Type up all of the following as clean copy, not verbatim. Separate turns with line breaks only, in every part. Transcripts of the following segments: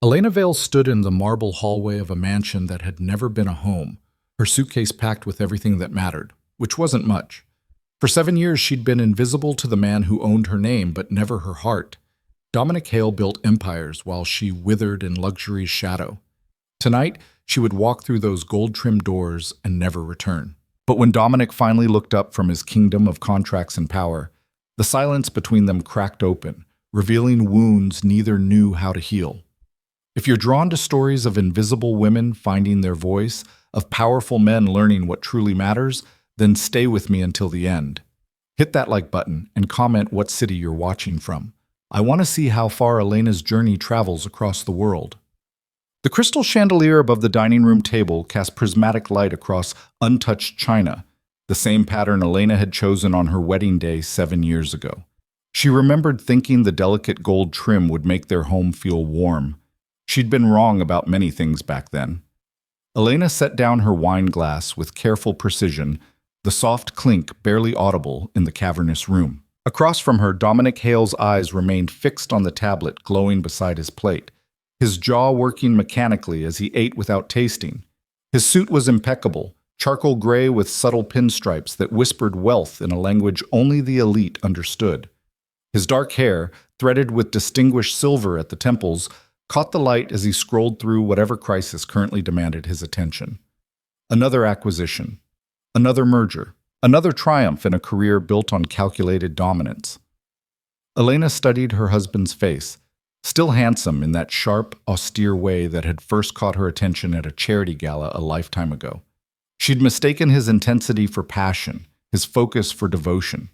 Elena Vale stood in the marble hallway of a mansion that had never been a home, her suitcase packed with everything that mattered, which wasn't much. For 7 years, she'd been invisible to the man who owned her name, but never her heart. Dominic Hale built empires while she withered in luxury's shadow. Tonight, she would walk through those gold-trimmed doors and never return. But when Dominic finally looked up from his kingdom of contracts and power, the silence between them cracked open, revealing wounds neither knew how to heal. If you're drawn to stories of invisible women finding their voice, of powerful men learning what truly matters, then stay with me until the end. Hit that like button and comment what city you're watching from. I want to see how far Elena's journey travels across the world. The crystal chandelier above the dining room table cast prismatic light across untouched china, the same pattern Elena had chosen on her wedding day 7 years ago. She remembered thinking the delicate gold trim would make their home feel warm. She'd been wrong about many things back then. Elena set down her wine glass with careful precision, the soft clink barely audible in the cavernous room. Across from her, Dominic Hale's eyes remained fixed on the tablet glowing beside his plate, his jaw working mechanically as he ate without tasting. His suit was impeccable, charcoal gray with subtle pinstripes that whispered wealth in a language only the elite understood. His dark hair, threaded with distinguished silver at the temples, caught the light as he scrolled through whatever crisis currently demanded his attention. Another acquisition, another merger, another triumph in a career built on calculated dominance. Elena studied her husband's face, still handsome in that sharp, austere way that had first caught her attention at a charity gala a lifetime ago. She'd mistaken his intensity for passion, his focus for devotion.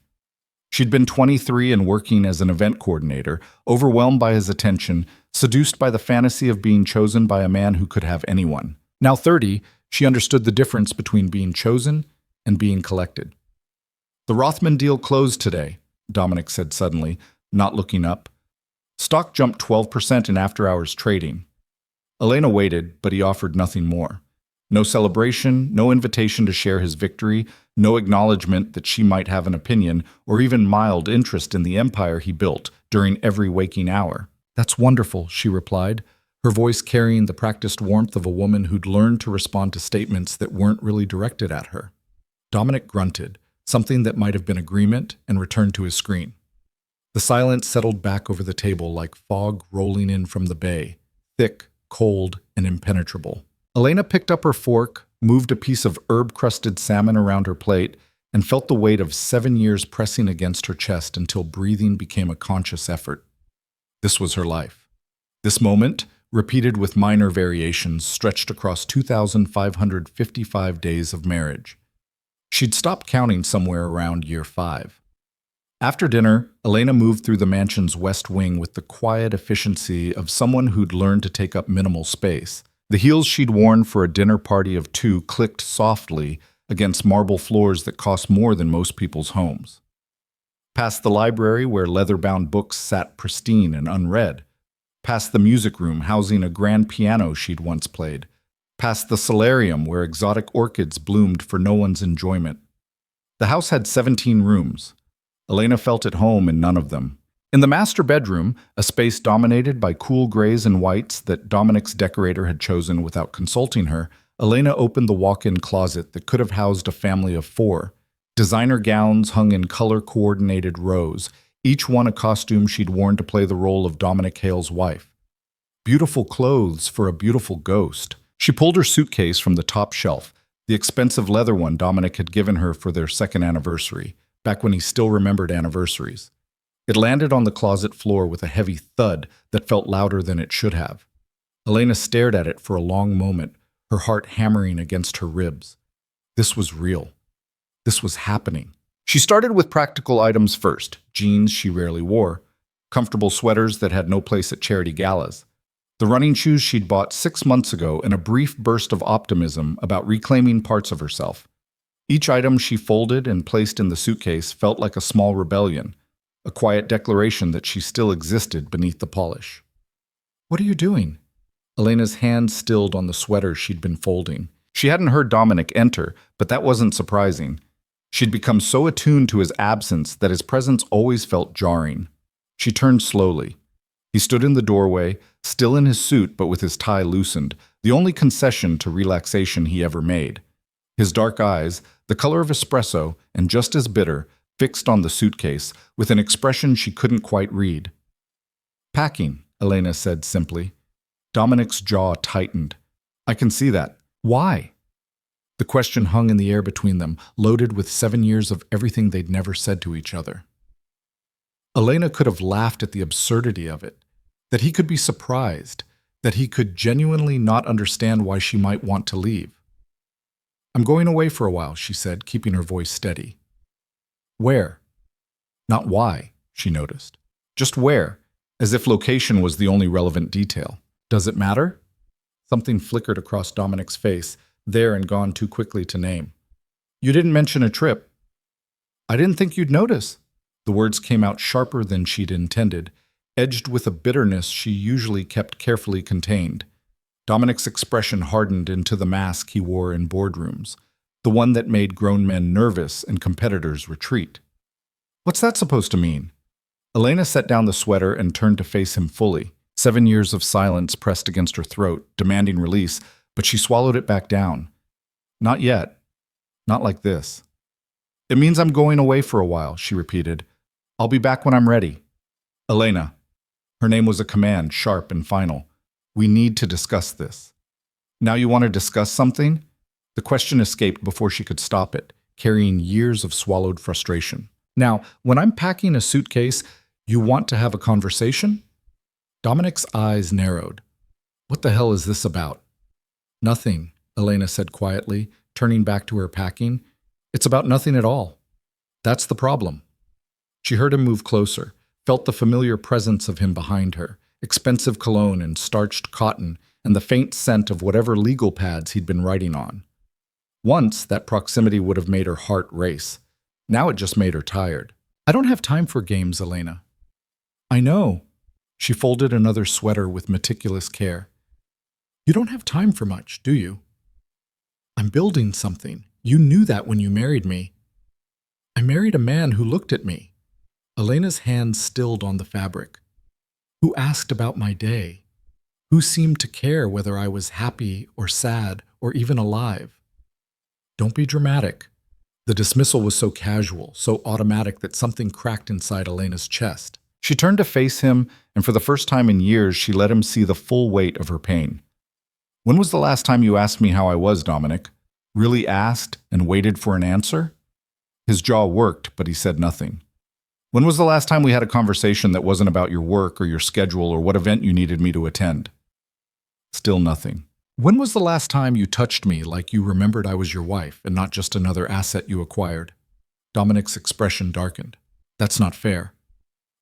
She'd been 23 and working as an event coordinator, overwhelmed by his attention, seduced by the fantasy of being chosen by a man who could have anyone. Now 30, she understood the difference between being chosen and being collected. "The Rothman deal closed today," Dominic said suddenly, not looking up. Stock jumped 12% in after-hours trading. Elena waited, but he offered nothing more. No celebration, no invitation to share his victory, no acknowledgement that she might have an opinion, or even mild interest in the empire he built during every waking hour. "That's wonderful," she replied, her voice carrying the practiced warmth of a woman who'd learned to respond to statements that weren't really directed at her. Dominic grunted, something that might have been agreement, and returned to his screen. The silence settled back over the table like fog rolling in from the bay, thick, cold, and impenetrable. Elena picked up her fork, moved a piece of herb-crusted salmon around her plate, and felt the weight of 7 years pressing against her chest until breathing became a conscious effort. This was her life. This moment, repeated with minor variations, stretched across 2,555 days of marriage. She'd stopped counting somewhere around year 5. After dinner, Elena moved through the mansion's west wing with the quiet efficiency of someone who'd learned to take up minimal space. The heels she'd worn for a dinner party of 2 clicked softly against marble floors that cost more than most people's homes. Past the library where leather-bound books sat pristine and unread. Past the music room housing a grand piano she'd once played. Past the solarium where exotic orchids bloomed for no one's enjoyment. The house had 17 rooms. Elena felt at home in none of them. In the master bedroom, a space dominated by cool grays and whites that Dominic's decorator had chosen without consulting her, Elena opened the walk-in closet that could have housed a family of 4. Designer gowns hung in color-coordinated rows, each one a costume she'd worn to play the role of Dominic Hale's wife. Beautiful clothes for a beautiful ghost. She pulled her suitcase from the top shelf, the expensive leather one Dominic had given her for their 2nd anniversary, back when he still remembered anniversaries. It landed on the closet floor with a heavy thud that felt louder than it should have. Elena stared at it for a long moment, her heart hammering against her ribs. This was real. This was happening. She started with practical items first, jeans she rarely wore, comfortable sweaters that had no place at charity galas, the running shoes she'd bought 6 months ago, and a brief burst of optimism about reclaiming parts of herself. Each item she folded and placed in the suitcase felt like a small rebellion, a quiet declaration that she still existed beneath the polish. "What are you doing?" Elena's hand stilled on the sweater she'd been folding. She hadn't heard Dominic enter, but that wasn't surprising. She'd become so attuned to his absence that his presence always felt jarring. She turned slowly. He stood in the doorway, still in his suit but with his tie loosened, the only concession to relaxation he ever made. His dark eyes, the color of espresso and just as bitter, fixed on the suitcase with an expression she couldn't quite read. "Packing," Elena said simply. Dominic's jaw tightened. "I can see that. Why?" The question hung in the air between them, loaded with 7 years of everything they'd never said to each other. Elena could have laughed at the absurdity of it, that he could be surprised, that he could genuinely not understand why she might want to leave. "I'm going away for a while," she said, keeping her voice steady. "Where?" Not why, she noticed. Just where, as if location was the only relevant detail. "Does it matter?" Something flickered across Dominic's face, there and gone too quickly to name. "You didn't mention a trip." "I didn't think you'd notice." The words came out sharper than she'd intended, edged with a bitterness she usually kept carefully contained. Dominic's expression hardened into the mask he wore in boardrooms, the one that made grown men nervous and competitors retreat. "What's that supposed to mean?" Elena set down the sweater and turned to face him fully. 7 years of silence pressed against her throat, demanding release, but she swallowed it back down. "Not yet. Not like this." "It means I'm going away for a while," she repeated. "I'll be back when I'm ready." "Elena." Her name was a command, sharp and final. "We need to discuss this." "Now you want to discuss something?" The question escaped before she could stop it, carrying years of swallowed frustration. "Now, when I'm packing a suitcase, you want to have a conversation?" Dominic's eyes narrowed. "What the hell is this about?" "Nothing," Elena said quietly, turning back to her packing. "It's about nothing at all. That's the problem." She heard him move closer, felt the familiar presence of him behind her, expensive cologne and starched cotton, and the faint scent of whatever legal pads he'd been writing on. Once, that proximity would have made her heart race. Now it just made her tired. "I don't have time for games, Elena." "I know." She folded another sweater with meticulous care. "You don't have time for much, do you?" "I'm building something. You knew that when you married me." "I married a man who looked at me." Elena's hand stilled on the fabric. "Who asked about my day. Who seemed to care whether I was happy or sad or even alive." "Don't be dramatic." The dismissal was so casual, so automatic that something cracked inside Elena's chest. She turned to face him, and for the first time in years, she let him see the full weight of her pain. "When was the last time you asked me how I was, Dominic? Really asked and waited for an answer?" His jaw worked, but he said nothing. "When was the last time we had a conversation that wasn't about your work or your schedule or what event you needed me to attend?" Still nothing. "When was the last time you touched me like you remembered I was your wife and not just another asset you acquired?" Dominic's expression darkened. "That's not fair."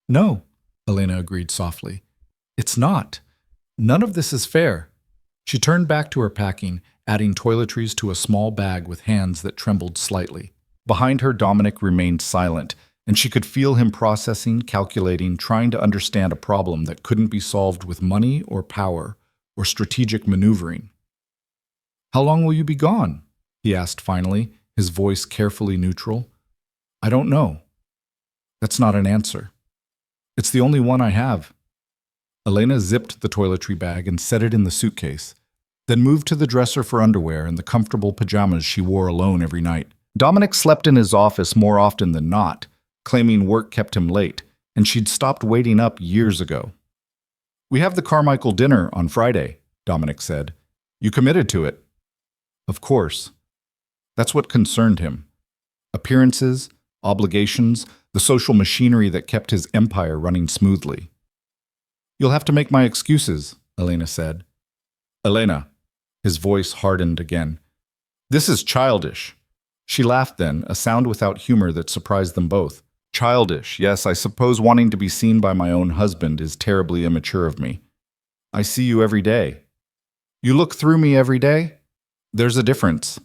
"No," Elena agreed softly. "It's not. None of this is fair." She turned back to her packing, adding toiletries to a small bag with hands that trembled slightly. Behind her, Dominic remained silent, and she could feel him processing, calculating, trying to understand a problem that couldn't be solved with money or power or strategic maneuvering. "How long will you be gone?" he asked finally, his voice carefully neutral. "I don't know." "That's not an answer." "It's the only one I have." Elena zipped the toiletry bag and set it in the suitcase, then moved to the dresser for underwear and the comfortable pajamas she wore alone every night. Dominic slept in his office more often than not, claiming work kept him late, and she'd stopped waiting up years ago. "We have the Carmichael dinner on Friday," Dominic said. "You committed to it." Of course. That's what concerned him. Appearances, obligations, the social machinery that kept his empire running smoothly. "You'll have to make my excuses," Elena said. "Elena." His voice hardened again. "This is childish." She laughed then, a sound without humor that surprised them both. "Childish, yes, I suppose wanting to be seen by my own husband is terribly immature of me. I see you every day." "You look through me every day?" "There's a difference."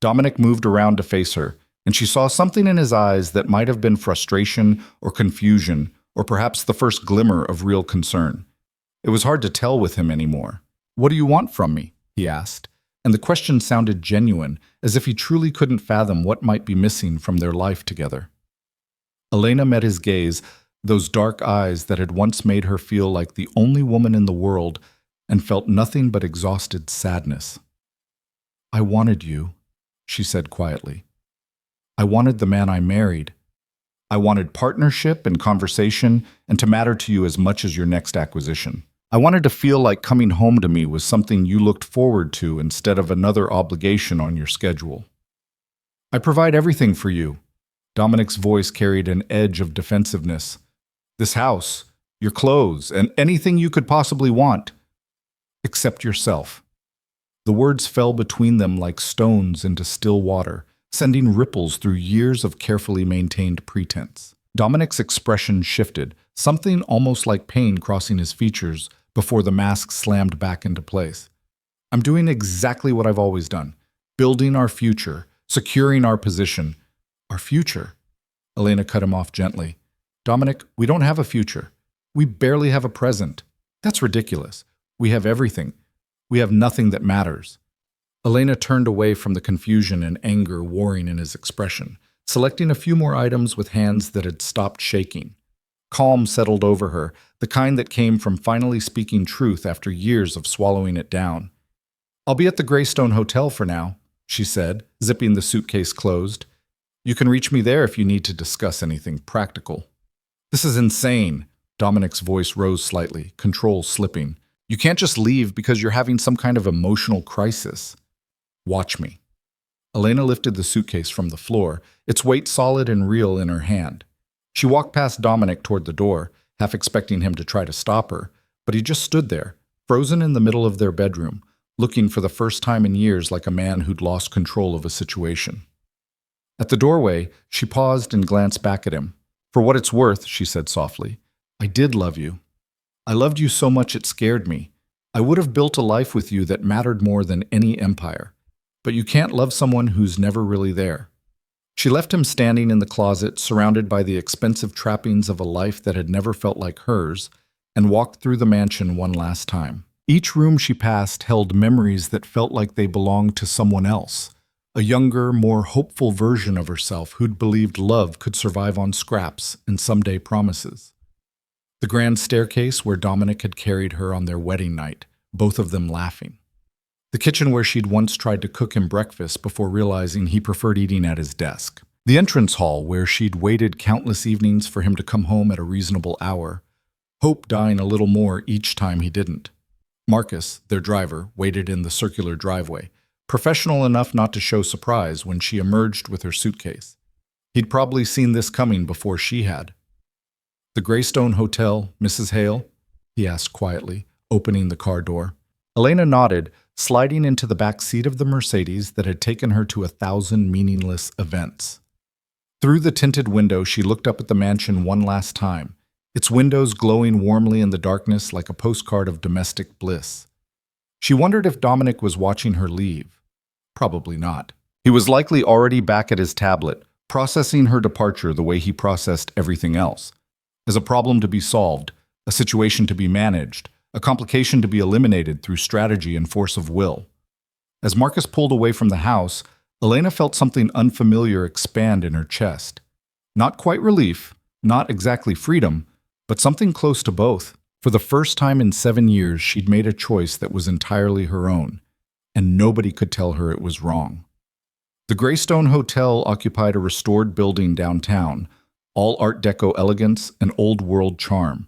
Dominic moved around to face her, and she saw something in his eyes that might have been frustration or confusion, or perhaps the first glimmer of real concern. It was hard to tell with him anymore. "What do you want from me?" he asked, and the question sounded genuine, as if he truly couldn't fathom what might be missing from their life together. Elena met his gaze, those dark eyes that had once made her feel like the only woman in the world and felt nothing but exhausted sadness. "I wanted you," she said quietly. "I wanted the man I married. I wanted partnership and conversation and to matter to you as much as your next acquisition. I wanted to feel like coming home to me was something you looked forward to instead of another obligation on your schedule. I provide everything for you." Dominic's voice carried an edge of defensiveness. "This house, your clothes, and anything you could possibly want, except yourself." The words fell between them like stones into still water, sending ripples through years of carefully maintained pretense. Dominic's expression shifted, something almost like pain crossing his features before the mask slammed back into place. "I'm doing exactly what I've always done, building our future, securing our position." "Our future?" Elena cut him off gently. "Dominic, we don't have a future. We barely have a present. That's ridiculous. We have everything. We have nothing that matters." Elena turned away from the confusion and anger warring in his expression, selecting a few more items with hands that had stopped shaking. Calm settled over her, the kind that came from finally speaking truth after years of swallowing it down. "I'll be at the Greystone Hotel for now," she said, zipping the suitcase closed. "You can reach me there if you need to discuss anything practical." "This is insane." Dominic's voice rose slightly, control slipping. "You can't just leave because you're having some kind of emotional crisis. Watch me." Elena lifted the suitcase from the floor, its weight solid and real in her hand. She walked past Dominic toward the door, half expecting him to try to stop her, but he just stood there, frozen in the middle of their bedroom, looking for the first time in years like a man who'd lost control of a situation. At the doorway, she paused and glanced back at him. "For what it's worth," she said softly, "I did love you. I loved you so much it scared me. I would have built a life with you that mattered more than any empire. But you can't love someone who's never really there." She left him standing in the closet, surrounded by the expensive trappings of a life that had never felt like hers, and walked through the mansion one last time. Each room she passed held memories that felt like they belonged to someone else, a younger, more hopeful version of herself who'd believed love could survive on scraps and someday promises. The grand staircase where Dominic had carried her on their wedding night, both of them laughing. The kitchen where she'd once tried to cook him breakfast before realizing he preferred eating at his desk. The entrance hall where she'd waited countless evenings for him to come home at a reasonable hour, hope dying a little more each time he didn't. Marcus, their driver, waited in the circular driveway, professional enough not to show surprise when she emerged with her suitcase. He'd probably seen this coming before she had. "The Greystone Hotel, Mrs. Hale?" he asked quietly, opening the car door. Elena nodded, sliding into the back seat of the Mercedes that had taken her to 1,000 meaningless events. Through the tinted window, she looked up at the mansion one last time, its windows glowing warmly in the darkness like a postcard of domestic bliss. She wondered if Dominic was watching her leave. Probably not. He was likely already back at his tablet, processing her departure the way he processed everything else, as a problem to be solved, a situation to be managed, a complication to be eliminated through strategy and force of will. As Marcus pulled away from the house, Elena felt something unfamiliar expand in her chest. Not quite relief, not exactly freedom, but something close to both. For the first time in 7 years, she'd made a choice that was entirely her own, and nobody could tell her it was wrong. The Greystone Hotel occupied a restored building downtown, all Art Deco elegance and old-world charm.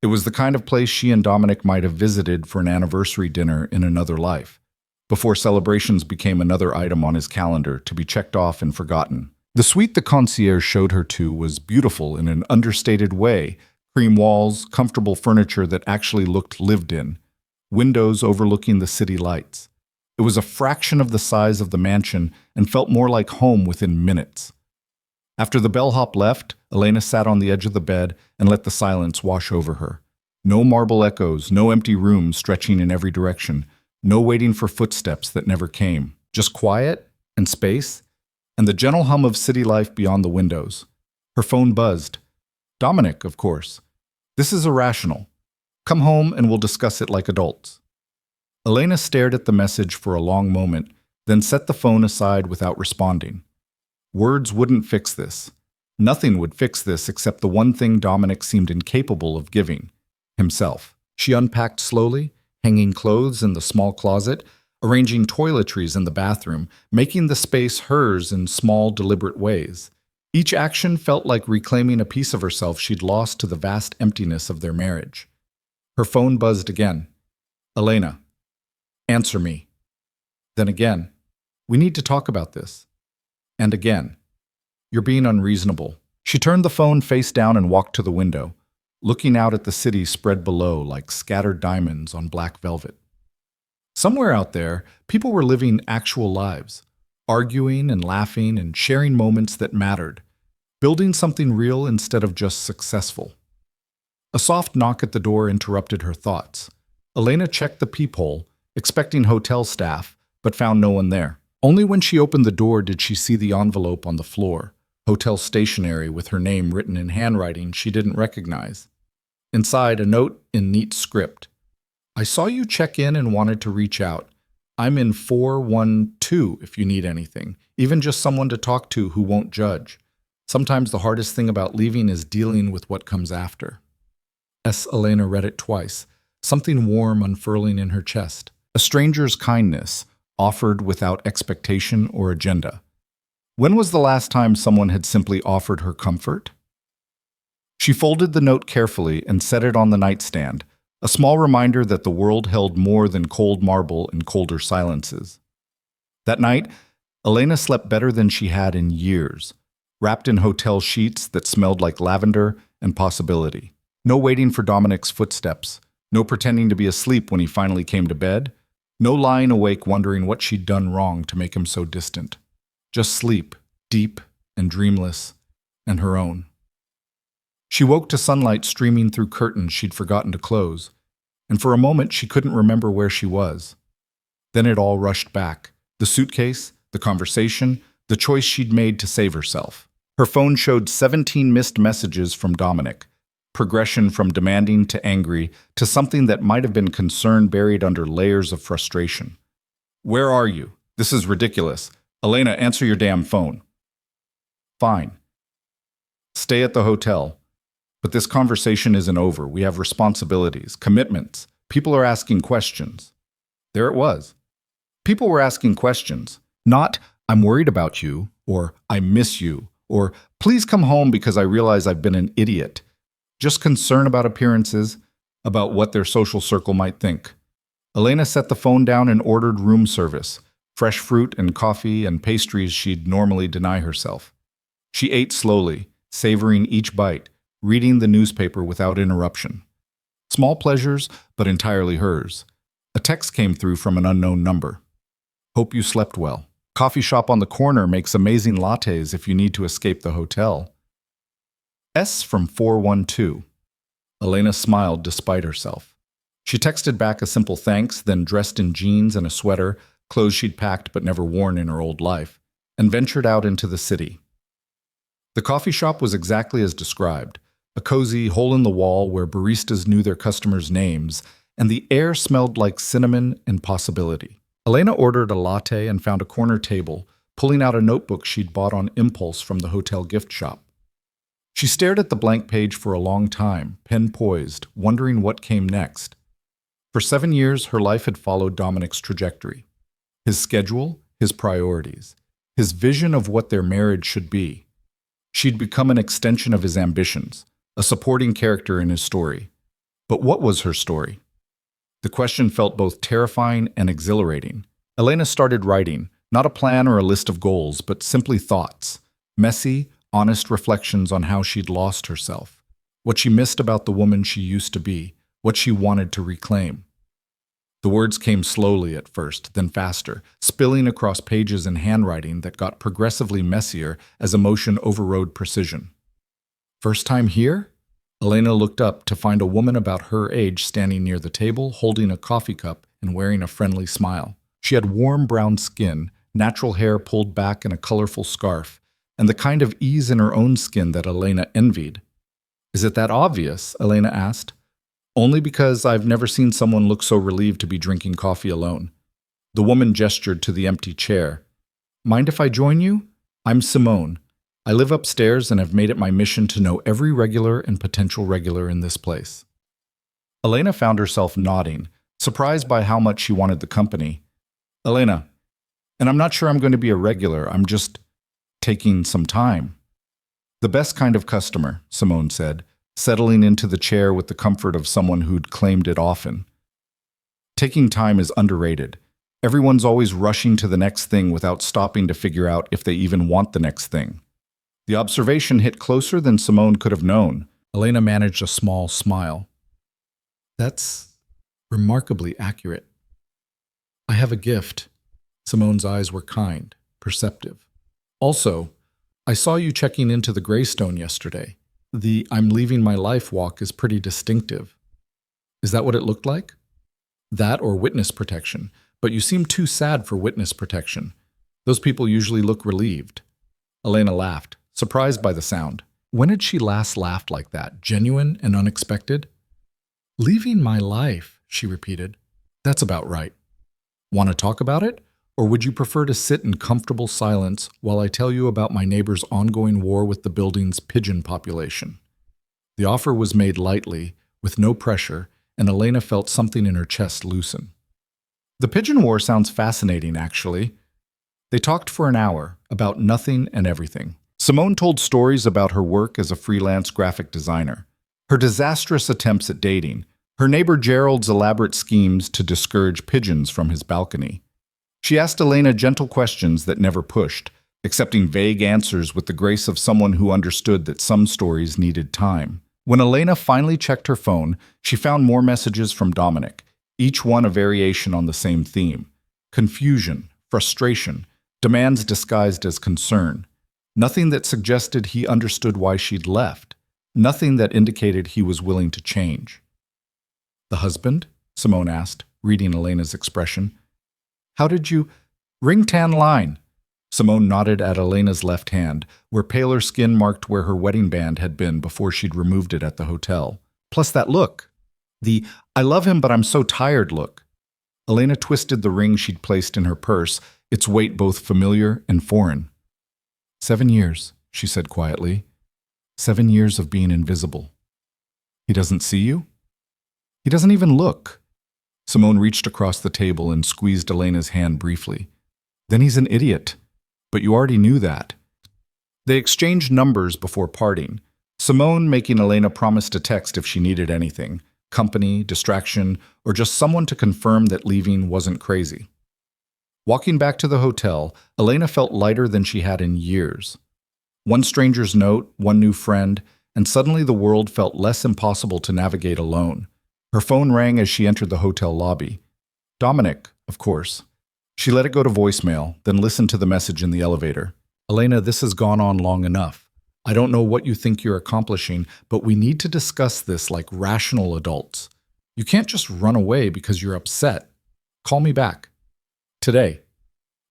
It was the kind of place she and Dominic might have visited for an anniversary dinner in another life, before celebrations became another item on his calendar to be checked off and forgotten. The suite the concierge showed her to was beautiful in an understated way, cream walls, comfortable furniture that actually looked lived in, windows overlooking the city lights. It was a fraction of the size of the mansion and felt more like home within minutes. After the bellhop left, Elena sat on the edge of the bed and let the silence wash over her. No marble echoes, no empty rooms stretching in every direction, no waiting for footsteps that never came. Just quiet and space and the gentle hum of city life beyond the windows. Her phone buzzed. Dominic, of course. "This is irrational. Come home and we'll discuss it like adults." Elena stared at the message for a long moment, then set the phone aside without responding. Words wouldn't fix this. Nothing would fix this except the one thing Dominic seemed incapable of giving: himself. She unpacked slowly, hanging clothes in the small closet, arranging toiletries in the bathroom, making the space hers in small, deliberate ways. Each action felt like reclaiming a piece of herself she'd lost to the vast emptiness of their marriage. Her phone buzzed again. "Elena, answer me." Then again, "We need to talk about this." And again, "You're being unreasonable." She turned the phone face down and walked to the window, looking out at the city spread below like scattered diamonds on black velvet. Somewhere out there, people were living actual lives, arguing and laughing and sharing moments that mattered, building something real instead of just successful. A soft knock at the door interrupted her thoughts. Elena checked the peephole, expecting hotel staff, but found no one there. Only when she opened the door did she see the envelope on the floor, hotel stationery with her name written in handwriting she didn't recognize. Inside, a note in neat script. "I saw you check in and wanted to reach out. I'm in 412 if you need anything, even just someone to talk to who won't judge. Sometimes the hardest thing about leaving is dealing with what comes after." Elena read it twice, something warm unfurling in her chest. A stranger's kindness, offered without expectation or agenda. When was the last time someone had simply offered her comfort? She folded the note carefully and set it on the nightstand, a small reminder that the world held more than cold marble and colder silences. That night, Elena slept better than she had in years, wrapped in hotel sheets that smelled like lavender and possibility. No waiting for Dominic's footsteps, no pretending to be asleep when he finally came to bed, no lying awake wondering what she'd done wrong to make him so distant. Just sleep, deep and dreamless, and her own. She woke to sunlight streaming through curtains she'd forgotten to close, and for a moment she couldn't remember where she was. Then it all rushed back: the suitcase, the conversation, the choice she'd made to save herself. Her phone showed 17 missed messages from Dominic, progression from demanding to angry to something that might have been concern buried under layers of frustration. "Where are you? This is ridiculous. Elena, answer your damn phone." "Fine. Stay at the hotel. But this conversation isn't over. We have responsibilities, commitments. People are asking questions." There it was. People were asking questions. Not, "I'm worried about you," or "I miss you," or "Please come home because I realize I've been an idiot." Just concern about appearances, about what their social circle might think. Elena set the phone down and ordered room service, fresh fruit and coffee and pastries she'd normally deny herself. She ate slowly, savoring each bite, reading the newspaper without interruption. Small pleasures, but entirely hers. A text came through from an unknown number. "Hope you slept well. Coffee shop on the corner makes amazing lattes if you need to escape the hotel." From 412. Elena smiled despite herself. She texted back a simple thanks, then dressed in jeans and a sweater, clothes she'd packed but never worn in her old life, and ventured out into the city. The coffee shop was exactly as described, a cozy hole in the wall where baristas knew their customers' names, and the air smelled like cinnamon and possibility. Elena ordered a latte and found a corner table, pulling out a notebook she'd bought on impulse from the hotel gift shop. She stared at the blank page for a long time, pen poised, wondering what came next. For 7 years, her life had followed Dominic's trajectory. His schedule, his priorities, his vision of what their marriage should be. She'd become an extension of his ambitions, a supporting character in his story. But what was her story? The question felt both terrifying and exhilarating. Elena started writing, not a plan or a list of goals, but simply thoughts, messy, honest reflections on how she'd lost herself, what she missed about the woman she used to be, what she wanted to reclaim. The words came slowly at first, then faster, spilling across pages in handwriting that got progressively messier as emotion overrode precision. "First time here?" Elena looked up to find a woman about her age standing near the table, holding a coffee cup and wearing a friendly smile. She had warm brown skin, natural hair pulled back in a colorful scarf, and the kind of ease in her own skin that Elena envied. "Is it that obvious?" Elena asked. "Only because I've never seen someone look so relieved to be drinking coffee alone." The woman gestured to the empty chair. "Mind if I join you? I'm Simone. I live upstairs and have made it my mission to know every regular and potential regular in this place. Elena found herself nodding, surprised by how much she wanted the company. Elena, and I'm not sure I'm going to be a regular, I'm just taking some time. The best kind of customer, Simone said, settling into the chair with the comfort of someone who'd claimed it often. Taking time is underrated. Everyone's always rushing to the next thing without stopping to figure out if they even want the next thing. The observation hit closer than Simone could have known. Elena managed a small smile. That's remarkably accurate. I have a gift. Simone's eyes were kind, perceptive. Also, I saw you checking into the Greystone yesterday. The I'm leaving my life walk is pretty distinctive. Is that what it looked like? That or witness protection, but you seem too sad for witness protection. Those people usually look relieved. Elena laughed, surprised by the sound. When had she last laughed like that, genuine and unexpected? Leaving my life, she repeated. That's about right. Want to talk about it? Or would you prefer to sit in comfortable silence while I tell you about my neighbor's ongoing war with the building's pigeon population? The offer was made lightly, with no pressure, and Elena felt something in her chest loosen. The pigeon war sounds fascinating, actually. They talked for an hour about nothing and everything. Simone told stories about her work as a freelance graphic designer, her disastrous attempts at dating, her neighbor Gerald's elaborate schemes to discourage pigeons from his balcony. She asked Elena gentle questions that never pushed, accepting vague answers with the grace of someone who understood that some stories needed time. When Elena finally checked her phone, she found more messages from Dominic, each one a variation on the same theme. Confusion, frustration, demands disguised as concern. Nothing that suggested he understood why she'd left. Nothing that indicated he was willing to change. The husband? Simone asked, reading Elena's expression. How did you… Ring tan line. Simone nodded at Elena's left hand, where paler skin marked where her wedding band had been before she'd removed it at the hotel. Plus that look. The I love him but I'm so tired look. Elena twisted the ring she'd placed in her purse, its weight both familiar and foreign. 7 years, she said quietly. 7 years of being invisible. He doesn't see you? He doesn't even look. Simone reached across the table and squeezed Elena's hand briefly. Then he's an idiot. But you already knew that. They exchanged numbers before parting, Simone making Elena promise to text if she needed anything, company, distraction, or just someone to confirm that leaving wasn't crazy. Walking back to the hotel, Elena felt lighter than she had in years. One stranger's note, one new friend, and suddenly the world felt less impossible to navigate alone. Her phone rang as she entered the hotel lobby. Dominic, of course. She let it go to voicemail, then listened to the message in the elevator. Elena, this has gone on long enough. I don't know what you think you're accomplishing, but we need to discuss this like rational adults. You can't just run away because you're upset. Call me back. Today.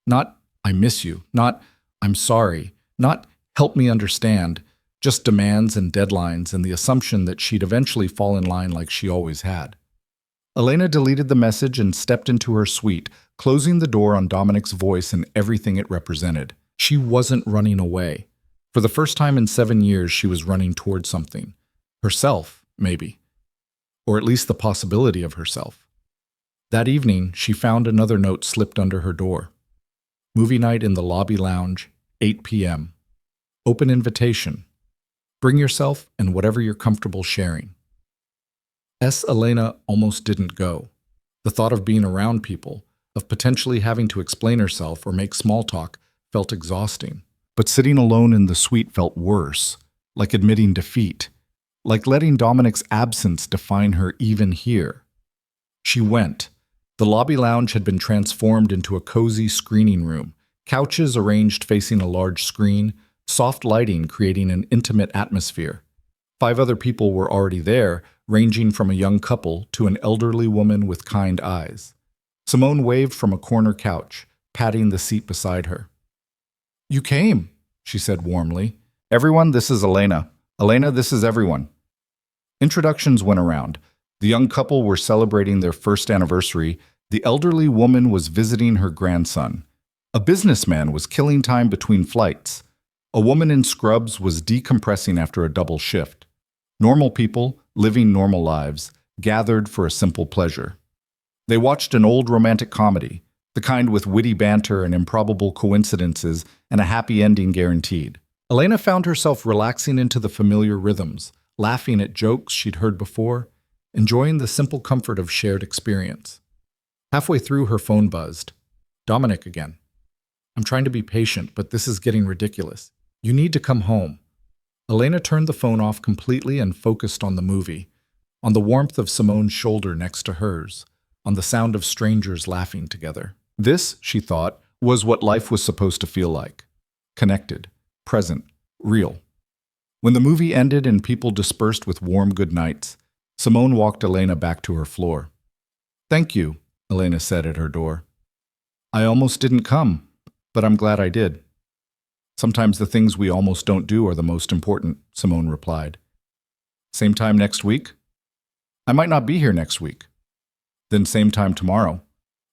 Not, I miss you. Not, I'm sorry. Not, help me understand. Just demands and deadlines and the assumption that she'd eventually fall in line like she always had. Elena deleted the message and stepped into her suite, closing the door on Dominic's voice and everything it represented. She wasn't running away. For the first time in 7 years, she was running toward something. Herself, maybe. Or at least the possibility of herself. That evening, she found another note slipped under her door. Movie night in the lobby lounge, 8 p.m. Open invitation. Bring yourself and whatever you're comfortable sharing. Elena almost didn't go. The thought of being around people, of potentially having to explain herself or make small talk, felt exhausting. But sitting alone in the suite felt worse, like admitting defeat, like letting Dominic's absence define her even here. She went. The lobby lounge had been transformed into a cozy screening room, couches arranged facing a large screen, soft lighting creating an intimate atmosphere. 5 other people were already there, ranging from a young couple to an elderly woman with kind eyes. Simone waved from a corner couch, patting the seat beside her. You came, she said warmly. Everyone, this is Elena. Elena, this is everyone. Introductions went around. The young couple were celebrating their first anniversary. The elderly woman was visiting her grandson. A businessman was killing time between flights. A woman in scrubs was decompressing after a double shift. Normal people, living normal lives, gathered for a simple pleasure. They watched an old romantic comedy, the kind with witty banter and improbable coincidences and a happy ending guaranteed. Elena found herself relaxing into the familiar rhythms, laughing at jokes she'd heard before, enjoying the simple comfort of shared experience. Halfway through, her phone buzzed. Dominic again. I'm trying to be patient, but this is getting ridiculous. You need to come home. Elena turned the phone off completely and focused on the movie, on the warmth of Simone's shoulder next to hers, on the sound of strangers laughing together. This, she thought, was what life was supposed to feel like. Connected, present, real. When the movie ended and people dispersed with warm good nights, Simone walked Elena back to her floor. Thank you, Elena said at her door. I almost didn't come, but I'm glad I did. Sometimes the things we almost don't do are the most important, Simone replied. Same time next week? I might not be here next week. Then same time tomorrow,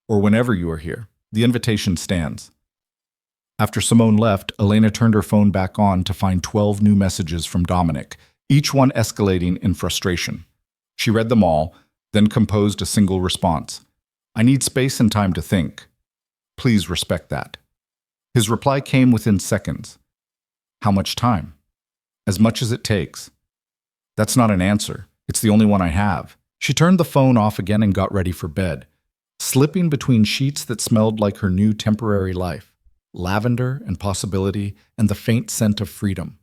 or whenever you are here. The invitation stands. After Simone left, Elena turned her phone back on to find 12 new messages from Dominic, each one escalating in frustration. She read them all, then composed a single response. I need space and time to think. Please respect that. His reply came within seconds. How much time? As much as it takes. That's not an answer. It's the only one I have. She turned the phone off again and got ready for bed, slipping between sheets that smelled like her new temporary life, lavender and possibility and the faint scent of freedom.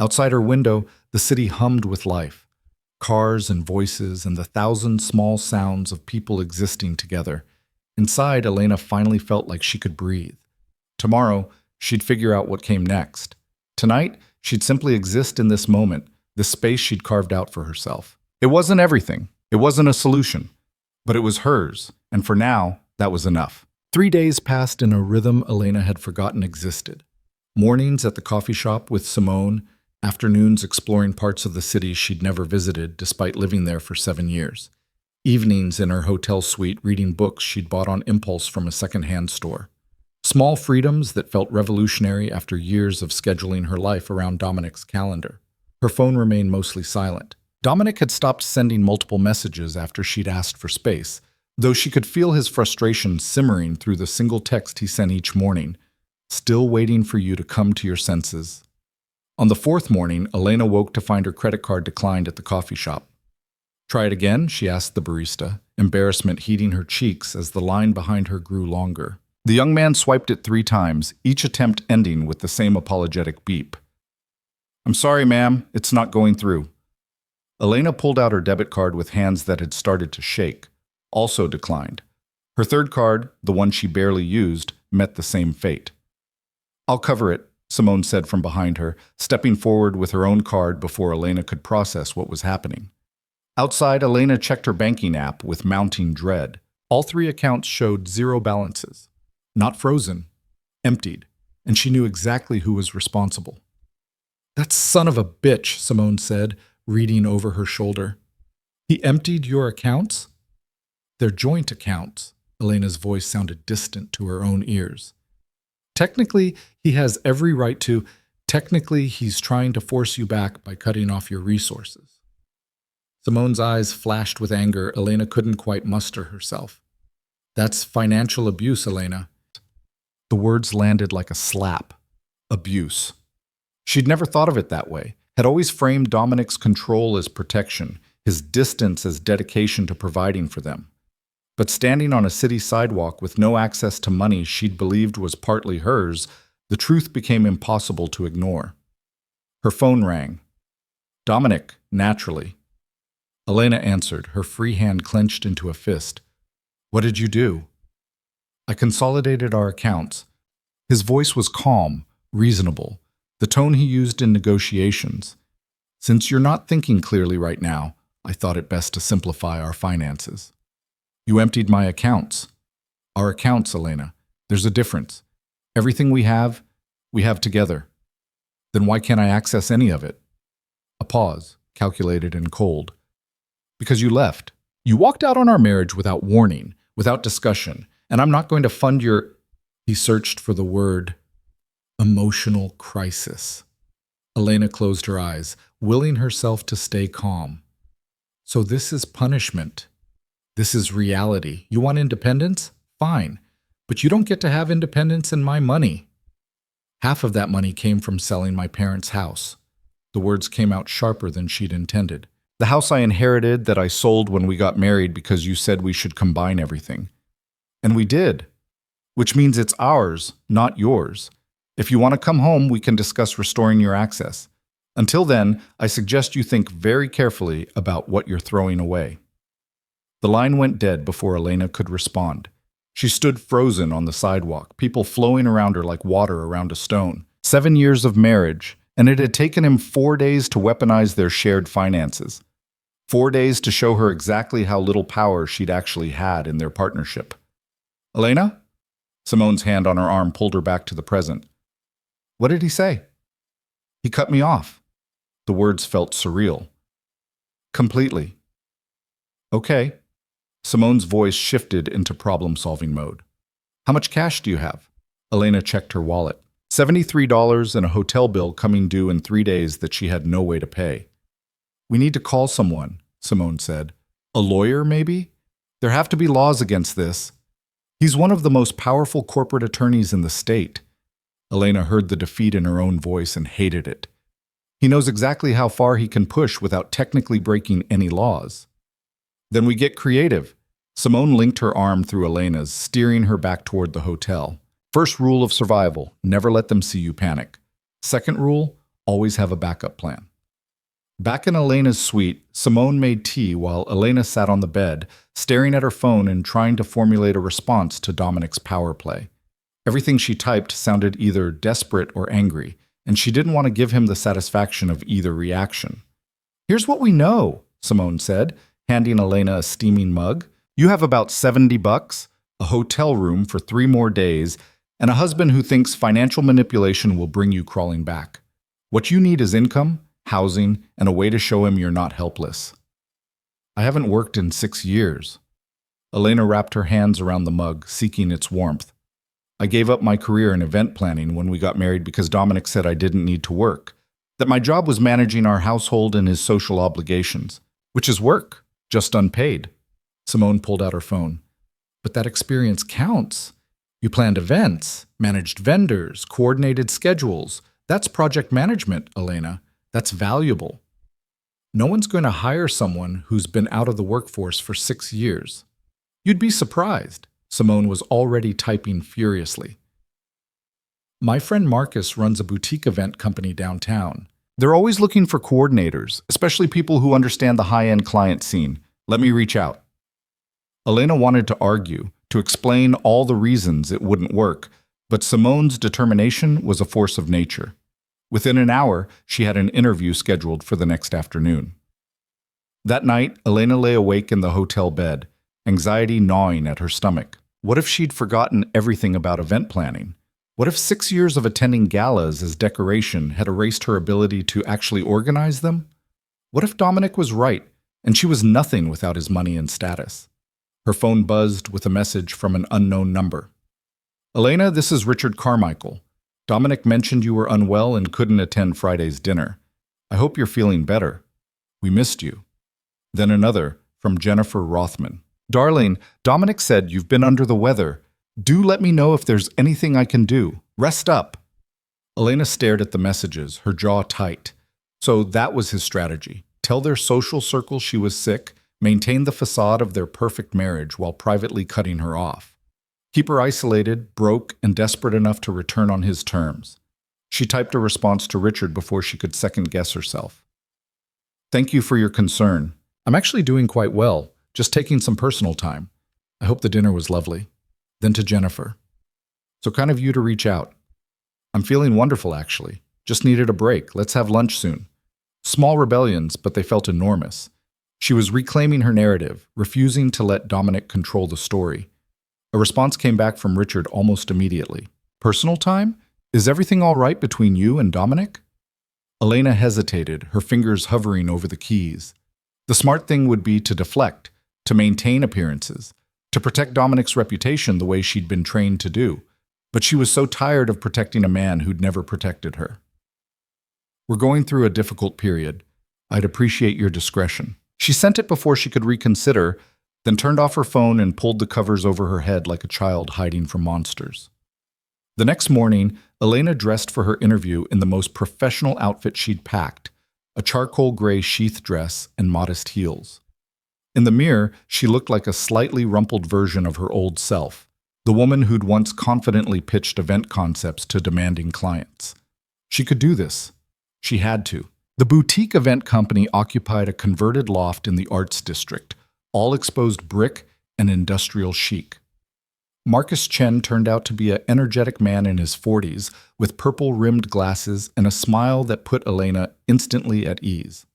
Outside her window, the city hummed with life, cars and voices and the thousand small sounds of people existing together. Inside, Elena finally felt like she could breathe. Tomorrow, she'd figure out what came next. Tonight, she'd simply exist in this moment, this space she'd carved out for herself. It wasn't everything. It wasn't a solution. But it was hers, and for now, that was enough. 3 days passed in a rhythm Elena had forgotten existed. Mornings at the coffee shop with Simone, afternoons exploring parts of the city she'd never visited despite living there for 7 years. Evenings in her hotel suite reading books she'd bought on impulse from a second-hand store. Small freedoms that felt revolutionary after years of scheduling her life around Dominic's calendar. Her phone remained mostly silent. Dominic had stopped sending multiple messages after she'd asked for space, though she could feel his frustration simmering through the single text he sent each morning. Still waiting for you to come to your senses. On the 4th morning, Elena woke to find her credit card declined at the coffee shop. Try it again, she asked the barista, embarrassment heating her cheeks as the line behind her grew longer. The young man swiped it 3 times, each attempt ending with the same apologetic beep. I'm sorry, ma'am, it's not going through. Elena pulled out her debit card with hands that had started to shake. Also declined. Her 3rd card, the one she barely used, met the same fate. I'll cover it, Simone said from behind her, stepping forward with her own card before Elena could process what was happening. Outside, Elena checked her banking app with mounting dread. All 3 accounts showed 0 balances. Not frozen, emptied, and she knew exactly who was responsible. That son of a bitch, Simone said, reading over her shoulder. He emptied your accounts? They're joint accounts. Elena's voice sounded distant to her own ears. Technically, he has every right to. Technically, he's trying to force you back by cutting off your resources. Simone's eyes flashed with anger. Elena couldn't quite muster herself. That's financial abuse, Elena. The words landed like a slap. Abuse. She'd never thought of it that way, had always framed Dominic's control as protection, his distance as dedication to providing for them. But standing on a city sidewalk with no access to money she'd believed was partly hers, the truth became impossible to ignore. Her phone rang. Dominic, naturally. Elena answered, her free hand clenched into a fist. What did you do? I consolidated our accounts. His voice was calm, reasonable, the tone he used in negotiations. Since you're not thinking clearly right now, I thought it best to simplify our finances. You emptied my accounts. Our accounts, Elena. There's a difference. Everything we have together. Then why can't I access any of it? A pause, calculated and cold. Because you left. You walked out on our marriage without warning, without discussion, and I'm not going to fund your... He searched for the word. Emotional crisis. Elena closed her eyes, willing herself to stay calm. So this is punishment. This is reality. You want independence? Fine. But you don't get to have independence in my money. Half of that money came from selling my parents' house. The words came out sharper than she'd intended. The house I inherited that I sold when we got married because you said we should combine everything. And we did. Which means it's ours, not yours. If you want to come home, we can discuss restoring your access. Until then, I suggest you think very carefully about what you're throwing away. The line went dead before Elena could respond. She stood frozen on the sidewalk, people flowing around her like water around a stone. 7 years of marriage, and it had taken him 4 days to weaponize their shared finances. 4 days to show her exactly how little power she'd actually had in their partnership. Elena? Simone's hand on her arm pulled her back to the present. What did he say? He cut me off. The words felt surreal. Completely. Okay. Simone's voice shifted into problem-solving mode. How much cash do you have? Elena checked her wallet. $73 and a hotel bill coming due in 3 days that she had no way to pay. We need to call someone, Simone said. A lawyer, maybe? There have to be laws against this. He's one of the most powerful corporate attorneys in the state. Elena heard the defeat in her own voice and hated it. He knows exactly how far he can push without technically breaking any laws. Then we get creative. Simone linked her arm through Elena's, steering her back toward the hotel. First rule of survival, never let them see you panic. Second rule, always have a backup plan. Back in Elena's suite, Simone made tea while Elena sat on the bed, staring at her phone and trying to formulate a response to Dominic's power play. Everything she typed sounded either desperate or angry, and she didn't want to give him the satisfaction of either reaction. Here's what we know, Simone said, handing Elena a steaming mug. You have about $70, a hotel room for 3 more days, and a husband who thinks financial manipulation will bring you crawling back. What you need is income, housing, and a way to show him you're not helpless. I haven't worked in 6 years. Elena wrapped her hands around the mug, seeking its warmth. I gave up my career in event planning when we got married because Dominic said I didn't need to work, that my job was managing our household and his social obligations, which is work, just unpaid. Simone pulled out her phone. But that experience counts. You planned events, managed vendors, coordinated schedules. That's project management, Elena. That's valuable. No one's going to hire someone who's been out of the workforce for 6 years. You'd be surprised. Simone was already typing furiously. My friend Marcus runs a boutique event company downtown. They're always looking for coordinators, especially people who understand the high-end client scene. Let me reach out. Elena wanted to argue, to explain all the reasons it wouldn't work, but Simone's determination was a force of nature. Within an hour, she had an interview scheduled for the next afternoon. That night, Elena lay awake in the hotel bed, anxiety gnawing at her stomach. What if she'd forgotten everything about event planning? What if 6 years of attending galas as decoration had erased her ability to actually organize them? What if Dominic was right, and she was nothing without his money and status? Her phone buzzed with a message from an unknown number. Elena, this is Richard Carmichael. Dominic mentioned you were unwell and couldn't attend Friday's dinner. I hope you're feeling better. We missed you. Then another, from Jennifer Rothman. Darling, Dominic said you've been under the weather. Do let me know if there's anything I can do. Rest up. Elena stared at the messages, her jaw tight. So that was his strategy. Tell their social circle she was sick, maintain the facade of their perfect marriage while privately cutting her off. Keep her isolated, broke, and desperate enough to return on his terms. She typed a response to Richard before she could second-guess herself. Thank you for your concern. I'm actually doing quite well, just taking some personal time. I hope the dinner was lovely. Then to Jennifer. So kind of you to reach out. I'm feeling wonderful, actually. Just needed a break. Let's have lunch soon. Small rebellions, but they felt enormous. She was reclaiming her narrative, refusing to let Dominic control the story. A response came back from Richard almost immediately. Personal time? Is everything all right between you and Dominic? Elena hesitated, her fingers hovering over the keys. The smart thing would be to deflect, to maintain appearances, to protect Dominic's reputation the way she'd been trained to do. But she was so tired of protecting a man who'd never protected her. "We're going through a difficult period. I'd appreciate your discretion." She sent it before she could reconsider, then turned off her phone and pulled the covers over her head like a child hiding from monsters. The next morning, Elena dressed for her interview in the most professional outfit she'd packed, a charcoal gray sheath dress and modest heels. In the mirror, she looked like a slightly rumpled version of her old self, the woman who'd once confidently pitched event concepts to demanding clients. She could do this. She had to. The boutique event company occupied a converted loft in the arts district, all exposed brick and industrial chic. Marcus Chen turned out to be an energetic man in his 40s with purple-rimmed glasses and a smile that put Elena instantly at ease.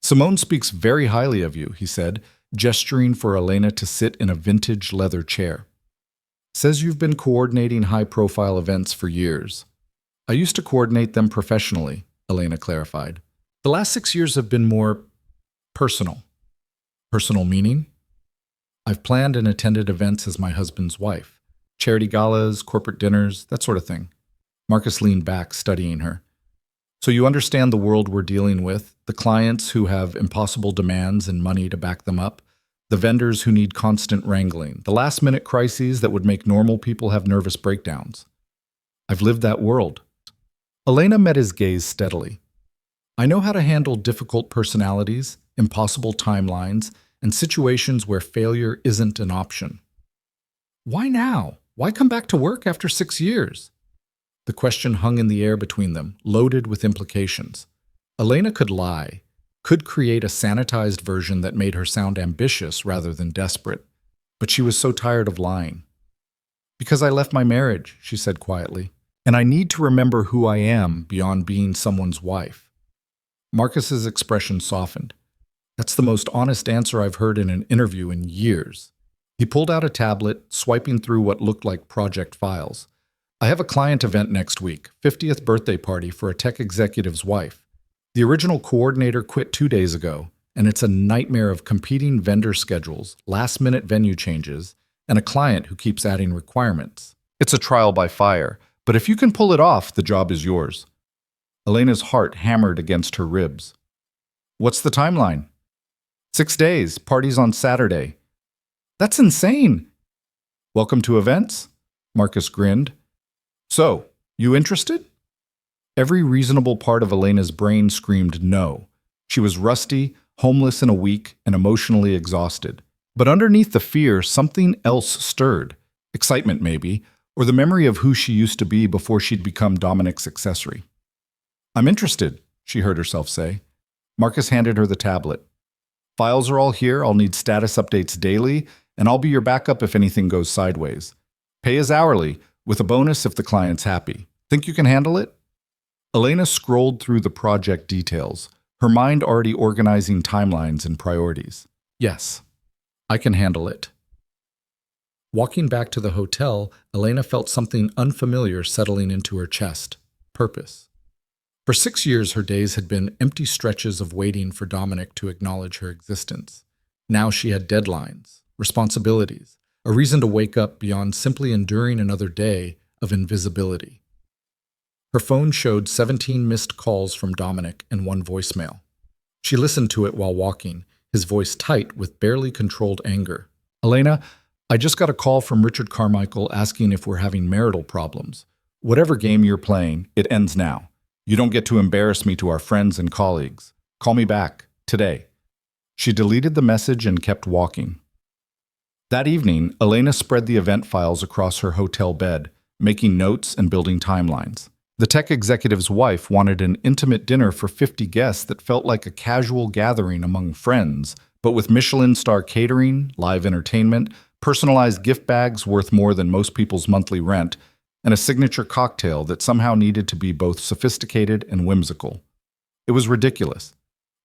"Simone speaks very highly of you," he said, gesturing for Elena to sit in a vintage leather chair. "Says you've been coordinating high-profile events for years." "I used to coordinate them professionally," Elena clarified. "The last 6 years have been more personal." "Personal meaning?" "I've planned and attended events as my husband's wife. Charity galas, corporate dinners, that sort of thing." Marcus leaned back, studying her. "So you understand the world we're dealing with, the clients who have impossible demands and money to back them up, the vendors who need constant wrangling, the last-minute crises that would make normal people have nervous breakdowns." "I've lived that world." Elena met his gaze steadily. "I know how to handle difficult personalities, impossible timelines, and situations where failure isn't an option." "Why now? Why come back to work after 6 years?" The question hung in the air between them, loaded with implications. Elena could lie, could create a sanitized version that made her sound ambitious rather than desperate, but she was so tired of lying. "Because I left my marriage," she said quietly, "and I need to remember who I am beyond being someone's wife." Marcus's expression softened. "That's the most honest answer I've heard in an interview in years." He pulled out a tablet, swiping through what looked like project files. "I have a client event next week, 50th birthday party for a tech executive's wife. The original coordinator quit 2 days ago, and it's a nightmare of competing vendor schedules, last-minute venue changes, and a client who keeps adding requirements. It's a trial by fire, but if you can pull it off, the job is yours." Elena's heart hammered against her ribs. "What's the timeline?" 6 days, parties on Saturday." "That's insane." "Welcome to events?" Marcus grinned. "So, you interested?" Every reasonable part of Elena's brain screamed no. She was rusty, homeless in a week, and emotionally exhausted. But underneath the fear, something else stirred. Excitement, maybe, or the memory of who she used to be before she'd become Dominic's accessory. "I'm interested," she heard herself say. Marcus handed her the tablet. "Files are all here, I'll need status updates daily, and I'll be your backup if anything goes sideways. Pay is hourly, with a bonus if the client's happy. Think you can handle it?" Elena scrolled through the project details, her mind already organizing timelines and priorities. "Yes, I can handle it." Walking back to the hotel, Elena felt something unfamiliar settling into her chest. Purpose. For 6 years, her days had been empty stretches of waiting for Dominic to acknowledge her existence. Now she had deadlines, responsibilities, a reason to wake up beyond simply enduring another day of invisibility. Her phone showed 17 missed calls from Dominic and 1 voicemail. She listened to it while walking, his voice tight with barely controlled anger. "Elena, I just got a call from Richard Carmichael asking if we're having marital problems. Whatever game you're playing, it ends now. You don't get to embarrass me to our friends and colleagues. Call me back, today." She deleted the message and kept walking. That evening, Elena spread the event files across her hotel bed, making notes and building timelines. The tech executive's wife wanted an intimate dinner for 50 guests that felt like a casual gathering among friends, but with Michelin star catering, live entertainment, personalized gift bags worth more than most people's monthly rent, and a signature cocktail that somehow needed to be both sophisticated and whimsical. It was ridiculous.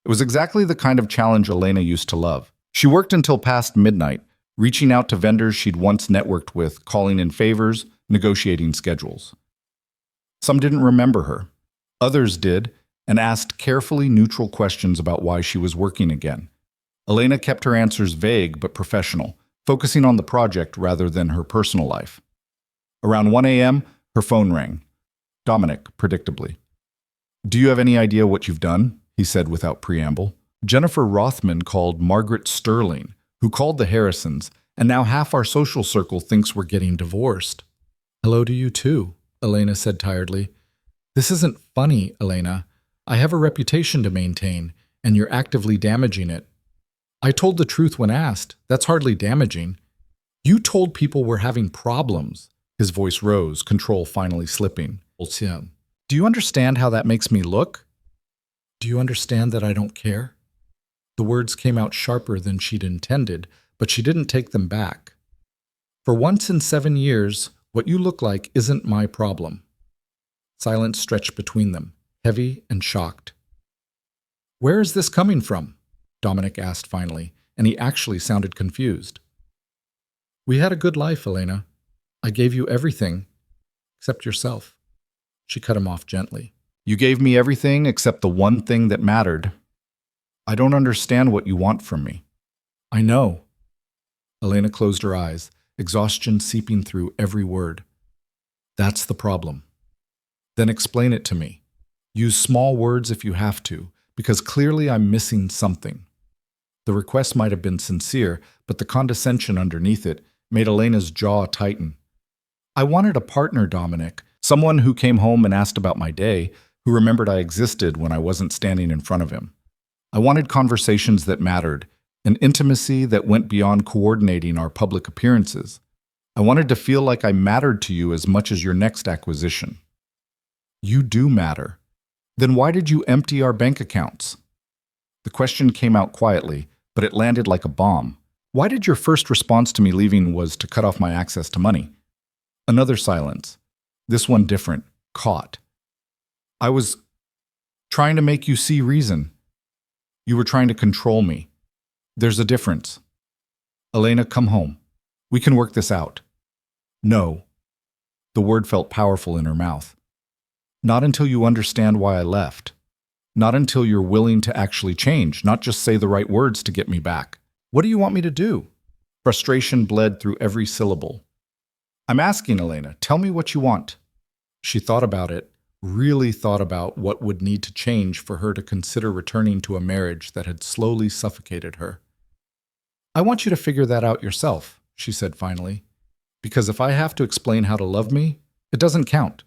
It was exactly the kind of challenge Elena used to love. She worked until past midnight, reaching out to vendors she'd once networked with, calling in favors, negotiating schedules. Some didn't remember her. Others did, and asked carefully neutral questions about why she was working again. Elena kept her answers vague but professional, focusing on the project rather than her personal life. Around 1 a.m., her phone rang. Dominic, predictably. "Do you have any idea what you've done?" he said without preamble. "Jennifer Rothman called Margaret Sterling, who called the Harrisons, and now half our social circle thinks we're getting divorced." "Hello to you too," Elena said tiredly. "This isn't funny, Elena. I have a reputation to maintain, and you're actively damaging it." "I told the truth when asked. That's hardly damaging." "You told people we're having problems." His voice rose, control finally slipping. "Do you understand how that makes me look?" "Do you understand that I don't care?" The words came out sharper than she'd intended, but she didn't take them back. "For once in 7 years, what you look like isn't my problem." Silence stretched between them, heavy and shocked. "Where is this coming from?" Dominic asked finally, and he actually sounded confused. "We had a good life, Elena. I gave you everything, except yourself." She cut him off gently. "You gave me everything except the one thing that mattered. I don't understand what you want from me." "I know." Elena closed her eyes, exhaustion seeping through every word. "That's the problem." "Then explain it to me. Use small words if you have to, because clearly I'm missing something." The request might have been sincere, but the condescension underneath it made Elena's jaw tighten. "I wanted a partner, Dominic, someone who came home and asked about my day, who remembered I existed when I wasn't standing in front of him. I wanted conversations that mattered, an intimacy that went beyond coordinating our public appearances. I wanted to feel like I mattered to you as much as your next acquisition." "You do matter. Then why did you empty our bank accounts?" The question came out quietly, but it landed like a bomb. "Why did your first response to me leaving was to cut off my access to money?" Another silence. This one different, caught. "I was trying to make you see reason. You were trying to control me. There's a difference. Elena, come home. We can work this out." "No." The word felt powerful in her mouth. "Not until you understand why I left. Not until you're willing to actually change, not just say the right words to get me back. What do you want me to do?" Frustration bled through every syllable. "I'm asking, Elena, tell me what you want." She thought about it, really thought about what would need to change for her to consider returning to a marriage that had slowly suffocated her. "I want you to figure that out yourself," she said finally, "because if I have to explain how to love me, it doesn't count."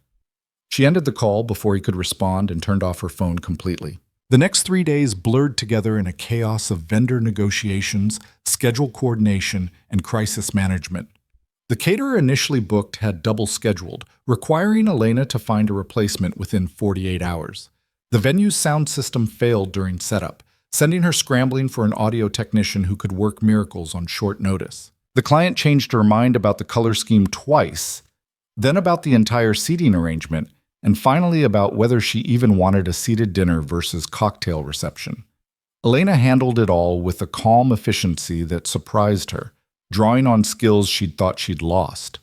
She ended the call before he could respond and turned off her phone completely. The next 3 days blurred together in a chaos of vendor negotiations, schedule coordination, and crisis management. The caterer initially booked had double scheduled, requiring Elena to find a replacement within 48 hours. The venue's sound system failed during setup, sending her scrambling for an audio technician who could work miracles on short notice. The client changed her mind about the color scheme twice, then about the entire seating arrangement, and finally about whether she even wanted a seated dinner versus cocktail reception. Elena handled it all with a calm efficiency that surprised her, drawing on skills she'd thought she'd lost.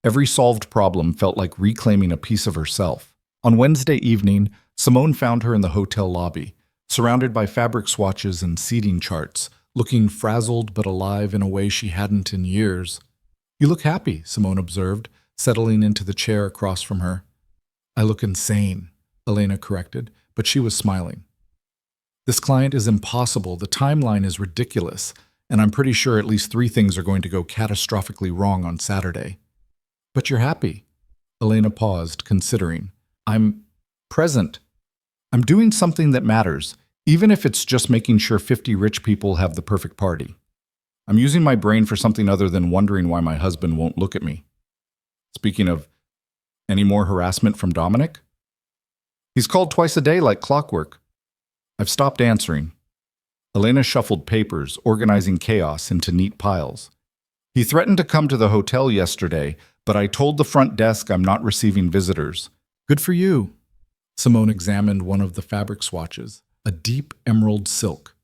Every solved problem felt like reclaiming a piece of herself. On Wednesday evening, Simone found her in the hotel lobby, surrounded by fabric swatches and seating charts, looking frazzled but alive in a way she hadn't in years. "You look happy," Simone observed, settling into the chair across from her. "I look insane," Elena corrected, but she was smiling. "This client is impossible, the timeline is ridiculous, and I'm pretty sure at least 3 things are going to go catastrophically wrong on Saturday." "But you're happy." Elena paused, considering. "I'm present. I'm doing something that matters, even if it's just making sure 50 rich people have the perfect party. I'm using my brain for something other than wondering why my husband won't look at me." Speaking of, any more harassment from Dominic? "He's called twice a day like clockwork. I've stopped answering." Elena shuffled papers, organizing chaos into neat piles. "He threatened to come to the hotel yesterday, but I told the front desk I'm not receiving visitors." "Good for you." Simone examined one of the fabric swatches, a deep emerald silk.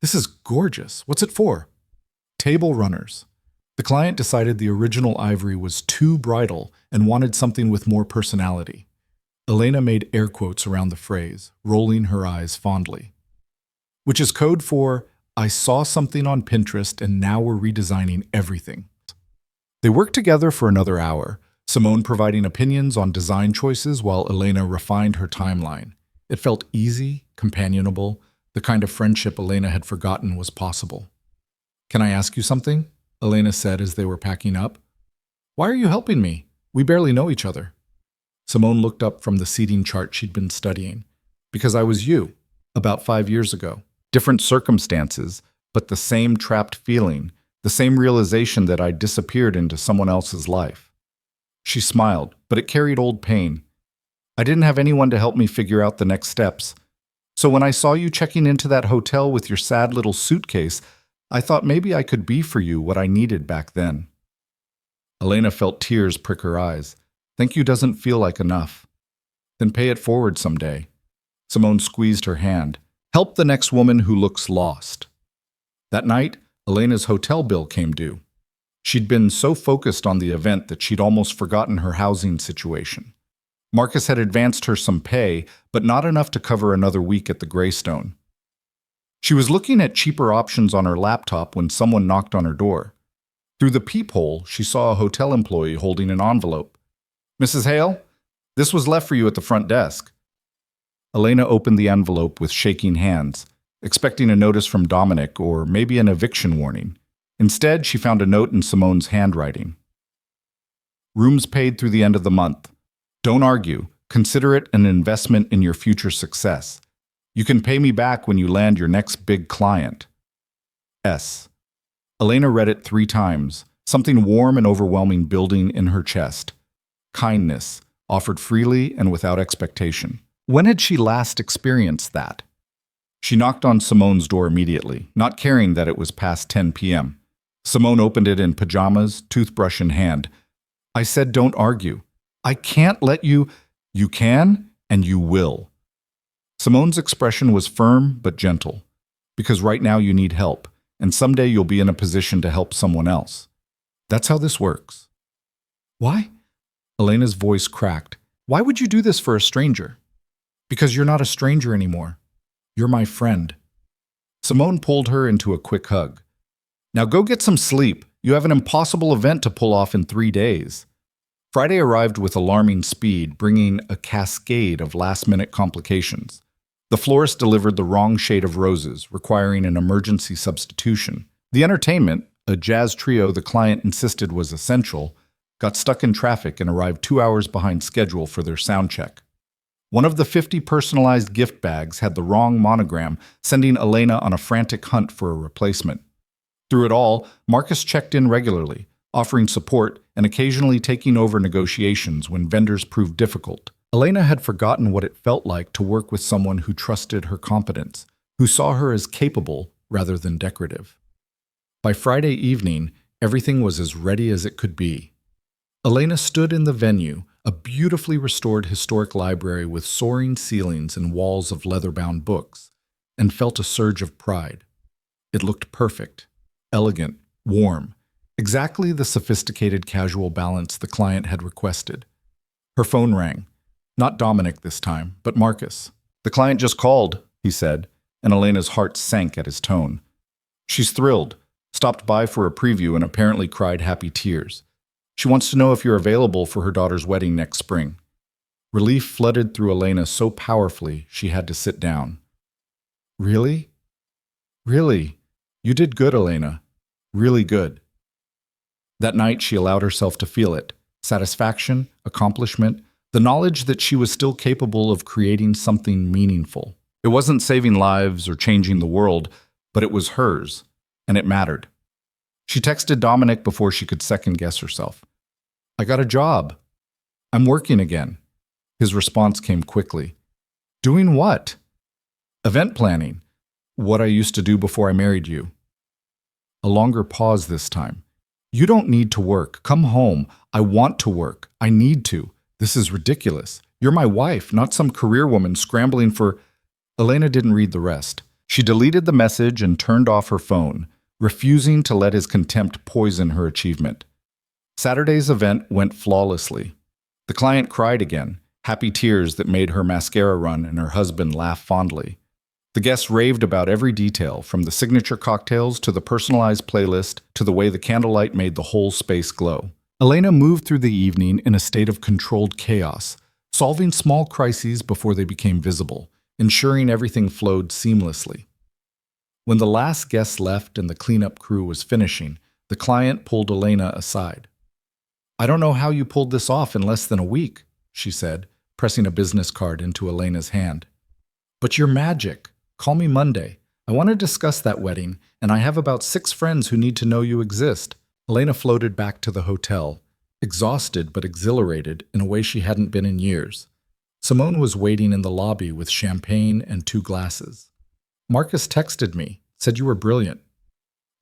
"This is gorgeous. What's it for?" "Table runners." The client decided the original ivory was too bridal and wanted something with more personality. Elena made air quotes around the phrase, rolling her eyes fondly. "Which is code for, I saw something on Pinterest and now we're redesigning everything." They worked together for another hour, Simone providing opinions on design choices while Elena refined her timeline. It felt easy, companionable, the kind of friendship Elena had forgotten was possible. "Can I ask you something?" Elena said as they were packing up. "Why are you helping me? We barely know each other." Simone looked up from the seating chart she'd been studying. "Because I was you, about 5 years ago. Different circumstances, but the same trapped feeling, the same realization that I'd disappeared into someone else's life." She smiled, but it carried old pain. "I didn't have anyone to help me figure out the next steps. So when I saw you checking into that hotel with your sad little suitcase, I thought maybe I could be for you what I needed back then." Elena felt tears prick her eyes. "Thank you doesn't feel like enough." "Then pay it forward someday." Simone squeezed her hand. "Help the next woman who looks lost." That night, Elena's hotel bill came due. She'd been so focused on the event that she'd almost forgotten her housing situation. Marcus had advanced her some pay, but not enough to cover another week at the Greystone. She was looking at cheaper options on her laptop when someone knocked on her door. Through the peephole, she saw a hotel employee holding an envelope. "Mrs. Hale, this was left for you at the front desk." Elena opened the envelope with shaking hands, expecting a notice from Dominic or maybe an eviction warning. Instead, she found a note in Simone's handwriting. "Rooms paid through the end of the month. Don't argue. Consider it an investment in your future success. You can pay me back when you land your next big client. S." Elena read it 3 times, something warm and overwhelming building in her chest. Kindness, offered freely and without expectation. When had she last experienced that? She knocked on Simone's door immediately, not caring that it was past 10 p.m. Simone opened it in pajamas, toothbrush in hand. "I said don't argue. I can't let you. You can, and you will." Simone's expression was firm but gentle. "Because right now you need help, and someday you'll be in a position to help someone else. That's how this works." "Why?" Elena's voice cracked. "Why would you do this for a stranger?" "Because you're not a stranger anymore. You're my friend." Simone pulled her into a quick hug. "Now go get some sleep. You have an impossible event to pull off in 3 days." Friday arrived with alarming speed, bringing a cascade of last-minute complications. The florist delivered the wrong shade of roses, requiring an emergency substitution. The entertainment, a jazz trio the client insisted was essential, got stuck in traffic and arrived 2 hours behind schedule for their sound check. One of the 50 personalized gift bags had the wrong monogram, sending Elena on a frantic hunt for a replacement. Through it all, Marcus checked in regularly, offering support and occasionally taking over negotiations when vendors proved difficult. Elena had forgotten what it felt like to work with someone who trusted her competence, who saw her as capable rather than decorative. By Friday evening, everything was as ready as it could be. Elena stood in the venue, a beautifully restored historic library with soaring ceilings and walls of leather-bound books, and felt a surge of pride. It looked perfect, elegant, warm, exactly the sophisticated casual balance the client had requested. Her phone rang. Not Dominic this time, but Marcus. "The client just called," he said, and Elena's heart sank at his tone. "She's thrilled, stopped by for a preview and apparently cried happy tears. She wants to know if you're available for her daughter's wedding next spring." Relief flooded through Elena so powerfully she had to sit down. "Really? Really? You did good, Elena. Really good." That night she allowed herself to feel it. Satisfaction, accomplishment, the knowledge that she was still capable of creating something meaningful. It wasn't saving lives or changing the world, but it was hers, and it mattered. She texted Dominic before she could second-guess herself. "I got a job. I'm working again." His response came quickly. "Doing what?" "Event planning. What I used to do before I married you." A longer pause this time. "You don't need to work. Come home. I want to work. I need to. This is ridiculous. You're my wife, not some career woman scrambling for—" Elena didn't read the rest. She deleted the message and turned off her phone, refusing to let his contempt poison her achievement. Saturday's event went flawlessly. The client cried again, happy tears that made her mascara run and her husband laugh fondly. The guests raved about every detail, from the signature cocktails to the personalized playlist to the way the candlelight made the whole space glow. Elena moved through the evening in a state of controlled chaos, solving small crises before they became visible, ensuring everything flowed seamlessly. When the last guest left and the cleanup crew was finishing, the client pulled Elena aside. "I don't know how you pulled this off in less than a week," she said, pressing a business card into Elena's hand. "But you're magic. Call me Monday. I want to discuss that wedding, and I have about 6 friends who need to know you exist." Elena floated back to the hotel, exhausted but exhilarated in a way she hadn't been in years. Simone was waiting in the lobby with champagne and 2 glasses. "Marcus texted me, said you were brilliant."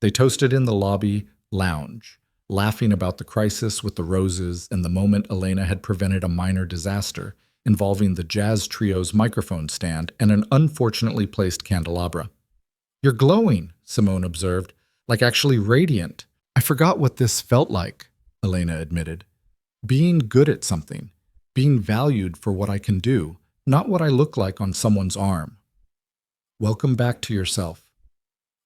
They toasted in the lobby lounge, laughing about the crisis with the roses and the moment Elena had prevented a minor disaster involving the jazz trio's microphone stand and an unfortunately placed candelabra. "You're glowing," Simone observed, "like actually radiant." "I forgot what this felt like," Elena admitted. "Being good at something, being valued for what I can do, not what I look like on someone's arm." "Welcome back to yourself."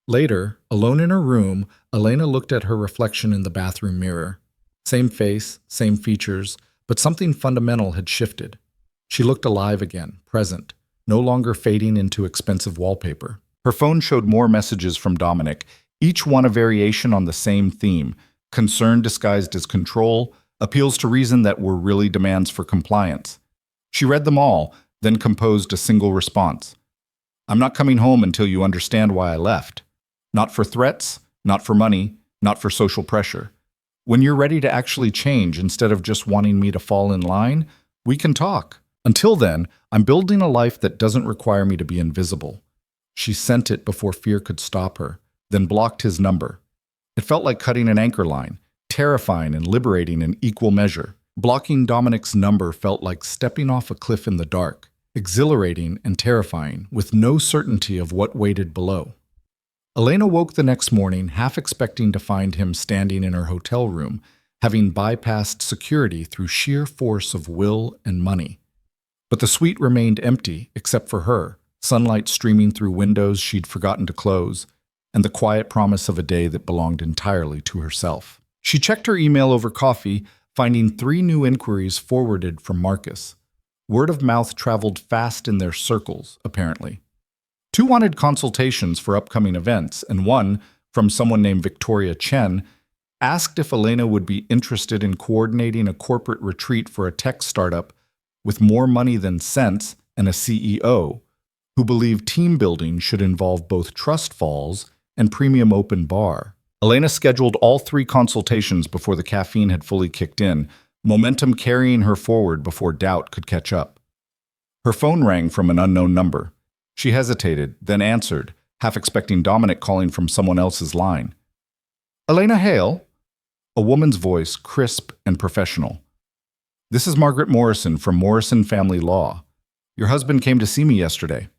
Later, alone in her room, Elena looked at her reflection in the bathroom mirror. Same face, same features, but something fundamental had shifted. She looked alive again, present, no longer fading into expensive wallpaper. Her phone showed more messages from Dominic, each one a variation on the same theme: concern disguised as control, appeals to reason that were really demands for compliance. She read them all, then composed a single response. "I'm not coming home until you understand why I left. Not for threats, not for money, not for social pressure. When you're ready to actually change instead of just wanting me to fall in line, we can talk. Until then, I'm building a life that doesn't require me to be invisible." She sent it before fear could stop her, then blocked his number. It felt like cutting an anchor line, terrifying and liberating in equal measure. Blocking Dominic's number felt like stepping off a cliff in the dark, exhilarating and terrifying, with no certainty of what waited below. Elena woke the next morning half expecting to find him standing in her hotel room, having bypassed security through sheer force of will and money. But the suite remained empty, except for her, sunlight streaming through windows she'd forgotten to close, and the quiet promise of a day that belonged entirely to herself. She checked her email over coffee, finding 3 new inquiries forwarded from Marcus. Word of mouth traveled fast in their circles, apparently. 2 wanted consultations for upcoming events, and 1, from someone named Victoria Chen, asked if Elena would be interested in coordinating a corporate retreat for a tech startup with more money than sense and a CEO, who believed team building should involve both trust falls and premium open bar. Elena scheduled all 3 consultations before the caffeine had fully kicked in, momentum carrying her forward before doubt could catch up. Her phone rang from an unknown number. She hesitated, then answered, half expecting Dominic calling from someone else's line. "Elena Hale?" A woman's voice, crisp and professional. "This is Margaret Morrison from Morrison Family Law. Your husband came to see me yesterday."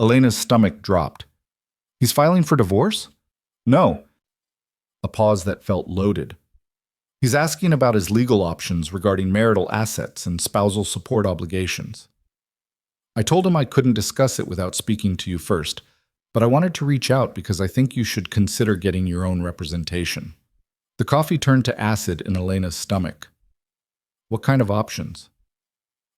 Elena's stomach dropped. "He's filing for divorce?" "No." A pause that felt loaded. "He's asking about his legal options regarding marital assets and spousal support obligations." "I told him I couldn't discuss it without speaking to you first, but I wanted to reach out because I think you should consider getting your own representation." The coffee turned to acid in Elena's stomach. "What kind of options?"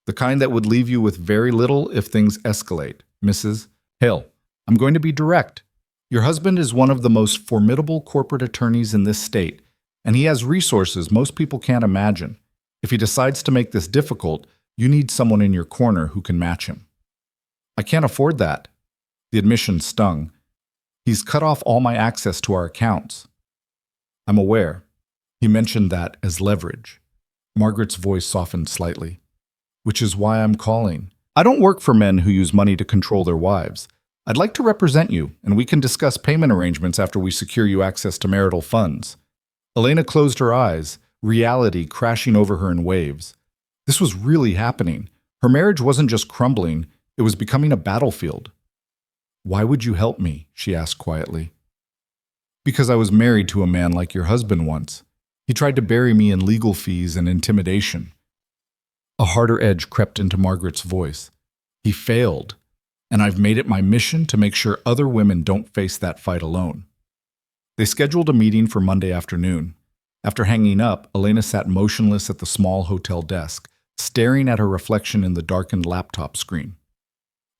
"The kind that would leave you with very little if things escalate, Mrs. Hale. I'm going to be direct. Your husband is one of the most formidable corporate attorneys in this state, and he has resources most people can't imagine. If he decides to make this difficult, you need someone in your corner who can match him." "I can't afford that." The admission stung. "He's cut off all my access to our accounts." "I'm aware." He mentioned that as leverage. Margaret's voice softened slightly. "Which is why I'm calling. I don't work for men who use money to control their wives. I'd like to represent you, and we can discuss payment arrangements after we secure you access to marital funds." Elena closed her eyes, reality crashing over her in waves. This was really happening. Her marriage wasn't just crumbling, it was becoming a battlefield. "Why would you help me?" she asked quietly. "Because I was married to a man like your husband once. He tried to bury me in legal fees and intimidation." A harder edge crept into Margaret's voice. "He failed, and I've made it my mission to make sure other women don't face that fight alone." They scheduled a meeting for Monday afternoon. After hanging up, Elena sat motionless at the small hotel desk, staring at her reflection in the darkened laptop screen.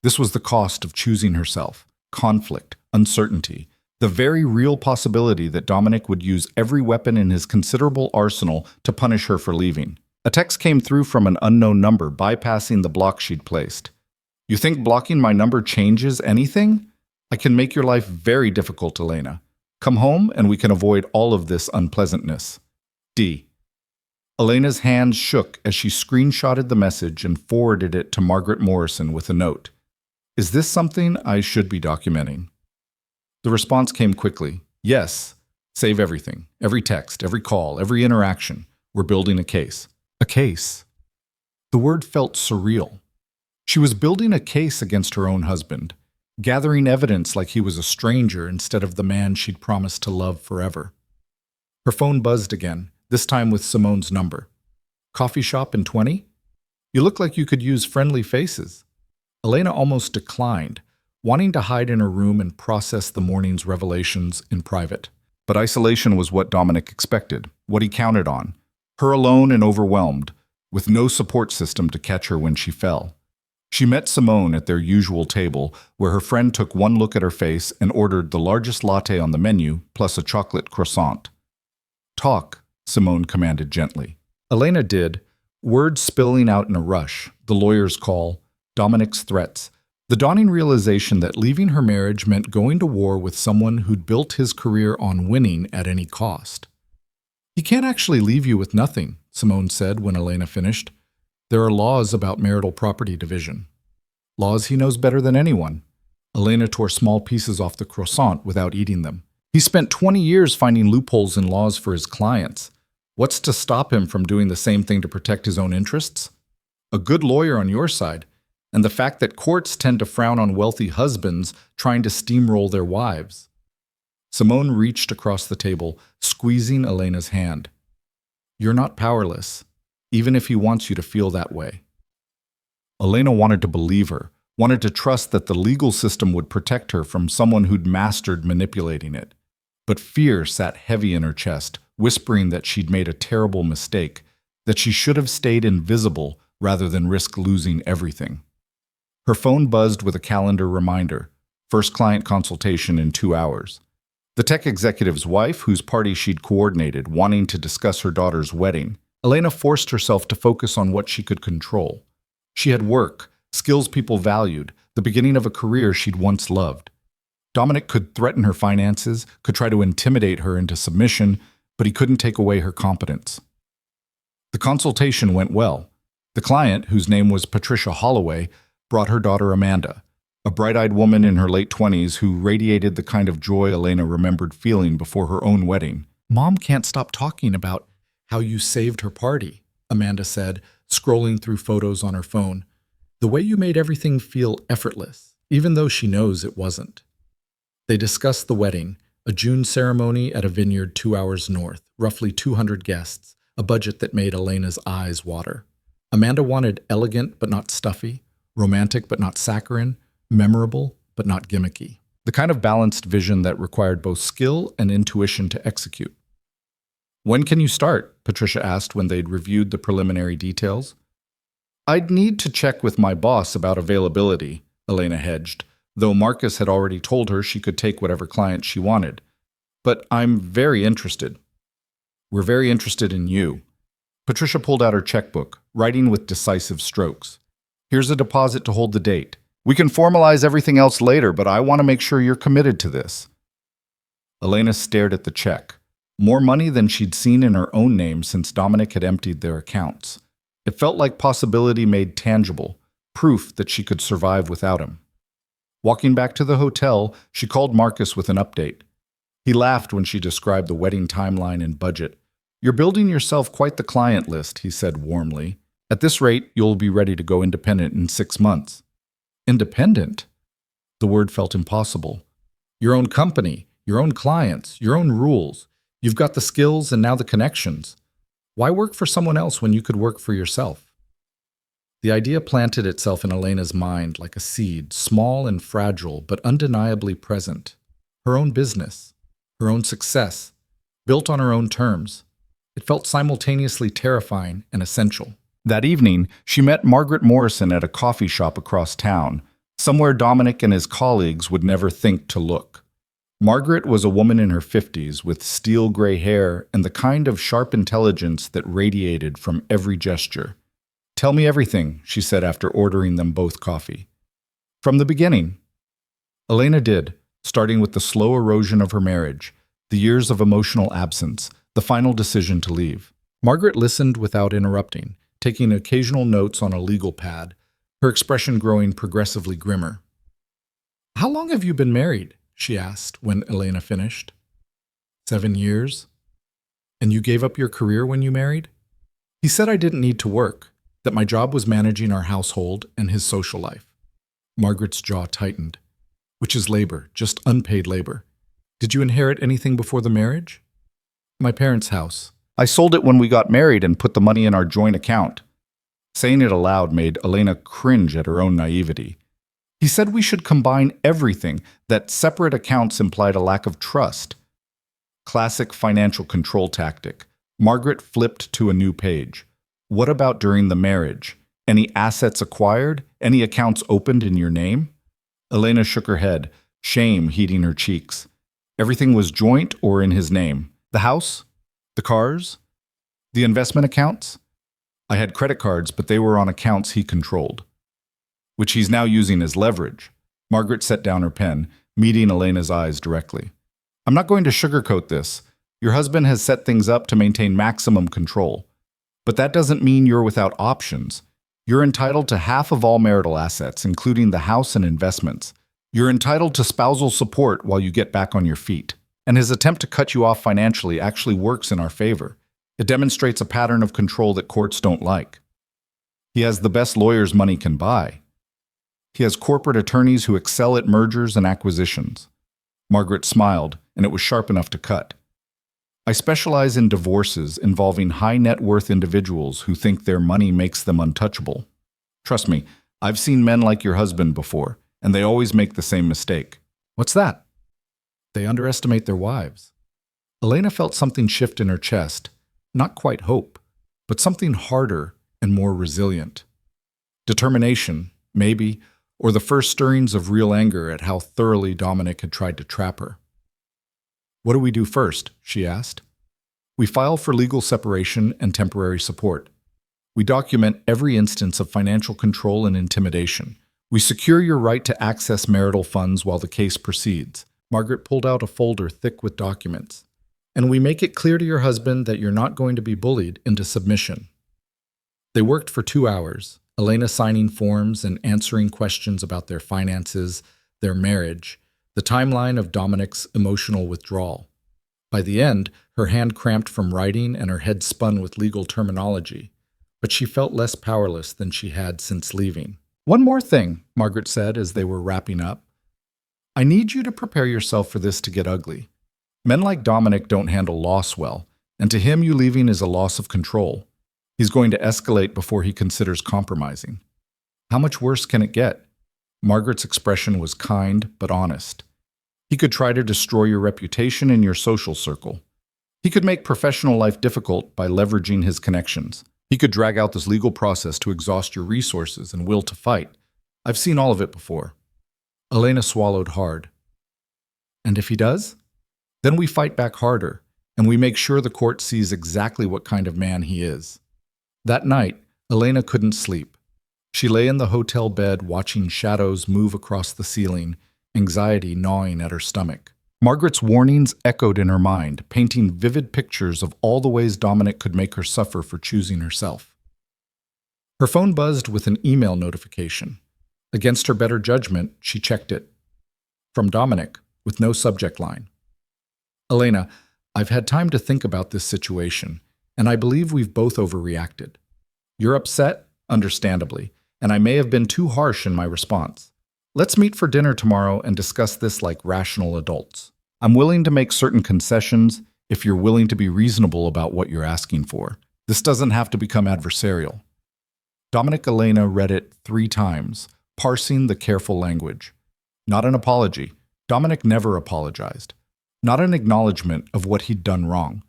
This was the cost of choosing herself: conflict, uncertainty, the very real possibility that Dominic would use every weapon in his considerable arsenal to punish her for leaving. A text came through from an unknown number, bypassing the block she'd placed. "You think blocking my number changes anything? I can make your life very difficult, Elena. Come home and we can avoid all of this unpleasantness. D." Elena's hands shook as she screenshotted the message and forwarded it to Margaret Morrison with a note. "Is this something I should be documenting?" The response came quickly. "Yes. Save everything. Every text, every call, every interaction. We're building a case." A case. The word felt surreal. She was building a case against her own husband, gathering evidence like he was a stranger instead of the man she'd promised to love forever. Her phone buzzed again, this time with Simone's number. "Coffee shop in 20? You look like you could use friendly faces." Elena almost declined, wanting to hide in her room and process the morning's revelations in private. But isolation was what Dominic expected, what he counted on. Her alone and overwhelmed, with no support system to catch her when she fell. She met Simone at their usual table, where her friend took one look at her face and ordered the largest latte on the menu, plus a chocolate croissant. "Talk," Simone commanded gently. Elena did, words spilling out in a rush: the lawyer's call, Dominic's threats, the dawning realization that leaving her marriage meant going to war with someone who'd built his career on winning at any cost. "He can't actually leave you with nothing," Simone said when Elena finished. "There are laws about marital property division. Laws he knows better than anyone." Elena tore small pieces off the croissant without eating them. "He spent 20 years finding loopholes in laws for his clients. What's to stop him from doing the same thing to protect his own interests? A good lawyer on your side, and the fact that courts tend to frown on wealthy husbands trying to steamroll their wives." Simone reached across the table, squeezing Elena's hand. "You're not powerless, even if he wants you to feel that way." Elena wanted to believe her, wanted to trust that the legal system would protect her from someone who'd mastered manipulating it. But fear sat heavy in her chest, whispering that she'd made a terrible mistake, that she should have stayed invisible rather than risk losing everything. Her phone buzzed with a calendar reminder: first client consultation in 2 hours. The tech executive's wife, whose party she'd coordinated, wanting to discuss her daughter's wedding. Elena forced herself to focus on what she could control. She had work, skills people valued, the beginning of a career she'd once loved. Dominic could threaten her finances, could try to intimidate her into submission, but he couldn't take away her competence. The consultation went well. The client, whose name was Patricia Holloway, brought her daughter Amanda, a bright-eyed woman in her late 20s who radiated the kind of joy Elena remembered feeling before her own wedding. "Mom can't stop talking about how you saved her party," Amanda said, scrolling through photos on her phone. "The way you made everything feel effortless, even though she knows it wasn't." They discussed the wedding, a June ceremony at a vineyard 2 hours north, roughly 200 guests, a budget that made Elena's eyes water. Amanda wanted elegant but not stuffy, romantic but not saccharine, memorable but not gimmicky. The kind of balanced vision that required both skill and intuition to execute. "When can you start?" Patricia asked when they'd reviewed the preliminary details. "I'd need to check with my boss about availability," Elena hedged, though Marcus had already told her she could take whatever client she wanted. "But I'm very interested." "We're very interested in you." Patricia pulled out her checkbook, writing with decisive strokes. "Here's a deposit to hold the date. We can formalize everything else later, but I want to make sure you're committed to this." Elena stared at the check. More money than she'd seen in her own name since Dominic had emptied their accounts. It felt like possibility made tangible, proof that she could survive without him. Walking back to the hotel, she called Marcus with an update. He laughed when she described the wedding timeline and budget. "You're building yourself quite the client list," he said warmly. "At this rate, you'll be ready to go independent in 6 months." Independent? The word felt impossible. Your own company, your own clients, your own rules. You've got the skills and now the connections. Why work for someone else when you could work for yourself? The idea planted itself in Elena's mind like a seed, small and fragile, but undeniably present. Her own business, her own success, built on her own terms. It felt simultaneously terrifying and essential. That evening, she met Margaret Morrison at a coffee shop across town, somewhere Dominic and his colleagues would never think to look. Margaret was a woman in her 50s with steel gray hair and the kind of sharp intelligence that radiated from every gesture. "Tell me everything," she said after ordering them both coffee. "From the beginning." Elena did, starting with the slow erosion of her marriage, the years of emotional absence, the final decision to leave. Margaret listened without interrupting, taking occasional notes on a legal pad, her expression growing progressively grimmer. "How long have you been married?" she asked when Elena finished. 7 years. "And you gave up your career when you married?" "He said I didn't need to work, that my job was managing our household and his social life." Margaret's jaw tightened. "Which is labor, just unpaid labor. Did you inherit anything before the marriage?" "My parents' house. I sold it when we got married and put the money in our joint account." Saying it aloud made Elena cringe at her own naivety. "He said we should combine everything, that separate accounts implied a lack of trust." Classic financial control tactic. Margaret flipped to a new page. "What about during the marriage? Any assets acquired? Any accounts opened in your name?" Elena shook her head, shame heating her cheeks. "Everything was joint or in his name. The house? The cars? The investment accounts? I had credit cards, but they were on accounts he controlled." "Which he's now using as leverage." Margaret set down her pen, meeting Elena's eyes directly. "I'm not going to sugarcoat this. Your husband has set things up to maintain maximum control. But that doesn't mean you're without options. You're entitled to half of all marital assets, including the house and investments. You're entitled to spousal support while you get back on your feet. And his attempt to cut you off financially actually works in our favor. It demonstrates a pattern of control that courts don't like. He has the best lawyers money can buy. He has corporate attorneys who excel at mergers and acquisitions." Margaret smiled, and it was sharp enough to cut. "I specialize in divorces involving high net worth individuals who think their money makes them untouchable. Trust me, I've seen men like your husband before, and they always make the same mistake." "What's that?" "They underestimate their wives." Elena felt something shift in her chest, not quite hope, but something harder and more resilient. Determination, maybe, or the first stirrings of real anger at how thoroughly Dominic had tried to trap her. "What do we do first?" she asked. "We file for legal separation and temporary support. We document every instance of financial control and intimidation. We secure your right to access marital funds while the case proceeds." Margaret pulled out a folder thick with documents. "And we make it clear to your husband that you're not going to be bullied into submission." They worked for 2 hours, Elena signing forms and answering questions about their finances, their marriage, the timeline of Dominic's emotional withdrawal. By the end, her hand cramped from writing and her head spun with legal terminology, but she felt less powerless than she had since leaving. "One more thing," Margaret said as they were wrapping up. "I need you to prepare yourself for this to get ugly. Men like Dominic don't handle loss well, and to him you leaving is a loss of control. He's going to escalate before he considers compromising." "How much worse can it get?" Margaret's expression was kind but honest. "He could try to destroy your reputation in your social circle. He could make professional life difficult by leveraging his connections. He could drag out this legal process to exhaust your resources and will to fight. I've seen all of it before." Elena swallowed hard. "And if he does? Then we fight back harder, and we make sure the court sees exactly what kind of man he is." That night, Elena couldn't sleep. She lay in the hotel bed watching shadows move across the ceiling, anxiety gnawing at her stomach. Margaret's warnings echoed in her mind, painting vivid pictures of all the ways Dominic could make her suffer for choosing herself. Her phone buzzed with an email notification. Against her better judgment, she checked it. From Dominic, with no subject line. "Elena, I've had time to think about this situation, and I believe we've both overreacted. You're upset, understandably, and I may have been too harsh in my response. Let's meet for dinner tomorrow and discuss this like rational adults. I'm willing to make certain concessions if you're willing to be reasonable about what you're asking for. This doesn't have to become adversarial." Dominic Elena read it 3 times, parsing the careful language. Not an apology. Dominic never apologized. Not an acknowledgement of what he'd done wrong.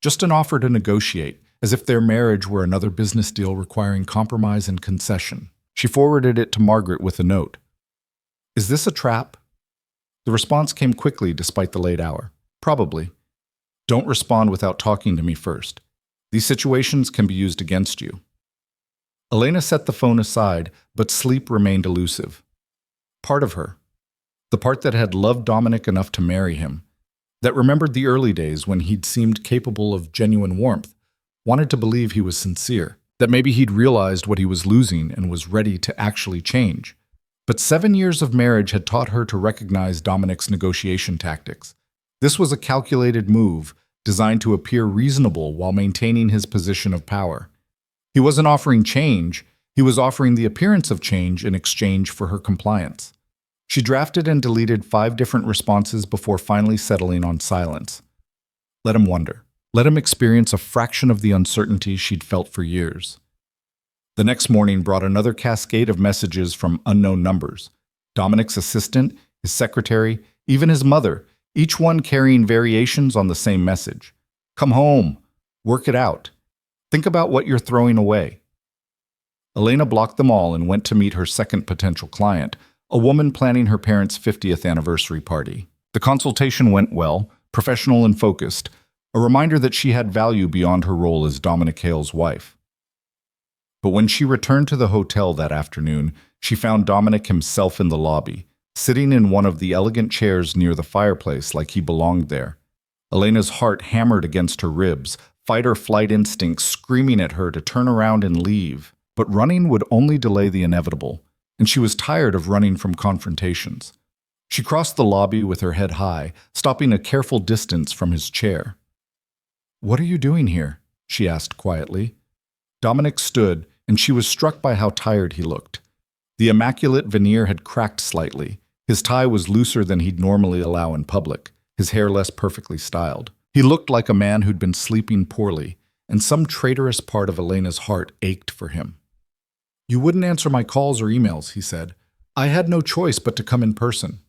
Just an offer to negotiate, as if their marriage were another business deal requiring compromise and concession. She forwarded it to Margaret with a note. Is this a trap? The response came quickly despite the late hour. Probably. Don't respond without talking to me first. These situations can be used against you. Elena set the phone aside, but sleep remained elusive. Part of her, the part that had loved Dominic enough to marry him, that remembered the early days when he'd seemed capable of genuine warmth, wanted to believe he was sincere, that maybe he'd realized what he was losing and was ready to actually change. But 7 years of marriage had taught her to recognize Dominic's negotiation tactics. This was a calculated move designed to appear reasonable while maintaining his position of power. He wasn't offering change, he was offering the appearance of change in exchange for her compliance. She drafted and deleted 5 different responses before finally settling on silence. Let him wonder. Let him experience a fraction of the uncertainty she'd felt for years. The next morning brought another cascade of messages from unknown numbers. Dominic's assistant, his secretary, even his mother, each one carrying variations on the same message. Come home. Work it out. Think about what you're throwing away. Elena blocked them all and went to meet her second potential client, a woman planning her parents' 50th anniversary party. The consultation went well, professional and focused, a reminder that she had value beyond her role as Dominic Hale's wife. But when she returned to the hotel that afternoon, she found Dominic himself in the lobby, sitting in one of the elegant chairs near the fireplace like he belonged there. Elena's heart hammered against her ribs, fight-or-flight instincts screaming at her to turn around and leave. But running would only delay the inevitable, and she was tired of running from confrontations. She crossed the lobby with her head high, stopping a careful distance from his chair. "What are you doing here?" she asked quietly. Dominic stood, and she was struck by how tired he looked. The immaculate veneer had cracked slightly. His tie was looser than he'd normally allow in public, his hair less perfectly styled. He looked like a man who'd been sleeping poorly, and some traitorous part of Elena's heart ached for him. "You wouldn't answer my calls or emails," he said. "I had no choice but to come in person.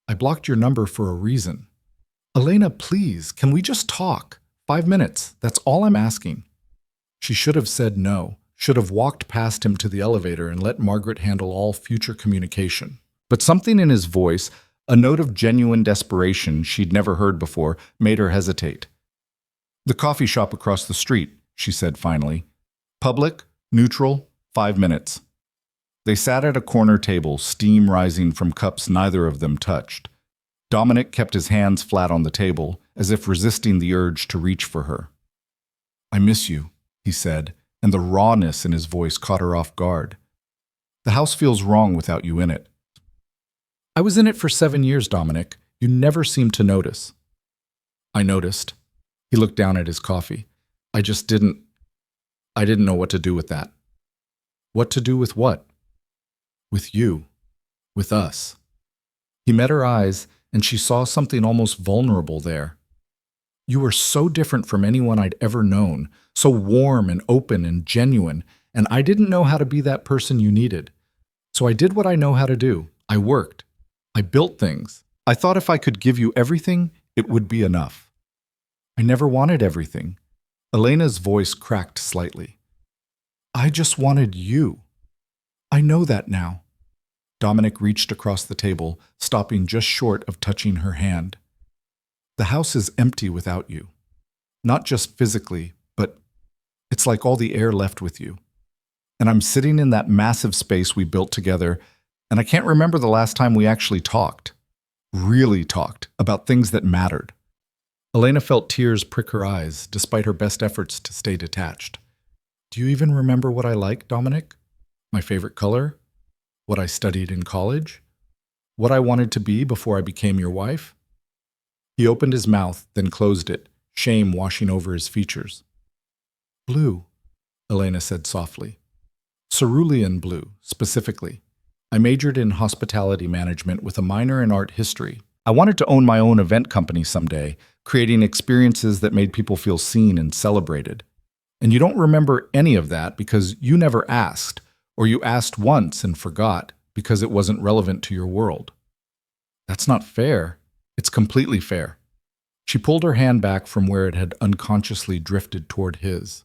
I blocked your number for a reason." "Elena, please, can we just talk? 5 minutes, that's all I'm asking." She should have said no, should have walked past him to the elevator and let Margaret handle all future communication. But something in his voice, a note of genuine desperation she'd never heard before, made her hesitate. "The coffee shop across the street," she said finally. "Public, neutral, 5 minutes." They sat at a corner table, steam rising from cups neither of them touched. Dominic kept his hands flat on the table, as if resisting the urge to reach for her. "I miss you," he said, and the rawness in his voice caught her off guard. "The house feels wrong without you in it." "I was in it for 7 years, Dominic. You never seemed to notice." "I noticed." He looked down at his coffee. I didn't know what to do with that." "What to do with what?" "With you. With us." He met her eyes, and she saw something almost vulnerable there. "You were so different from anyone I'd ever known, so warm and open and genuine, and I didn't know how to be that person you needed. So I did what I know how to do. I worked. I built things. I thought if I could give you everything, it would be enough." "I never wanted everything." Elena's voice cracked slightly. "I just wanted you. I know that now." Dominic reached across the table, stopping just short of touching her hand. "The house is empty without you. Not just physically, but it's like all the air left with you. And I'm sitting in that massive space we built together, and I can't remember the last time we actually talked. Really talked about things that mattered." Elena felt tears prick her eyes, despite her best efforts to stay detached. "Do you even remember what I like, Dominic? My favorite color? What I studied in college? What I wanted to be before I became your wife?" He opened his mouth, then closed it, shame washing over his features. "Blue," Elena said softly. "Cerulean blue, specifically. I majored in hospitality management with a minor in art history. I wanted to own my own event company someday, creating experiences that made people feel seen and celebrated. And you don't remember any of that because you never asked, or you asked once and forgot because it wasn't relevant to your world." "That's not fair." "It's completely fair. She pulled her hand back from where it had unconsciously drifted toward his.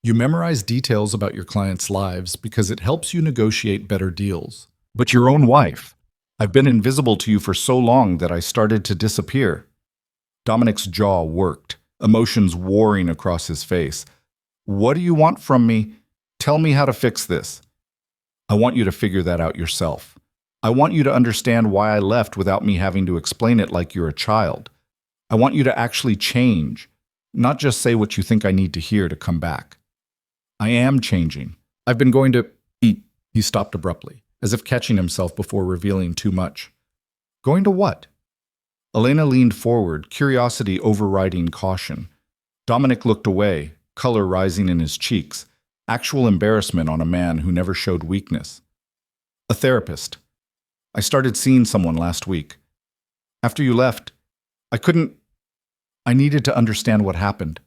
You memorize details about your clients' lives because it helps you negotiate better deals. But your own wife. I've been invisible to you for so long that I started to disappear. Dominic's jaw worked, emotions warring across his face. What do you want from me? Tell me how to fix this. I want you to figure that out yourself. I want you to understand why I left without me having to explain it like you're a child. I want you to actually change, not just say what you think I need to hear to come back. I am changing. I've been going to eat. He stopped abruptly, as if catching himself before revealing too much. Going to what? Elena leaned forward, curiosity overriding caution. Dominic looked away, color rising in his cheeks, actual embarrassment on a man who never showed weakness. A therapist. I started seeing someone last week. After you left, I needed to understand what happened.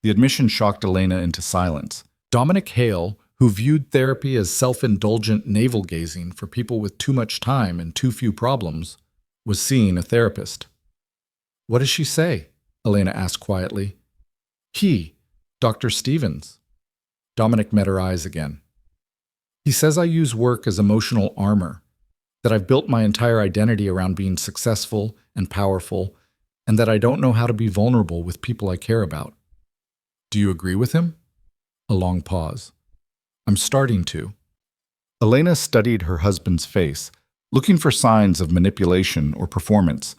The admission shocked Elena into silence. Dominic Hale, who viewed therapy as self-indulgent navel-gazing for people with too much time and too few problems, was seeing a therapist. What does she say? Elena asked quietly. He, Dr. Stevens. Dominic met her eyes again. He says I use work as emotional armor, that I've built my entire identity around being successful and powerful, and that I don't know how to be vulnerable with people I care about. Do you agree with him? A long pause. I'm starting to. Elena studied her husband's face, looking for signs of manipulation or performance,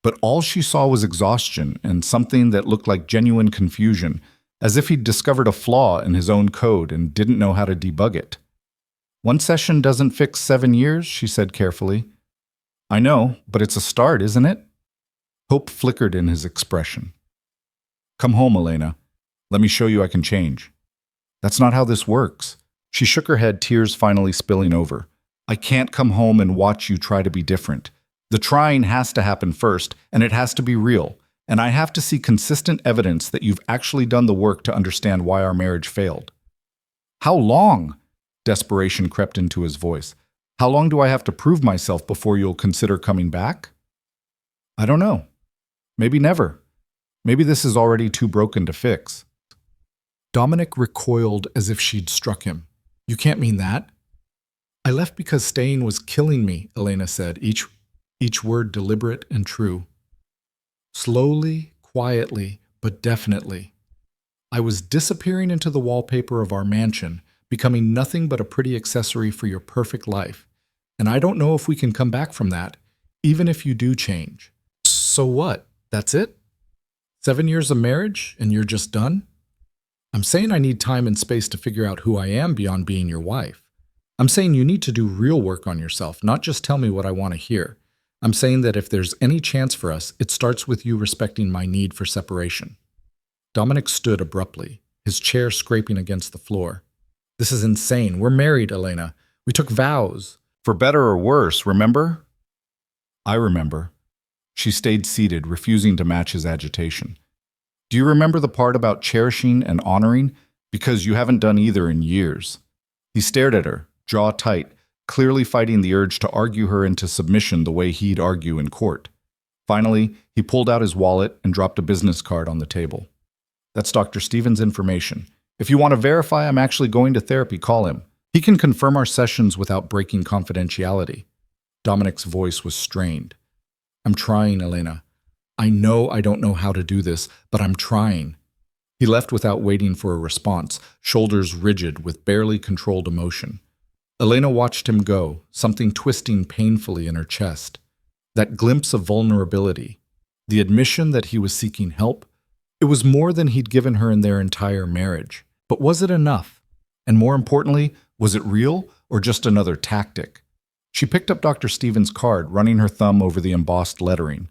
but all she saw was exhaustion and something that looked like genuine confusion, as if he'd discovered a flaw in his own code and didn't know how to debug it. One session doesn't fix 7 years, she said carefully. I know, but it's a start, isn't it? Hope flickered in his expression. Come home, Elena. Let me show you I can change. That's not how this works. She shook her head, tears finally spilling over. I can't come home and watch you try to be different. The trying has to happen first, and it has to be real. And I have to see consistent evidence that you've actually done the work to understand why our marriage failed. How long? Desperation crept into his voice. How long do I have to prove myself before you'll consider coming back? I don't know. Maybe never. Maybe this is already too broken to fix. Dominic recoiled as if she'd struck him. You can't mean that. I left because staying was killing me, Elena said, each word deliberate and true. Slowly, quietly, but definitely. I was disappearing into the wallpaper of our mansion, becoming nothing but a pretty accessory for your perfect life. And I don't know if we can come back from that, even if you do change. So what? That's it? 7 years of marriage and you're just done? I'm saying I need time and space to figure out who I am beyond being your wife. I'm saying you need to do real work on yourself, not just tell me what I want to hear. I'm saying that if there's any chance for us, it starts with you respecting my need for separation. Dominic stood abruptly, his chair scraping against the floor. This is insane. We're married, Elena. We took vows. For better or worse, remember? I remember. She stayed seated, refusing to match his agitation. Do you remember the part about cherishing and honoring? Because you haven't done either in years. He stared at her, jaw tight, clearly fighting the urge to argue her into submission the way he'd argue in court. Finally, he pulled out his wallet and dropped a business card on the table. That's Dr. Stevens' information. If you want to verify I'm actually going to therapy, call him. He can confirm our sessions without breaking confidentiality. Dominic's voice was strained. I'm trying, Elena. I know I don't know how to do this, but I'm trying. He left without waiting for a response, shoulders rigid with barely controlled emotion. Elena watched him go, something twisting painfully in her chest. That glimpse of vulnerability, the admission that he was seeking help, it was more than he'd given her in their entire marriage. But was it enough? And more importantly, was it real or just another tactic? She picked up Dr. Stevens' card, running her thumb over the embossed lettering.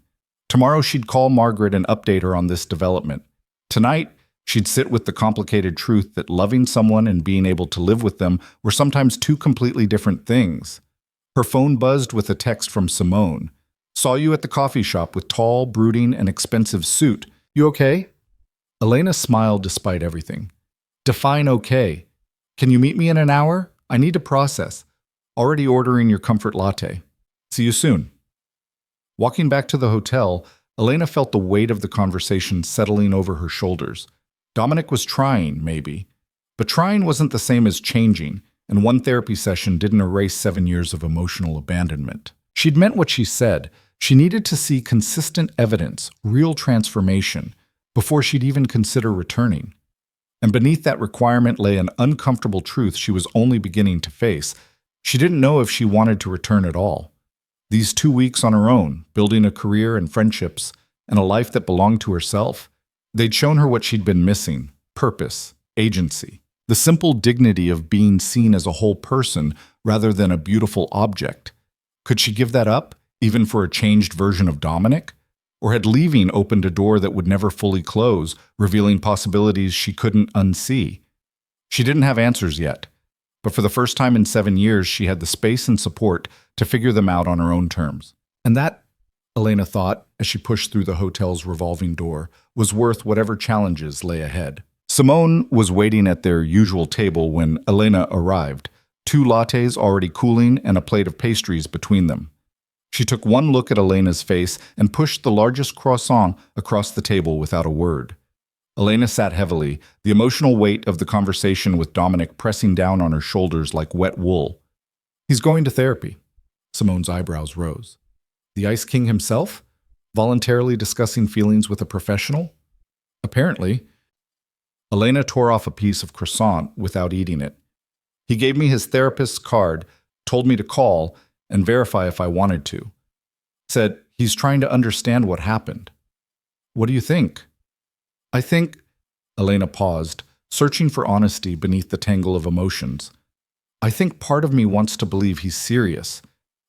Tomorrow she'd call Margaret and update her on this development. Tonight, she'd sit with the complicated truth that loving someone and being able to live with them were sometimes two completely different things. Her phone buzzed with a text from Simone. Saw you at the coffee shop with tall, brooding, and expensive suit. You okay? Elena smiled despite everything. Define okay. Can you meet me in an hour? I need to process. Already ordering your comfort latte. See you soon. Walking back to the hotel, Elena felt the weight of the conversation settling over her shoulders. Dominic was trying, maybe. But trying wasn't the same as changing, and one therapy session didn't erase 7 years of emotional abandonment. She'd meant what she said. She needed to see consistent evidence, real transformation, before she'd even consider returning. And beneath that requirement lay an uncomfortable truth she was only beginning to face. She didn't know if she wanted to return at all. These 2 weeks on her own, building a career and friendships, and a life that belonged to herself, they'd shown her what she'd been missing: purpose, agency, the simple dignity of being seen as a whole person rather than a beautiful object. Could she give that up, even for a changed version of Dominic? Or had leaving opened a door that would never fully close, revealing possibilities she couldn't unsee? She didn't have answers yet, but for the first time in 7 years, she had the space and support to figure them out on her own terms. And that, Elena thought, as she pushed through the hotel's revolving door, was worth whatever challenges lay ahead. Simone was waiting at their usual table when Elena arrived, 2 lattes already cooling and a plate of pastries between them. She took one look at Elena's face and pushed the largest croissant across the table without a word. Elena sat heavily, the emotional weight of the conversation with Dominic pressing down on her shoulders like wet wool. He's going to therapy. Simone's eyebrows rose. The Ice King himself? Voluntarily discussing feelings with a professional? Apparently. Elena tore off a piece of croissant without eating it. He gave me his therapist's card, told me to call, and verify if I wanted to. Said he's trying to understand what happened. What do you think? I think, Elena paused, searching for honesty beneath the tangle of emotions. I think part of me wants to believe he's serious,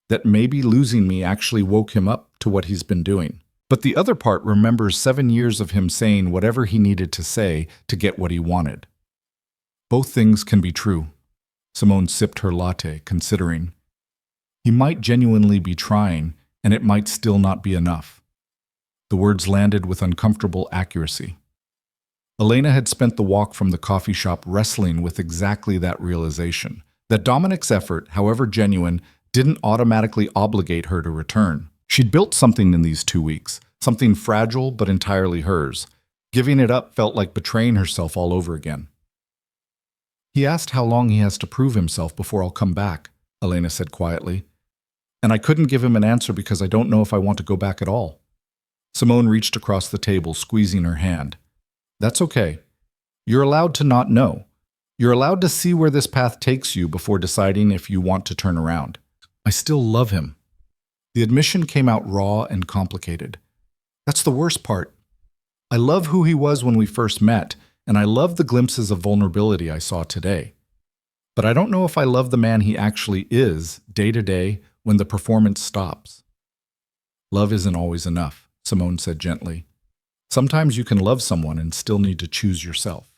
that maybe losing me actually woke him up to what he's been doing. But the other part remembers 7 years of him saying whatever he needed to say to get what he wanted. Both things can be true. Simone sipped her latte, considering. He might genuinely be trying, and it might still not be enough. The words landed with uncomfortable accuracy. Elena had spent the walk from the coffee shop wrestling with exactly that realization, that Dominic's effort, however genuine, didn't automatically obligate her to return. She'd built something in these 2 weeks, something fragile but entirely hers. Giving it up felt like betraying herself all over again. He asked how long he has to prove himself before I'll come back, Elena said quietly. And I couldn't give him an answer because I don't know if I want to go back at all. Simone reached across the table, squeezing her hand. That's okay. You're allowed to not know. You're allowed to see where this path takes you before deciding if you want to turn around. I still love him. The admission came out raw and complicated. That's the worst part. I love who he was when we first met, and I love the glimpses of vulnerability I saw today. But I don't know if I love the man he actually is, day to day, when the performance stops. Love isn't always enough, Simone said gently. Sometimes you can love someone and still need to choose yourself.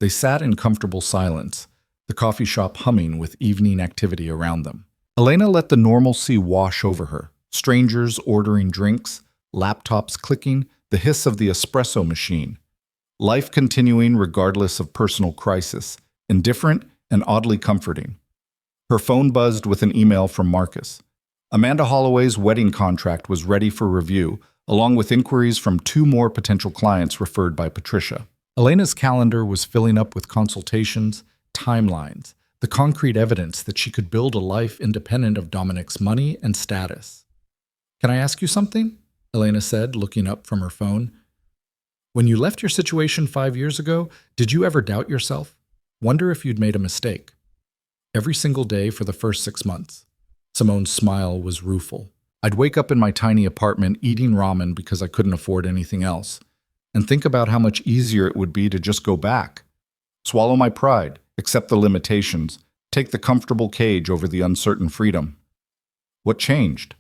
They sat in comfortable silence, the coffee shop humming with evening activity around them. Elena let the normalcy wash over her, strangers ordering drinks, laptops clicking, the hiss of the espresso machine. Life continuing regardless of personal crisis, indifferent and oddly comforting. Her phone buzzed with an email from Marcus. Amanda Holloway's wedding contract was ready for review, along with inquiries from 2 more potential clients referred by Patricia. Elena's calendar was filling up with consultations, timelines, the concrete evidence that she could build a life independent of Dominic's money and status. Can I ask you something? Elena said, looking up from her phone. When you left your situation 5 years ago, did you ever doubt yourself? Wonder if you'd made a mistake? Every single day for the first 6 months. Simone's smile was rueful. I'd wake up in my tiny apartment eating ramen because I couldn't afford anything else, and think about how much easier it would be to just go back. Swallow my pride, accept the limitations, take the comfortable cage over the uncertain freedom. What changed?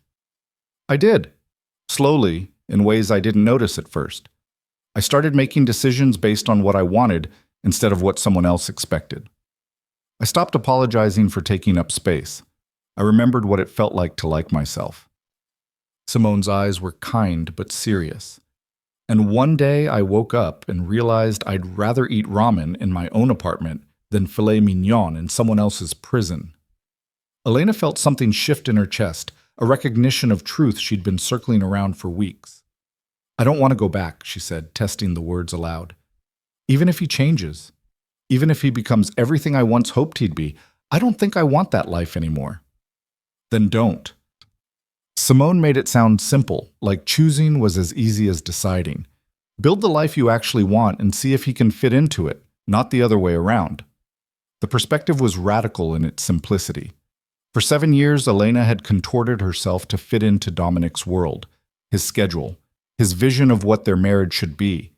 I did. Slowly, in ways I didn't notice at first. I started making decisions based on what I wanted instead of what someone else expected. I stopped apologizing for taking up space. I remembered what it felt like to like myself. Simone's eyes were kind but serious. And one day I woke up and realized I'd rather eat ramen in my own apartment than filet mignon in someone else's prison. Elena felt something shift in her chest, a recognition of truth she'd been circling around for weeks. I don't want to go back, she said, testing the words aloud. Even if he changes, even if he becomes everything I once hoped he'd be, I don't think I want that life anymore. Then don't. Simone made it sound simple, like choosing was as easy as deciding. Build the life you actually want and see if he can fit into it, not the other way around. The perspective was radical in its simplicity. For 7 years, Elena had contorted herself to fit into Dominic's world, his schedule, his vision of what their marriage should be.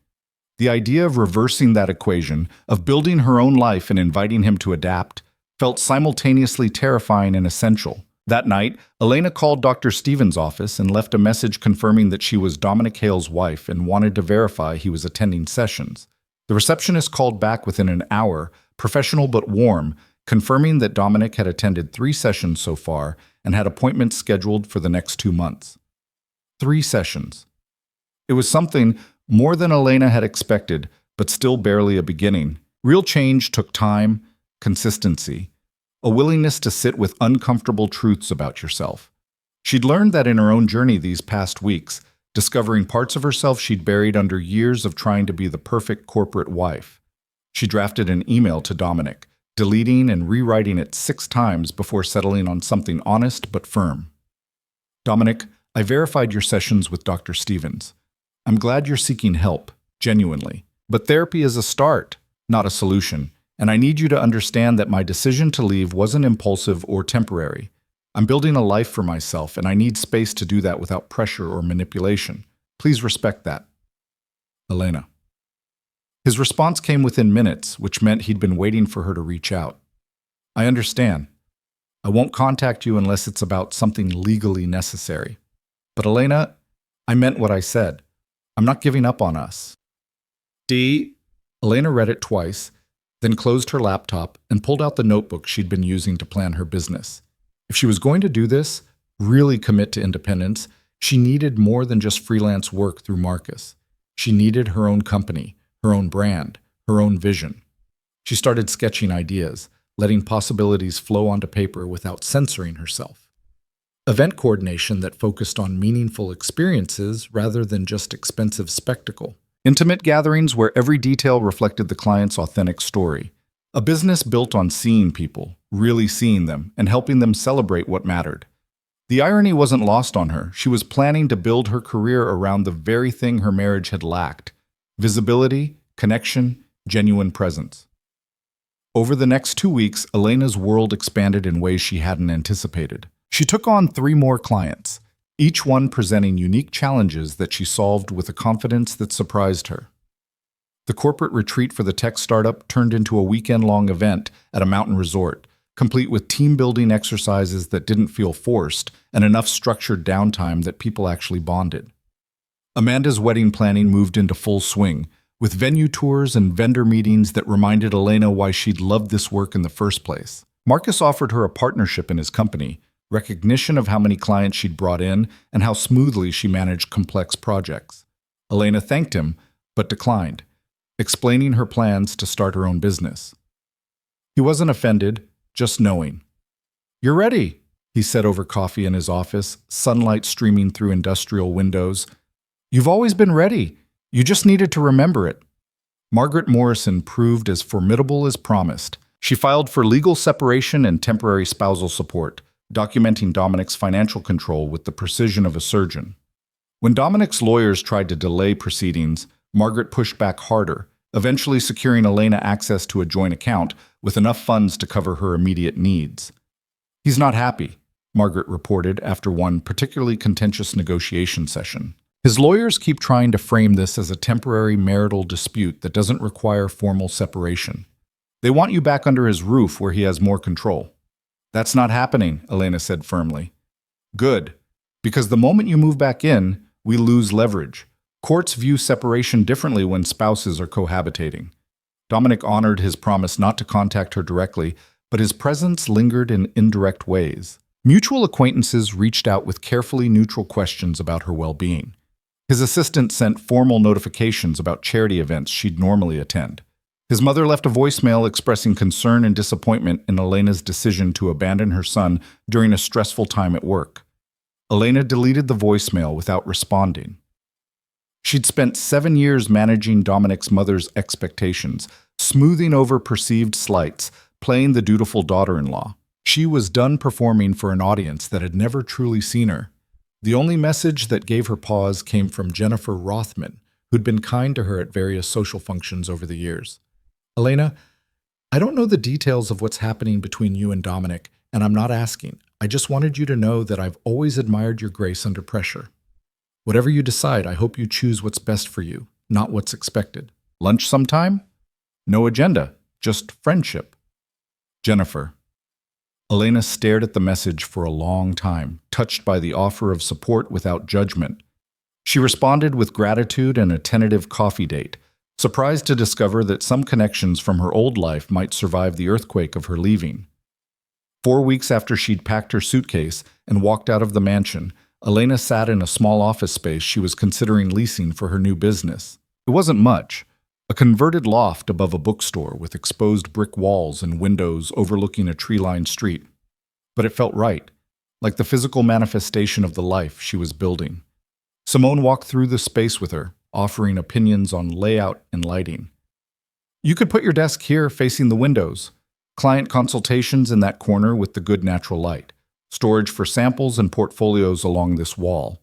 The idea of reversing that equation, of building her own life and inviting him to adapt, felt simultaneously terrifying and essential. That night, Elena called Dr. Stevens' office and left a message confirming that she was Dominic Hale's wife and wanted to verify he was attending sessions. The receptionist called back within an hour, professional but warm, confirming that Dominic had attended 3 sessions so far and had appointments scheduled for the next 2 months. 3 sessions. It was something more than Elena had expected, but still barely a beginning. Real change took time, consistency, a willingness to sit with uncomfortable truths about yourself. She'd learned that in her own journey these past weeks, discovering parts of herself she'd buried under years of trying to be the perfect corporate wife. She drafted an email to Dominic, deleting and rewriting it 6 times before settling on something honest but firm. Dominic, I verified your sessions with Dr. Stevens. I'm glad you're seeking help, genuinely. But therapy is a start, not a solution, and I need you to understand that my decision to leave wasn't impulsive or temporary. I'm building a life for myself, and I need space to do that without pressure or manipulation. Please respect that. Elena. His response came within minutes, which meant he'd been waiting for her to reach out. I understand. I won't contact you unless it's about something legally necessary. But Elena, I meant what I said. I'm not giving up on us. D. Elena read it twice, then closed her laptop and pulled out the notebook she'd been using to plan her business. If she was going to do this, really commit to independence, she needed more than just freelance work through Marcus. She needed her own company, her own brand, her own vision. She started sketching ideas, letting possibilities flow onto paper without censoring herself. Event coordination that focused on meaningful experiences rather than just expensive spectacle. Intimate gatherings where every detail reflected the client's authentic story. A business built on seeing people, really seeing them, and helping them celebrate what mattered. The irony wasn't lost on her. She was planning to build her career around the very thing her marriage had lacked: visibility, connection, genuine presence. Over the next 2 weeks, Elena's world expanded in ways she hadn't anticipated. She took on 3 more clients, each one presenting unique challenges that she solved with a confidence that surprised her. The corporate retreat for the tech startup turned into a weekend-long event at a mountain resort, complete with team-building exercises that didn't feel forced and enough structured downtime that people actually bonded. Amanda's wedding planning moved into full swing, with venue tours and vendor meetings that reminded Elena why she'd loved this work in the first place. Marcus offered her a partnership in his company, recognition of how many clients she'd brought in and how smoothly she managed complex projects. Elena thanked him, but declined, explaining her plans to start her own business. He wasn't offended, just knowing. "You're ready," he said over coffee in his office, sunlight streaming through industrial windows. "You've always been ready. You just needed to remember it." Margaret Morrison proved as formidable as promised. She filed for legal separation and temporary spousal support, documenting Dominic's financial control with the precision of a surgeon. When Dominic's lawyers tried to delay proceedings, Margaret pushed back harder, eventually securing Elena access to a joint account with enough funds to cover her immediate needs. "He's not happy," Margaret reported after one particularly contentious negotiation session. "His lawyers keep trying to frame this as a temporary marital dispute that doesn't require formal separation. They want you back under his roof where he has more control." "That's not happening," Elena said firmly. "Good, because the moment you move back in, we lose leverage. Courts view separation differently when spouses are cohabitating." Dominic honored his promise not to contact her directly, but his presence lingered in indirect ways. Mutual acquaintances reached out with carefully neutral questions about her well-being. His assistant sent formal notifications about charity events she'd normally attend. His mother left a voicemail expressing concern and disappointment in Elena's decision to abandon her son during a stressful time at work. Elena deleted the voicemail without responding. She'd spent 7 years managing Dominic's mother's expectations, smoothing over perceived slights, playing the dutiful daughter-in-law. She was done performing for an audience that had never truly seen her. The only message that gave her pause came from Jennifer Rothman, who'd been kind to her at various social functions over the years. Elena, I don't know the details of what's happening between you and Dominic, and I'm not asking. I just wanted you to know that I've always admired your grace under pressure. Whatever you decide, I hope you choose what's best for you, not what's expected. Lunch sometime? No agenda, just friendship. Jennifer. Elena stared at the message for a long time, touched by the offer of support without judgment. She responded with gratitude and a tentative coffee date, surprised to discover that some connections from her old life might survive the earthquake of her leaving. 4 weeks after she'd packed her suitcase and walked out of the mansion, Elena sat in a small office space she was considering leasing for her new business. It wasn't much, a converted loft above a bookstore with exposed brick walls and windows overlooking a tree-lined street. But it felt right, like the physical manifestation of the life she was building. Simone walked through the space with her, offering opinions on layout and lighting. You could put your desk here facing the windows, client consultations in that corner with the good natural light, storage for samples and portfolios along this wall.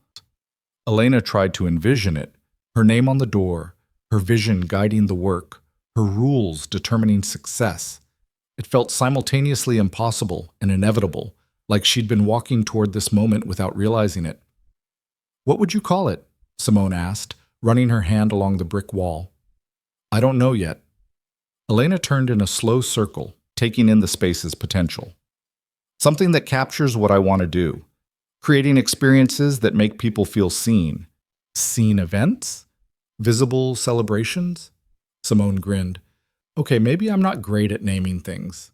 Elena tried to envision it, her name on the door, her vision guiding the work, her rules determining success. It felt simultaneously impossible and inevitable, like she'd been walking toward this moment without realizing it. What would you call it? Simone asked, running her hand along the brick wall. I don't know yet. Elena turned in a slow circle, taking in the space's potential. Something that captures what I want to do, creating experiences that make people feel seen. Seen events? Visible celebrations? Simone grinned. Okay, maybe I'm not great at naming things.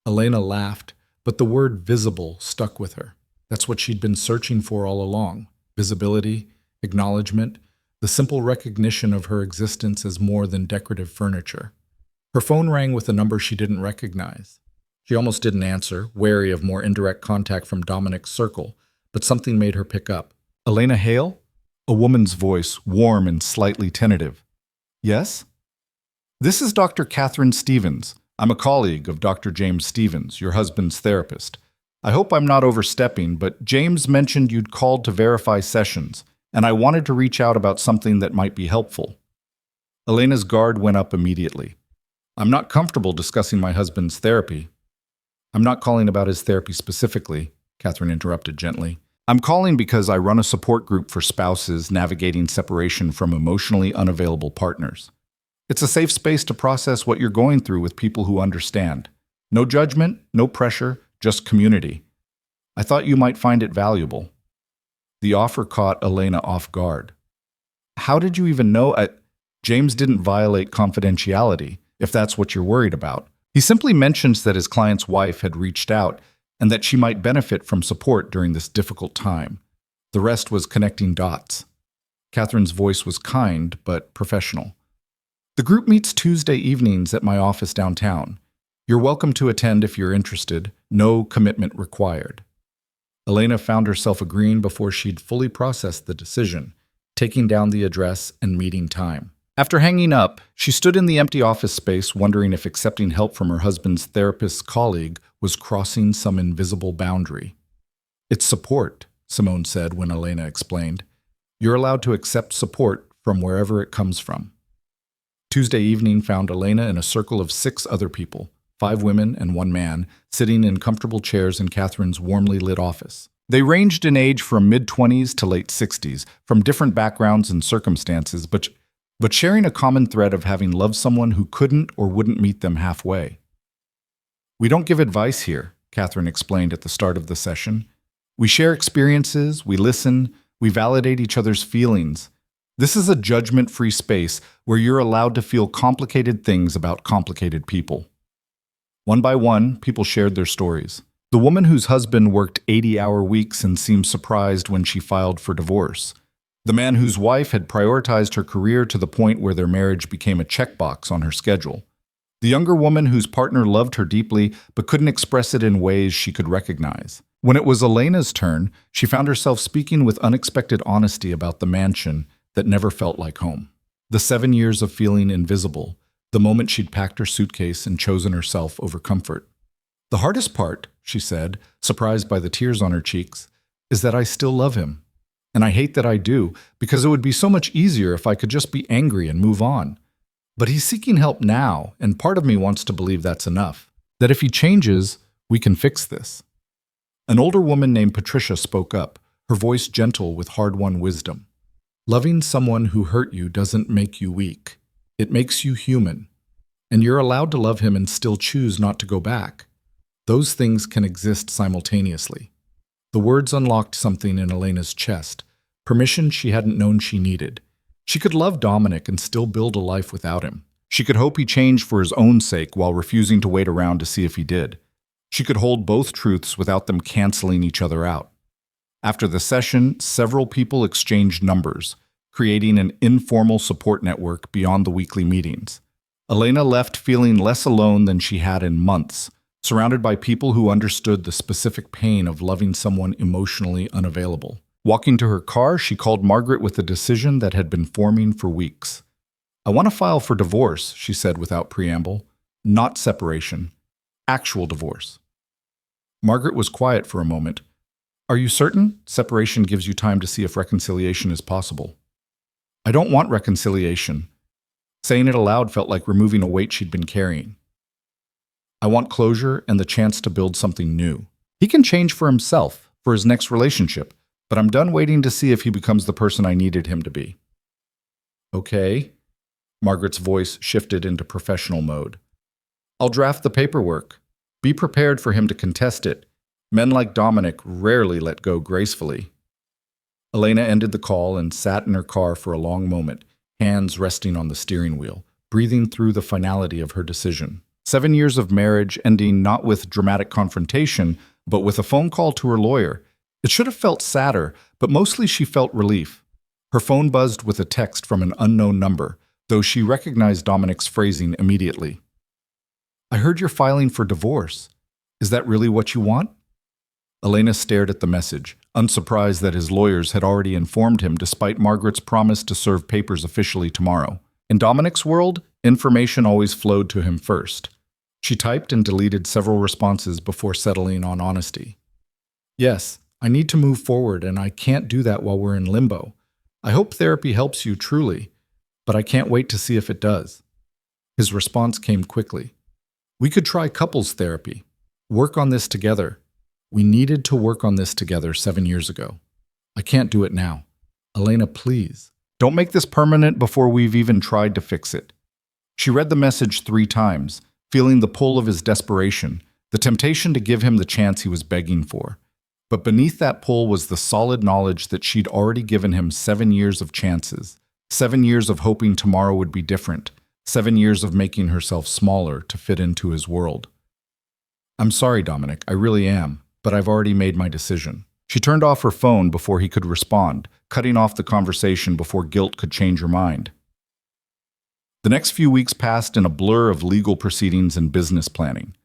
Elena laughed, but the word visible stuck with her. That's what she'd been searching for all along. Visibility, acknowledgement, the simple recognition of her existence as more than decorative furniture. Her phone rang with a number she didn't recognize. She almost didn't answer, wary of more indirect contact from Dominic's circle, but something made her pick up. Elena Hale? A woman's voice, warm and slightly tentative. Yes? This is Dr. Catherine Stevens. I'm a colleague of Dr. James Stevens, your husband's therapist. I hope I'm not overstepping, but James mentioned you'd called to verify sessions, and I wanted to reach out about something that might be helpful. Elena's guard went up immediately. I'm not comfortable discussing my husband's therapy. I'm not calling about his therapy specifically, Catherine interrupted gently. I'm calling because I run a support group for spouses navigating separation from emotionally unavailable partners. It's a safe space to process what you're going through with people who understand. No judgment, no pressure, just community. I thought you might find it valuable. The offer caught Elena off guard. How did you even know? James didn't violate confidentiality, if that's what you're worried about. He simply mentions that his client's wife had reached out and that she might benefit from support during this difficult time. The rest was connecting dots. Catherine's voice was kind, but professional. The group meets Tuesday evenings at my office downtown. You're welcome to attend if you're interested. No commitment required. Elena found herself agreeing before she'd fully processed the decision, taking down the address and meeting time. After hanging up, she stood in the empty office space wondering if accepting help from her husband's therapist colleague was crossing some invisible boundary. It's support, Simone said when Elena explained. You're allowed to accept support from wherever it comes from. Tuesday evening found Elena in a circle of 6 other people, 5 women and 1 man, sitting in comfortable chairs in Catherine's warmly lit office. They ranged in age from mid-20s to late 60s, from different backgrounds and circumstances, but sharing a common thread of having loved someone who couldn't or wouldn't meet them halfway. We don't give advice here, Catherine explained at the start of the session. We share experiences, we listen, we validate each other's feelings. This is a judgment-free space where you're allowed to feel complicated things about complicated people. One by one, people shared their stories. The woman whose husband worked 80-hour weeks and seemed surprised when she filed for divorce. The man whose wife had prioritized her career to the point where their marriage became a checkbox on her schedule. The younger woman whose partner loved her deeply but couldn't express it in ways she could recognize. When it was Elena's turn, she found herself speaking with unexpected honesty about the mansion, that never felt like home. The 7 years of feeling invisible, the moment she'd packed her suitcase and chosen herself over comfort. The hardest part, she said, surprised by the tears on her cheeks, is that I still love him. And I hate that I do, because it would be so much easier if I could just be angry and move on. But he's seeking help now, and part of me wants to believe that's enough. That if he changes, we can fix this. An older woman named Patricia spoke up, her voice gentle with hard-won wisdom. Loving someone who hurt you doesn't make you weak. It makes you human. And you're allowed to love him and still choose not to go back. Those things can exist simultaneously. The words unlocked something in Elena's chest, permission she hadn't known she needed. She could love Dominic and still build a life without him. She could hope he changed for his own sake while refusing to wait around to see if he did. She could hold both truths without them canceling each other out. After the session, several people exchanged numbers, creating an informal support network beyond the weekly meetings. Elena left feeling less alone than she had in months, surrounded by people who understood the specific pain of loving someone emotionally unavailable. Walking to her car, she called Margaret with a decision that had been forming for weeks. I want to file for divorce, she said without preamble. Not separation. Actual divorce. Margaret was quiet for a moment. Are you certain? Separation gives you time to see if reconciliation is possible. I don't want reconciliation. Saying it aloud felt like removing a weight she'd been carrying. I want closure and the chance to build something new. He can change for himself, for his next relationship, but I'm done waiting to see if he becomes the person I needed him to be. Okay. Margaret's voice shifted into professional mode. I'll draft the paperwork. Be prepared for him to contest it. Men like Dominic rarely let go gracefully. Elena ended the call and sat in her car for a long moment, hands resting on the steering wheel, breathing through the finality of her decision. 7 years of marriage ending not with dramatic confrontation, but with a phone call to her lawyer. It should have felt sadder, but mostly she felt relief. Her phone buzzed with a text from an unknown number, though she recognized Dominic's phrasing immediately. I heard you're filing for divorce. Is that really what you want? Elena stared at the message, unsurprised that his lawyers had already informed him despite Margaret's promise to serve papers officially tomorrow. In Dominic's world, information always flowed to him first. She typed and deleted several responses before settling on honesty. Yes, I need to move forward, and I can't do that while we're in limbo. I hope therapy helps you truly, but I can't wait to see if it does. His response came quickly. We could try couples therapy. Work on this together. We needed to work on this together 7 years ago. I can't do it now. Elena, please. Don't make this permanent before we've even tried to fix it. She read the message 3 times, feeling the pull of his desperation, the temptation to give him the chance he was begging for. But beneath that pull was the solid knowledge that she'd already given him 7 years of chances, 7 years of hoping tomorrow would be different, 7 years of making herself smaller to fit into his world. I'm sorry, Dominic, I really am, but I've already made my decision. She turned off her phone before he could respond, cutting off the conversation before guilt could change her mind. The next few weeks passed in a blur of legal proceedings and business planning.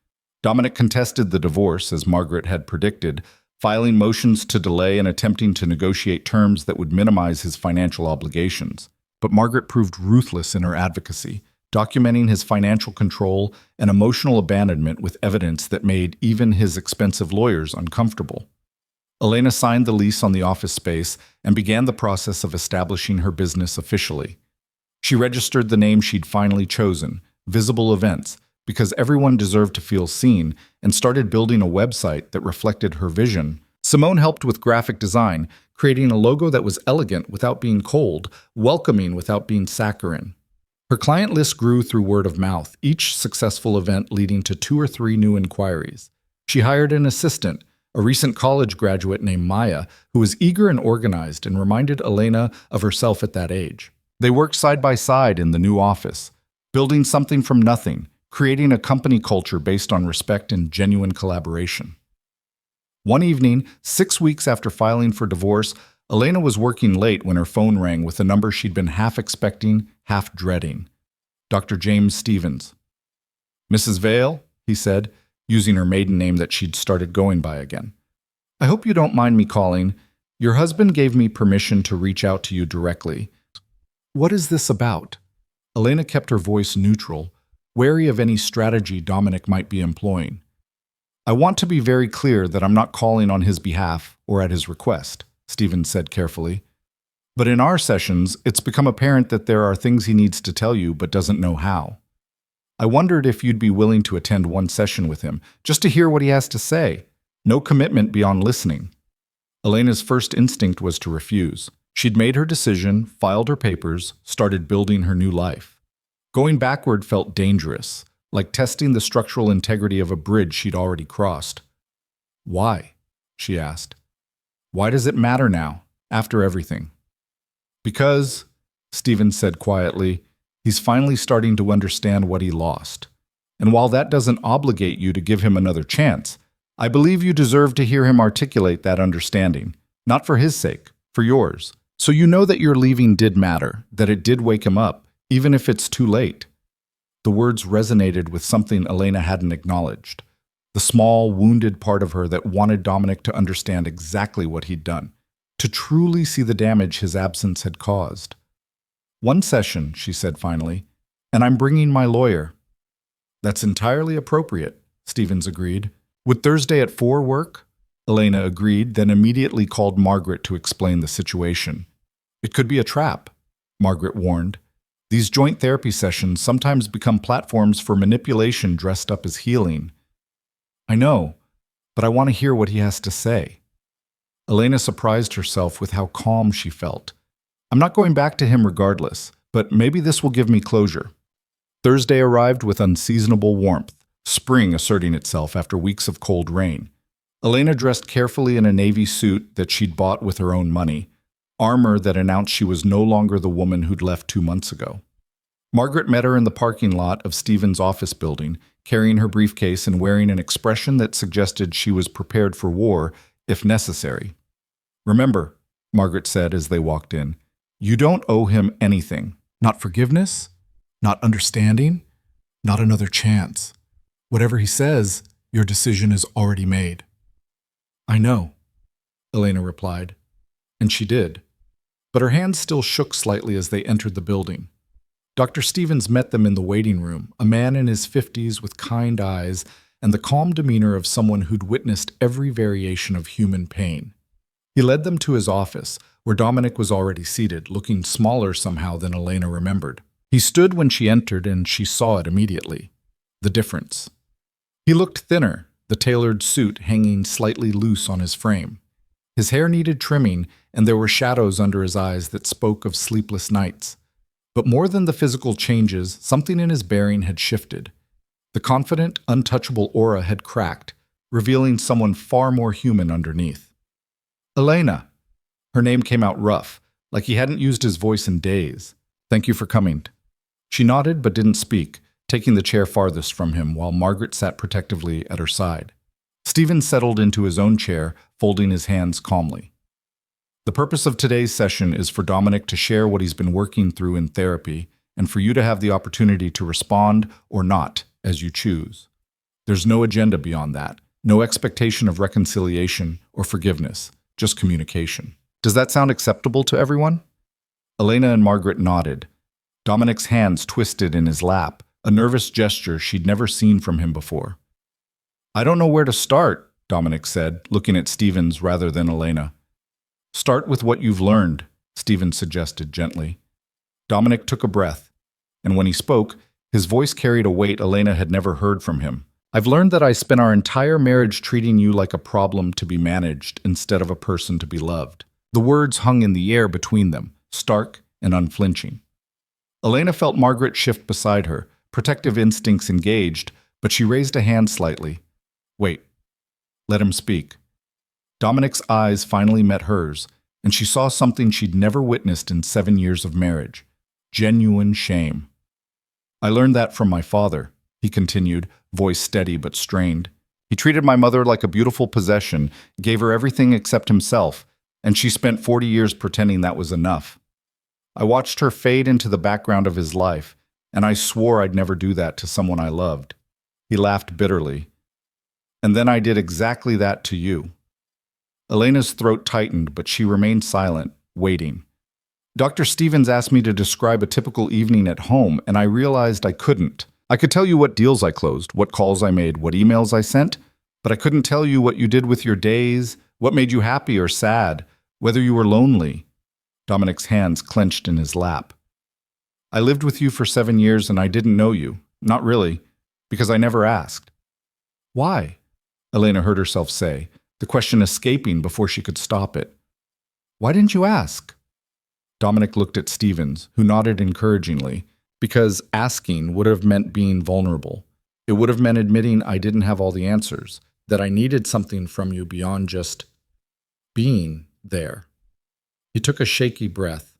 Dominic contested the divorce, as Margaret had predicted, filing motions to delay and attempting to negotiate terms that would minimize his financial obligations. But Margaret proved ruthless in her advocacy, documenting his financial control and emotional abandonment with evidence that made even his expensive lawyers uncomfortable. Elena signed the lease on the office space and began the process of establishing her business officially. She registered the name she'd finally chosen, Visible Events, because everyone deserved to feel seen, and started building a website that reflected her vision. Simone helped with graphic design, creating a logo that was elegant without being cold, welcoming without being saccharine. Her client list grew through word of mouth, each successful event leading to 2 or 3 new inquiries. She hired an assistant, a recent college graduate named Maya, who was eager and organized and reminded Elena of herself at that age. They worked side by side in the new office, building something from nothing, creating a company culture based on respect and genuine collaboration. One evening, 6 weeks after filing for divorce, Elena was working late when her phone rang with a number she'd been half expecting, half dreading. Dr. James Stevens. Mrs. Vale, he said, using her maiden name that she'd started going by again. I hope you don't mind me calling. Your husband gave me permission to reach out to you directly. What is this about? Elena kept her voice neutral, wary of any strategy Dominic might be employing. I want to be very clear that I'm not calling on his behalf or at his request, Stephen said carefully. But in our sessions, it's become apparent that there are things he needs to tell you but doesn't know how. I wondered if you'd be willing to attend one session with him, just to hear what he has to say. No commitment beyond listening. Elena's first instinct was to refuse. She'd made her decision, filed her papers, started building her new life. Going backward felt dangerous, like testing the structural integrity of a bridge she'd already crossed. Why? She asked. Why does it matter now, after everything? Because, Stephen said quietly, he's finally starting to understand what he lost. And while that doesn't obligate you to give him another chance, I believe you deserve to hear him articulate that understanding, not for his sake, for yours. So you know that your leaving did matter, that it did wake him up, even if it's too late. The words resonated with something Elena hadn't acknowledged, the small, wounded part of her that wanted Dominic to understand exactly what he'd done, to truly see the damage his absence had caused. One session, she said finally, and I'm bringing my lawyer. That's entirely appropriate, Stevens agreed. Would Thursday at 4 work? Elena agreed, then immediately called Margaret to explain the situation. It could be a trap, Margaret warned. These joint therapy sessions sometimes become platforms for manipulation dressed up as healing. I know, but I want to hear what he has to say. Elena surprised herself with how calm she felt. I'm not going back to him regardless, but maybe this will give me closure. Thursday arrived with unseasonable warmth, spring asserting itself after weeks of cold rain. Elena dressed carefully in a navy suit that she'd bought with her own money, armor that announced she was no longer the woman who'd left 2 months ago. Margaret met her in the parking lot of Stephen's office building, carrying her briefcase and wearing an expression that suggested she was prepared for war, if necessary. Remember, Margaret said as they walked in, you don't owe him anything. Not forgiveness, not understanding, not another chance. Whatever he says, your decision is already made. I know, Elena replied, and she did. But her hands still shook slightly as they entered the building. Dr. Stevens met them in the waiting room, a man in his 50s with kind eyes and the calm demeanor of someone who'd witnessed every variation of human pain. He led them to his office, where Dominic was already seated, looking smaller somehow than Elena remembered. He stood when she entered, and she saw it immediately. The difference. He looked thinner, the tailored suit hanging slightly loose on his frame. His hair needed trimming, and there were shadows under his eyes that spoke of sleepless nights. But more than the physical changes, something in his bearing had shifted. The confident, untouchable aura had cracked, revealing someone far more human underneath. Elena. Her name came out rough, like he hadn't used his voice in days. Thank you for coming. She nodded but didn't speak, taking the chair farthest from him while Margaret sat protectively at her side. Stephen settled into his own chair, folding his hands calmly. The purpose of today's session is for Dominic to share what he's been working through in therapy and for you to have the opportunity to respond or not as you choose. There's no agenda beyond that, no expectation of reconciliation or forgiveness, just communication. Does that sound acceptable to everyone? Elena and Margaret nodded. Dominic's hands twisted in his lap, a nervous gesture she'd never seen from him before. I don't know where to start, Dominic said, looking at Stevens rather than Elena. Start with what you've learned, Stevens suggested gently. Dominic took a breath, and when he spoke, his voice carried a weight Elena had never heard from him. I've learned that I spent our entire marriage treating you like a problem to be managed instead of a person to be loved. The words hung in the air between them, stark and unflinching. Elena felt Margaret shift beside her, protective instincts engaged, but she raised a hand slightly. Wait. Let him speak. Dominic's eyes finally met hers, and she saw something she'd never witnessed in 7 years of marriage. Genuine shame. I learned that from my father, he continued, voice steady but strained. He treated my mother like a beautiful possession, gave her everything except himself, and she spent 40 years pretending that was enough. I watched her fade into the background of his life, and I swore I'd never do that to someone I loved. He laughed bitterly. And then I did exactly that to you. Elena's throat tightened, but she remained silent, waiting. Dr. Stevens asked me to describe a typical evening at home, and I realized I couldn't. I could tell you what deals I closed, what calls I made, what emails I sent, but I couldn't tell you what you did with your days, what made you happy or sad, whether you were lonely. Dominic's hands clenched in his lap. I lived with you for 7 years and I didn't know you. Not really, because I never asked. Why? Elena heard herself say, the question escaping before she could stop it. Why didn't you ask? Dominic looked at Stevens, who nodded encouragingly, because asking would have meant being vulnerable. It would have meant admitting I didn't have all the answers, that I needed something from you beyond just being there. He took a shaky breath.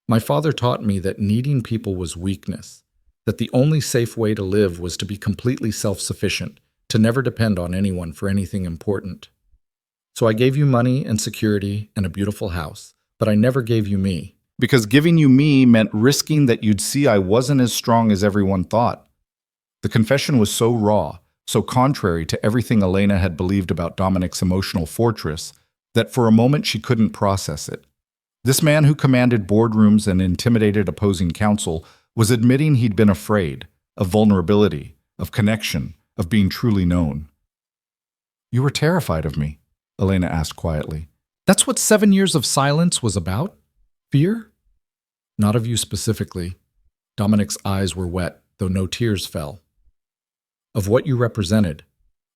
My father taught me that needing people was weakness, that the only safe way to live was to be completely self-sufficient, to never depend on anyone for anything important. So I gave you money and security and a beautiful house, but I never gave you me. Because giving you me meant risking that you'd see I wasn't as strong as everyone thought. The confession was so raw, so contrary to everything Elena had believed about Dominic's emotional fortress, that for a moment she couldn't process it. This man who commanded boardrooms and intimidated opposing counsel was admitting he'd been afraid, of vulnerability, of connection, of being truly known. You were terrified of me, Elena asked quietly. That's what 7 years of silence was about? Fear? Not of you specifically. Dominic's eyes were wet, though no tears fell. Of what you represented.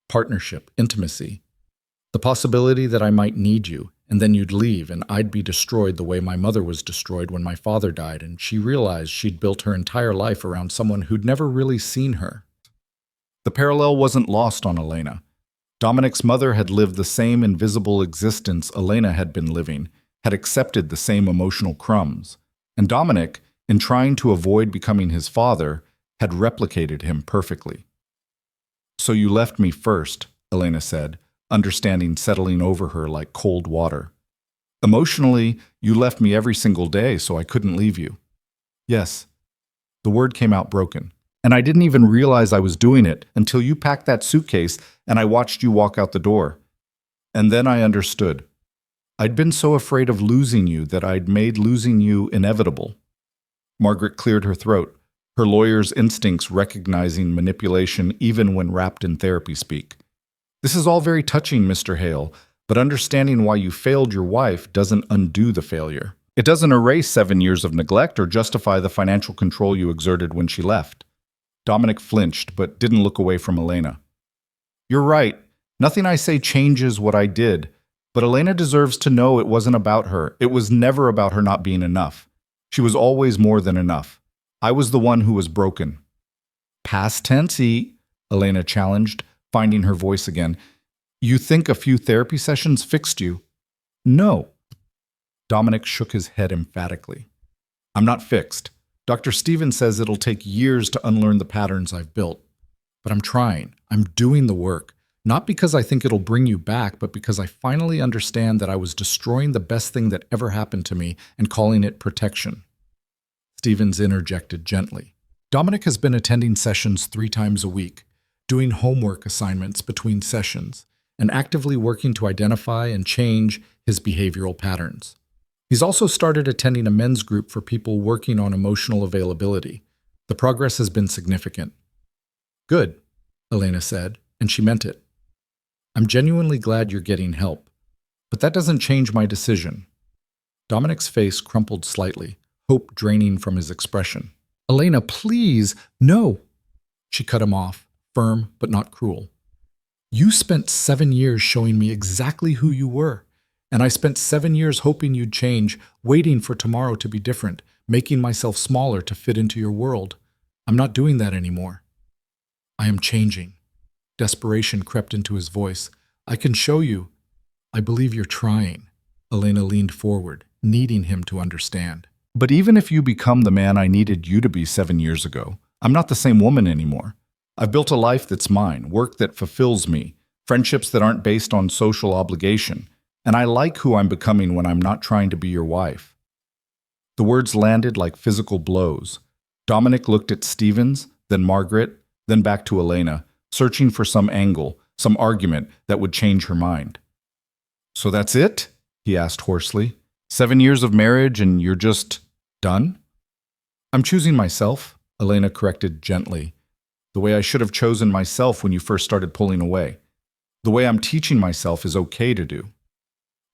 Partnership, intimacy. The possibility that I might need you, and then you'd leave and I'd be destroyed the way my mother was destroyed when my father died, and she realized she'd built her entire life around someone who'd never really seen her. The parallel wasn't lost on Elena. Dominic's mother had lived the same invisible existence Elena had been living, had accepted the same emotional crumbs, and Dominic, in trying to avoid becoming his father, had replicated him perfectly. So you left me first, Elena said, understanding settling over her like cold water. Emotionally, you left me every single day, so I couldn't leave you. Yes. The word came out broken, and I didn't even realize I was doing it until you packed that suitcase and I watched you walk out the door. And then I understood. I'd been so afraid of losing you that I'd made losing you inevitable. Margaret cleared her throat, her lawyer's instincts recognizing manipulation even when wrapped in therapy speak. This is all very touching, Mr. Hale, but understanding why you failed your wife doesn't undo the failure. It doesn't erase 7 years of neglect or justify the financial control you exerted when she left. Dominic flinched, but didn't look away from Elena. You're right. Nothing I say changes what I did, but Elena deserves to know it wasn't about her. It was never about her not being enough. She was always more than enough. I was the one who was broken. Past tense, Elena challenged, finding her voice again. You think a few therapy sessions fixed you? No. Dominic shook his head emphatically. I'm not fixed. Dr. Stevens says it'll take years to unlearn the patterns I've built. But I'm trying. I'm doing the work. Not because I think it'll bring you back, but because I finally understand that I was destroying the best thing that ever happened to me and calling it protection. Stevens interjected gently. Dominic has been attending sessions 3 times a week, doing homework assignments between sessions, and actively working to identify and change his behavioral patterns. He's also started attending a men's group for people working on emotional availability. The progress has been significant. Good, Elena said, and she meant it. I'm genuinely glad you're getting help, but that doesn't change my decision. Dominic's face crumpled slightly, hope draining from his expression. Elena, please, no! She cut him off, firm but not cruel. You spent 7 years showing me exactly who you were, and I spent 7 years hoping you'd change, waiting for tomorrow to be different, making myself smaller to fit into your world. I'm not doing that anymore. I am changing. Desperation crept into his voice. I can show you. I believe you're trying. Elena leaned forward, needing him to understand. But even if you become the man I needed you to be 7 years ago, I'm not the same woman anymore. I've built a life that's mine, work that fulfills me, friendships that aren't based on social obligation, and I like who I'm becoming when I'm not trying to be your wife. The words landed like physical blows. Dominic looked at Stevens, then Margaret, then back to Elena, searching for some angle, some argument that would change her mind. So that's it? He asked hoarsely. 7 years of marriage and you're just done? I'm choosing myself, Elena corrected gently. The way I should have chosen myself when you first started pulling away. The way I'm teaching myself is okay to do.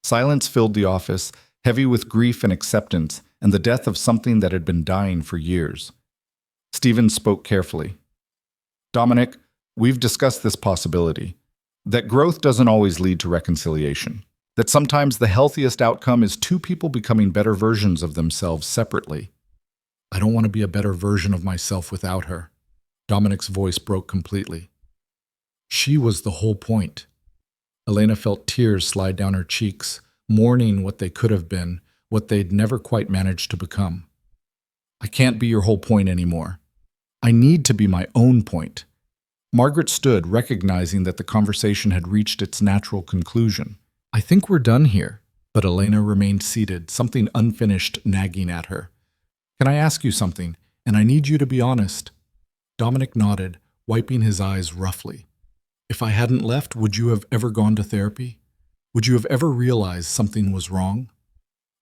Silence filled the office, heavy with grief and acceptance, and the death of something that had been dying for years. Stephen spoke carefully. Dominic, we've discussed this possibility. That growth doesn't always lead to reconciliation. That sometimes the healthiest outcome is two people becoming better versions of themselves separately. I don't want to be a better version of myself without her. Dominic's voice broke completely. She was the whole point. Elena felt tears slide down her cheeks, mourning what they could have been, what they'd never quite managed to become. I can't be your whole point anymore. I need to be my own point. Margaret stood, recognizing that the conversation had reached its natural conclusion. I think we're done here, but Elena remained seated, something unfinished nagging at her. Can I ask you something? And I need you to be honest. Dominic nodded, wiping his eyes roughly. If I hadn't left, would you have ever gone to therapy? Would you have ever realized something was wrong?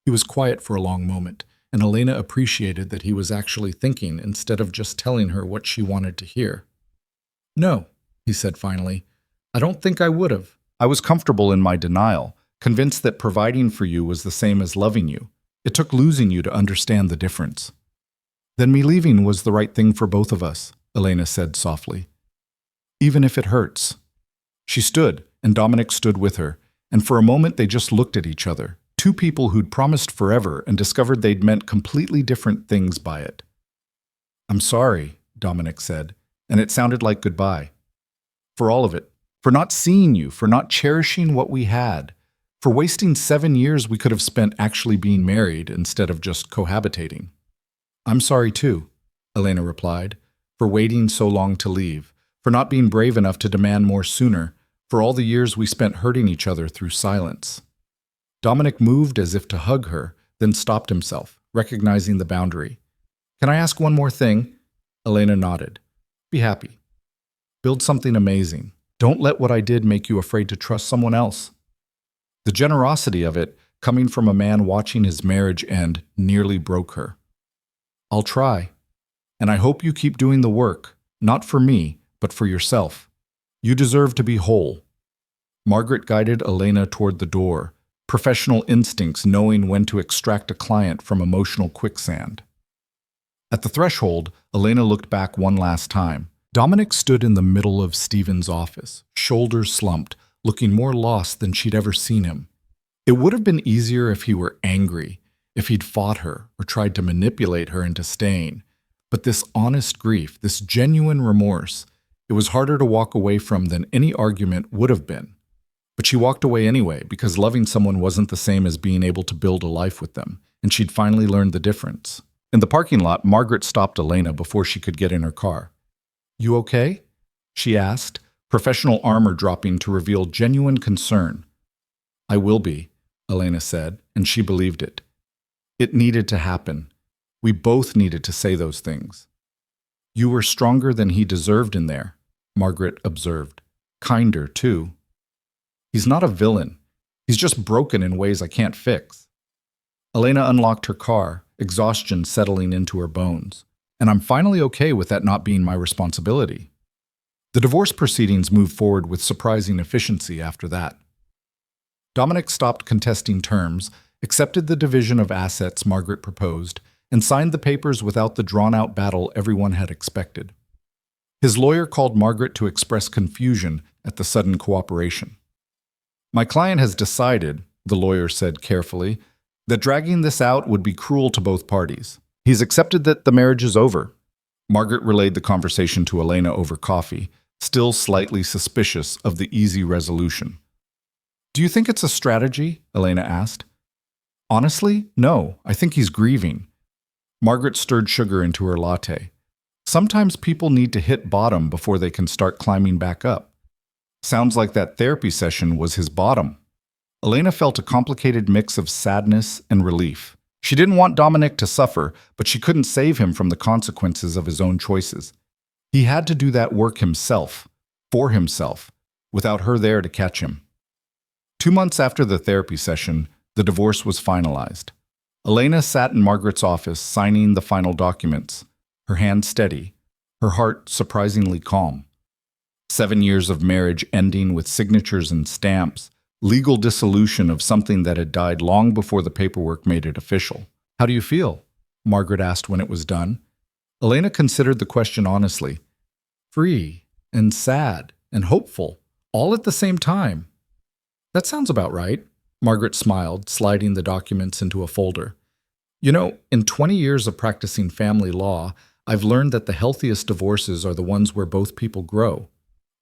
He was quiet for a long moment, and Elena appreciated that he was actually thinking instead of just telling her what she wanted to hear. No, he said finally. I don't think I would have. I was comfortable in my denial, convinced that providing for you was the same as loving you. It took losing you to understand the difference. Then me leaving was the right thing for both of us, Elena said softly. Even if it hurts. She stood, and Dominic stood with her, and for a moment they just looked at each other, two people who'd promised forever and discovered they'd meant completely different things by it. I'm sorry, Dominic said, and it sounded like goodbye. For all of it. For not seeing you, for not cherishing what we had, for wasting 7 years we could have spent actually being married instead of just cohabitating. I'm sorry too, Elena replied, for waiting so long to leave, for not being brave enough to demand more sooner, for all the years we spent hurting each other through silence. Dominic moved as if to hug her, then stopped himself, recognizing the boundary. Can I ask one more thing? Elena nodded. Be happy. Build something amazing. Don't let what I did make you afraid to trust someone else. The generosity of it, coming from a man watching his marriage end, nearly broke her. I'll try. And I hope you keep doing the work, not for me, but for yourself. You deserve to be whole. Margaret guided Elena toward the door, professional instincts knowing when to extract a client from emotional quicksand. At the threshold, Elena looked back one last time. Dominic stood in the middle of Stephen's office, shoulders slumped, looking more lost than she'd ever seen him. It would have been easier if he were angry, if he'd fought her or tried to manipulate her into staying. But this honest grief, this genuine remorse, it was harder to walk away from than any argument would have been. But she walked away anyway because loving someone wasn't the same as being able to build a life with them, and she'd finally learned the difference. In the parking lot, Margaret stopped Elena before she could get in her car. You okay? She asked, professional armor dropping to reveal genuine concern. I will be, Elena said, and she believed it. It needed to happen. We both needed to say those things. You were stronger than he deserved in there, Margaret observed. Kinder, too. He's not a villain. He's just broken in ways I can't fix. Elena unlocked her car, exhaustion settling into her bones. And I'm finally okay with that not being my responsibility. The divorce proceedings moved forward with surprising efficiency after that. Dominic stopped contesting terms, accepted the division of assets Margaret proposed, and signed the papers without the drawn-out battle everyone had expected. His lawyer called Margaret to express confusion at the sudden cooperation. My client has decided, the lawyer said carefully, that dragging this out would be cruel to both parties. He's accepted that the marriage is over. Margaret relayed the conversation to Elena over coffee, still slightly suspicious of the easy resolution. Do you think it's a strategy? Elena asked. Honestly, no. I think he's grieving. Margaret stirred sugar into her latte. Sometimes people need to hit bottom before they can start climbing back up. Sounds like that therapy session was his bottom. Elena felt a complicated mix of sadness and relief. She didn't want Dominic to suffer, but she couldn't save him from the consequences of his own choices. He had to do that work himself, for himself, without her there to catch him. 2 months after the therapy session, The divorce was finalized. Elena sat in Margaret's office, signing the final documents, her hand steady, her heart surprisingly calm. 7 years of marriage ending with signatures and stamps, legal dissolution of something that had died long before the paperwork made it official. "How do you feel?" Margaret asked when it was done. Elena considered the question honestly. "Free and sad and hopeful, all at the same time." "That sounds about right." Margaret smiled, sliding the documents into a folder. "You know, in 20 years of practicing family law, I've learned that the healthiest divorces are the ones where both people grow.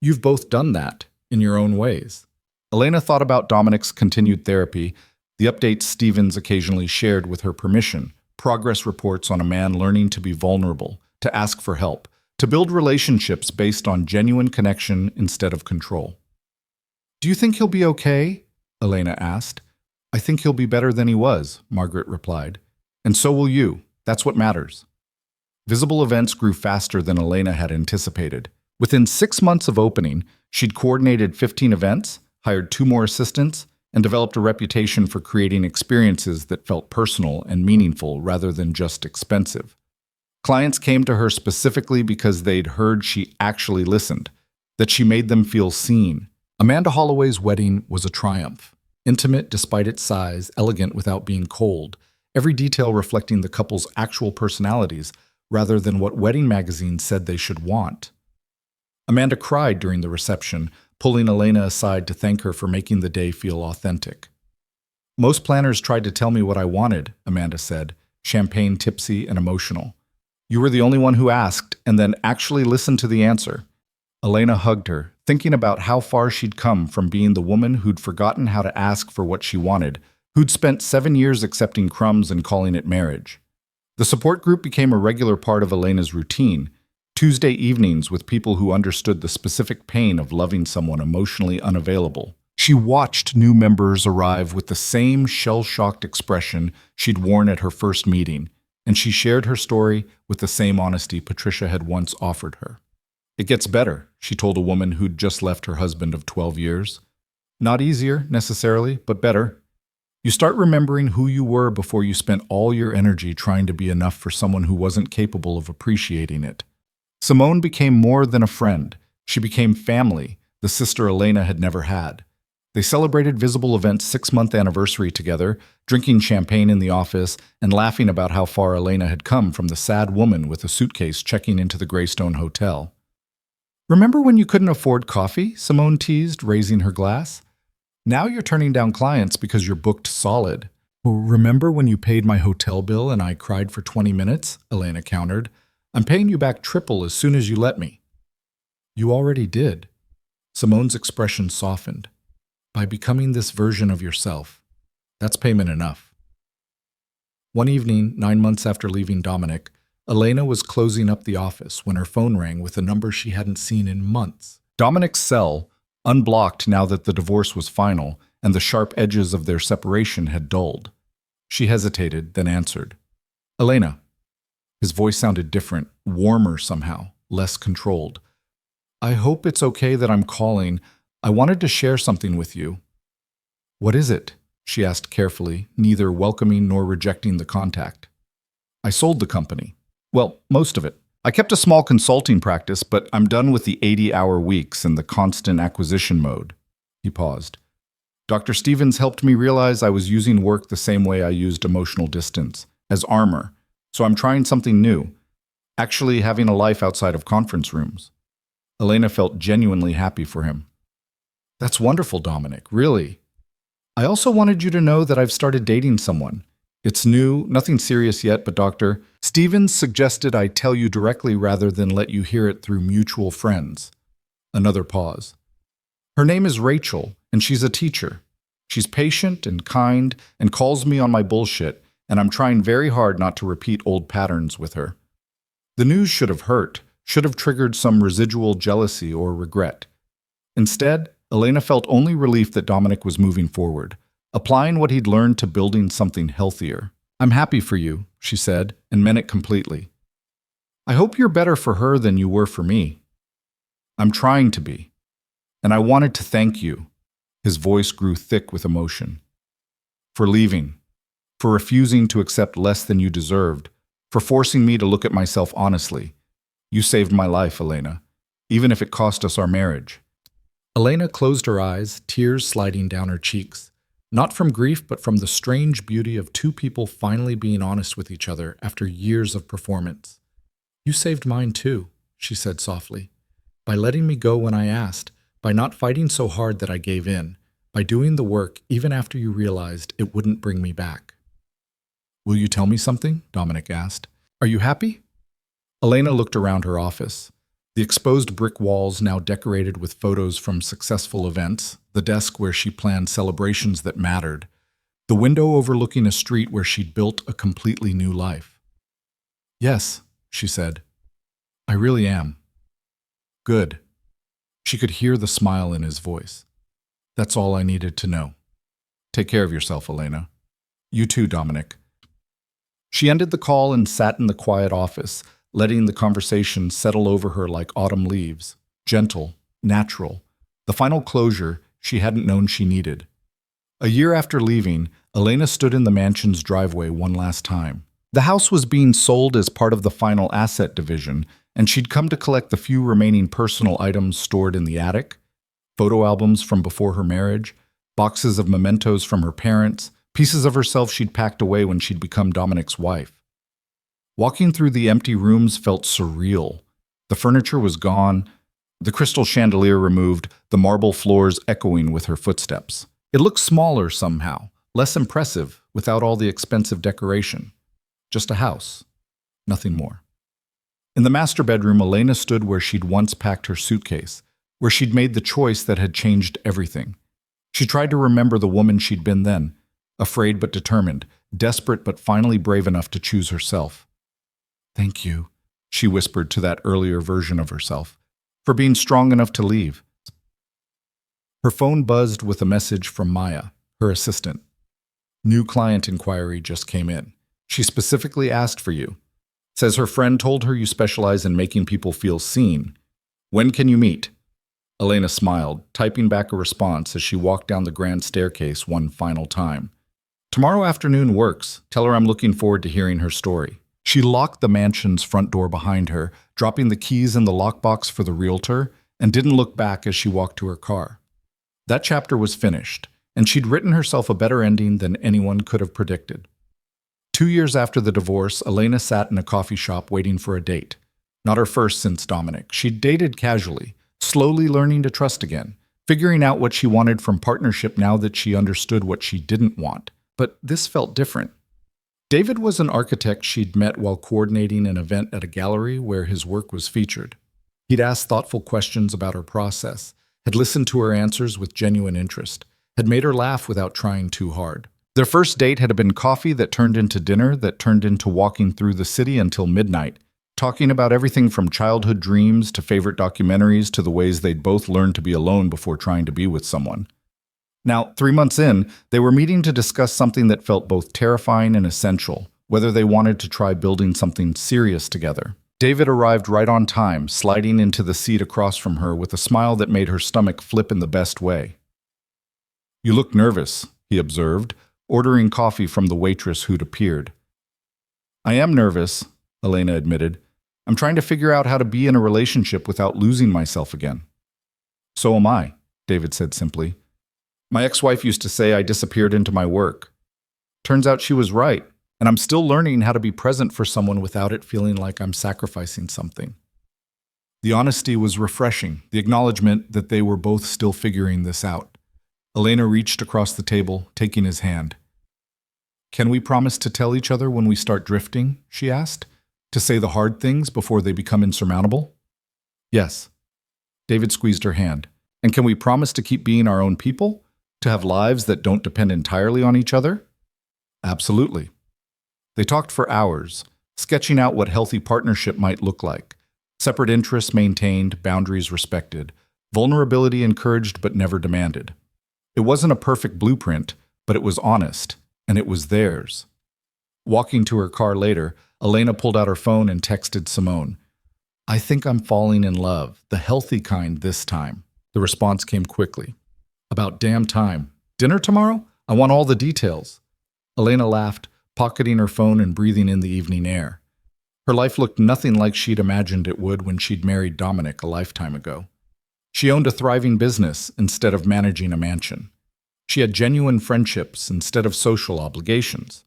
You've both done that, in your own ways." Elena thought about Dominic's continued therapy, the updates Stevens occasionally shared with her permission, progress reports on a man learning to be vulnerable, to ask for help, to build relationships based on genuine connection instead of control. "Do you think he'll be okay?" Elena asked. "I think he'll be better than he was," Margaret replied. "And so will you. That's what matters." Visible events grew faster than Elena had anticipated. Within 6 months of opening, she'd coordinated 15 events, hired 2 more assistants, and developed a reputation for creating experiences that felt personal and meaningful rather than just expensive. Clients came to her specifically because they'd heard she actually listened, that she made them feel seen. Amanda Holloway's wedding was a triumph. Intimate despite its size, elegant without being cold, every detail reflecting the couple's actual personalities rather than what wedding magazines said they should want. Amanda cried during the reception, pulling Elena aside to thank her for making the day feel authentic. "Most planners tried to tell me what I wanted," Amanda said, champagne tipsy and emotional. "You were the only one who asked and then actually listened to the answer." Elena hugged her, thinking about how far she'd come from being the woman who'd forgotten how to ask for what she wanted, who'd spent 7 years accepting crumbs and calling it marriage. The support group became a regular part of Elena's routine, Tuesday evenings with people who understood the specific pain of loving someone emotionally unavailable. She watched new members arrive with the same shell-shocked expression she'd worn at her first meeting, and she shared her story with the same honesty Patricia had once offered her. "It gets better," she told a woman who'd just left her husband of 12 years. "Not easier, necessarily, but better. You start remembering who you were before you spent all your energy trying to be enough for someone who wasn't capable of appreciating it." Simone became more than a friend. She became family, the sister Elena had never had. They celebrated Visible Event's 6-month anniversary together, drinking champagne in the office and laughing about how far Elena had come from the sad woman with a suitcase checking into the Greystone Hotel. "Remember when you couldn't afford coffee?" Simone teased, raising her glass. "Now you're turning down clients because you're booked solid." "Remember when you paid my hotel bill and I cried for 20 minutes? Elena countered. "I'm paying you back triple as soon as you let me." "You already did." Simone's expression softened. "By becoming this version of yourself. That's payment enough." One evening, 9 months after leaving Dominic, Elena was closing up the office when her phone rang with a number she hadn't seen in months. Dominic's cell, unblocked now that the divorce was final and the sharp edges of their separation had dulled. She hesitated, then answered. "Elena." His voice sounded different, warmer somehow, less controlled. "I hope it's okay that I'm calling. I wanted to share something with you." "What is it?" she asked carefully, neither welcoming nor rejecting the contact. "I sold the company. Well, most of it. I kept a small consulting practice, but I'm done with the 80-hour weeks and the constant acquisition mode." He paused. "Dr. Stevens helped me realize I was using work the same way I used emotional distance, as armor. So I'm trying something new, actually having a life outside of conference rooms." Elena felt genuinely happy for him. "That's wonderful, Dominic, really. I also wanted you to know that I've started dating someone. It's new, nothing serious yet, but Dr. Stevens suggested I tell you directly rather than let you hear it through mutual friends." Another pause. "Her name is Rachel, and she's a teacher. She's patient and kind and calls me on my bullshit, and I'm trying very hard not to repeat old patterns with her." The news should have hurt, should have triggered some residual jealousy or regret. Instead, Elena felt only relief that Dominic was moving forward, applying what he'd learned to building something healthier. "I'm happy for you," she said, and meant it completely. "I hope you're better for her than you were for me." "I'm trying to be. And I wanted to thank you." His voice grew thick with emotion. for leaving, for refusing to accept less than you deserved, for forcing me to look at myself honestly. You saved my life, Elena, even if it cost us our marriage." Elena closed her eyes, tears sliding down her cheeks, not from grief but from the strange beauty of two people finally being honest with each other after years of performance. "You saved mine too," she said softly, "by letting me go when I asked, by not fighting so hard that I gave in, by doing the work even after you realized it wouldn't bring me back." "Will you tell me something?" Dominic asked. "Are you happy?" Elena looked around her office. The exposed brick walls now decorated with photos from successful events, the desk where she planned celebrations that mattered, the window overlooking a street where she'd built a completely new life. "Yes," she said. "I really am." "Good." She could hear the smile in his voice. "That's all I needed to know. Take care of yourself, Elena." "You too, Dominic." She ended the call and sat in the quiet office, letting the conversation settle over her like autumn leaves, gentle, natural, the final closure she hadn't known she needed. A year after leaving, Elena stood in the mansion's driveway one last time. The house was being sold as part of the final asset division, and she'd come to collect the few remaining personal items stored in the attic: photo albums from before her marriage, boxes of mementos from her parents, pieces of herself she'd packed away when she'd become Dominic's wife. Walking through the empty rooms felt surreal. The furniture was gone, the crystal chandelier removed, the marble floors echoing with her footsteps. It looked smaller somehow, less impressive, without all the expensive decoration. Just a house, nothing more. In the master bedroom, Elena stood where she'd once packed her suitcase, where she'd made the choice that had changed everything. She tried to remember the woman she'd been then, afraid but determined, desperate but finally brave enough to choose herself. "Thank you," she whispered to that earlier version of herself, "for being strong enough to leave." Her phone buzzed with a message from Maya, her assistant. "New client inquiry just came in. She specifically asked for you. Says her friend told her you specialize in making people feel seen. When can you meet?" Elena smiled, typing back a response as she walked down the grand staircase one final time. "Tomorrow afternoon works. Tell her I'm looking forward to hearing her story." She locked the mansion's front door behind her, dropping the keys in the lockbox for the realtor, and didn't look back as she walked to her car. That chapter was finished, and she'd written herself a better ending than anyone could have predicted. 2 years after the divorce, Elena sat in a coffee shop waiting for a date. Not her first since Dominic. She'd dated casually, slowly learning to trust again, figuring out what she wanted from partnership now that she understood what she didn't want. But this felt different. David was an architect she'd met while coordinating an event at a gallery where his work was featured. He'd asked thoughtful questions about her process, had listened to her answers with genuine interest, had made her laugh without trying too hard. Their first date had been coffee that turned into dinner, that turned into walking through the city until midnight, talking about everything from childhood dreams to favorite documentaries to the ways they'd both learned to be alone before trying to be with someone. Now, 3 months in, they were meeting to discuss something that felt both terrifying and essential, whether they wanted to try building something serious together. David arrived right on time, sliding into the seat across from her with a smile that made her stomach flip in the best way. "You look nervous," he observed, ordering coffee from the waitress who'd appeared. "I am nervous," Elena admitted. "I'm trying to figure out how to be in a relationship without losing myself again." "So am I," David said simply. "My ex-wife used to say I disappeared into my work. Turns out she was right, and I'm still learning how to be present for someone without it feeling like I'm sacrificing something." The honesty was refreshing, the acknowledgement that they were both still figuring this out. Elena reached across the table, taking his hand. "Can we promise to tell each other when we start drifting?" she asked. "To say the hard things before they become insurmountable?" "Yes." David squeezed her hand. "And can we promise to keep being our own people? To have lives that don't depend entirely on each other?" "Absolutely." They talked for hours, sketching out what healthy partnership might look like. Separate interests maintained, boundaries respected, vulnerability encouraged but never demanded. It wasn't a perfect blueprint, but it was honest, and it was theirs. Walking to her car later, Elena pulled out her phone and texted Simone. "I think I'm falling in love, the healthy kind this time." The response came quickly. "About damn time. Dinner tomorrow? I want all the details." Elena laughed, pocketing her phone and breathing in the evening air. Her life looked nothing like she'd imagined it would when she'd married Dominic a lifetime ago. She owned a thriving business instead of managing a mansion. She had genuine friendships instead of social obligations.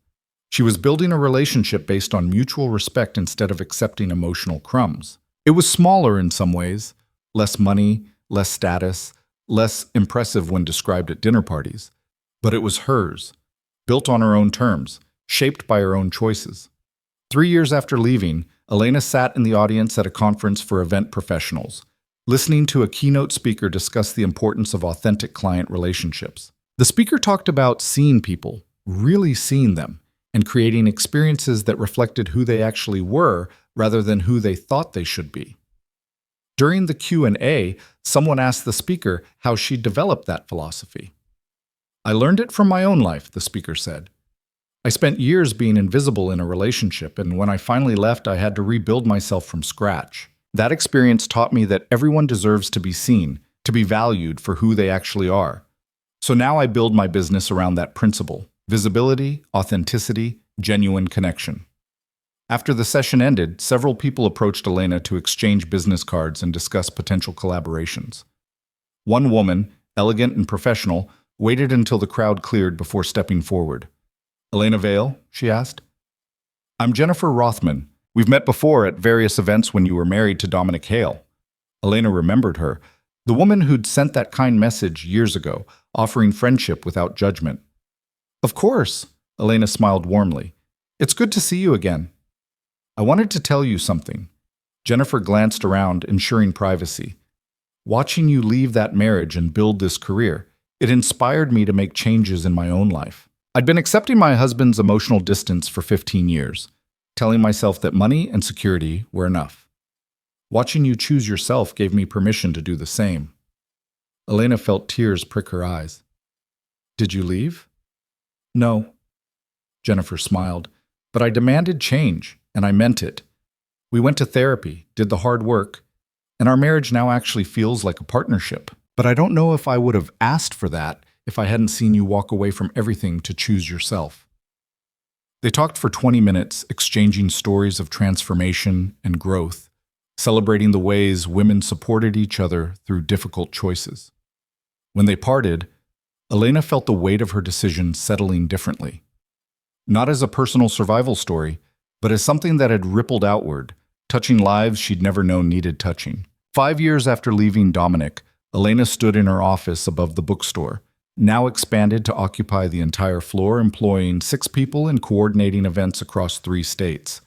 She was building a relationship based on mutual respect instead of accepting emotional crumbs. It was smaller in some ways, less money, less status, less impressive when described at dinner parties. But it was hers, built on her own terms, shaped by her own choices. 3 years after leaving, Elena sat in the audience at a conference for event professionals, listening to a keynote speaker discuss the importance of authentic client relationships. The speaker talked about seeing people, really seeing them, and creating experiences that reflected who they actually were rather than who they thought they should be. During the Q&A, someone asked the speaker how she developed that philosophy. "I learned it from my own life," the speaker said. "I spent years being invisible in a relationship, and when I finally left, I had to rebuild myself from scratch. That experience taught me that everyone deserves to be seen, to be valued for who they actually are. So now I build my business around that principle: visibility, authenticity, genuine connection." After the session ended, several people approached Elena to exchange business cards and discuss potential collaborations. One woman, elegant and professional, waited until the crowd cleared before stepping forward. "Elena Vale?" she asked. "I'm Jennifer Rothman. We've met before at various events when you were married to Dominic Hale." Elena remembered her, the woman who'd sent that kind message years ago, offering friendship without judgment. "Of course," Elena smiled warmly. "It's good to see you again." "I wanted to tell you something." Jennifer glanced around, ensuring privacy. "Watching you leave that marriage and build this career, it inspired me to make changes in my own life. I'd been accepting my husband's emotional distance for 15 years, telling myself that money and security were enough. Watching you choose yourself gave me permission to do the same." Elena felt tears prick her eyes. "Did you leave?" "No." Jennifer smiled. "But I demanded change, and I meant it. We went to therapy, did the hard work, and our marriage now actually feels like a partnership. But I don't know if I would have asked for that if I hadn't seen you walk away from everything to choose yourself." They talked for 20 minutes, exchanging stories of transformation and growth, celebrating the ways women supported each other through difficult choices. When they parted, Elena felt the weight of her decision settling differently. Not as a personal survival story, but as something that had rippled outward, touching lives she'd never known needed touching. 5 years after leaving Dominic, Elena stood in her office above the bookstore, now expanded to occupy the entire floor, employing 6 people and coordinating events across 3 states.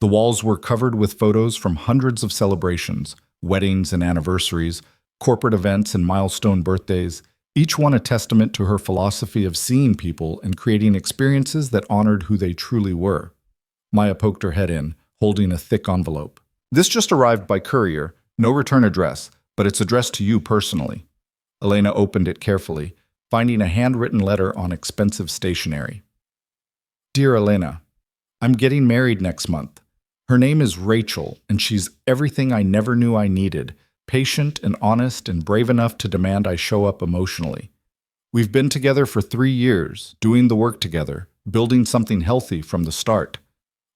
The walls were covered with photos from hundreds of celebrations, weddings and anniversaries, corporate events and milestone birthdays, each one a testament to her philosophy of seeing people and creating experiences that honored who they truly were. Maya poked her head in, holding a thick envelope. "This just arrived by courier, no return address, but it's addressed to you personally." Elena opened it carefully, finding a handwritten letter on expensive stationery. "Dear Elena, I'm getting married next month. Her name is Rachel, and she's everything I never knew I needed, patient and honest and brave enough to demand I show up emotionally. We've been together for 3 years, doing the work together, building something healthy from the start.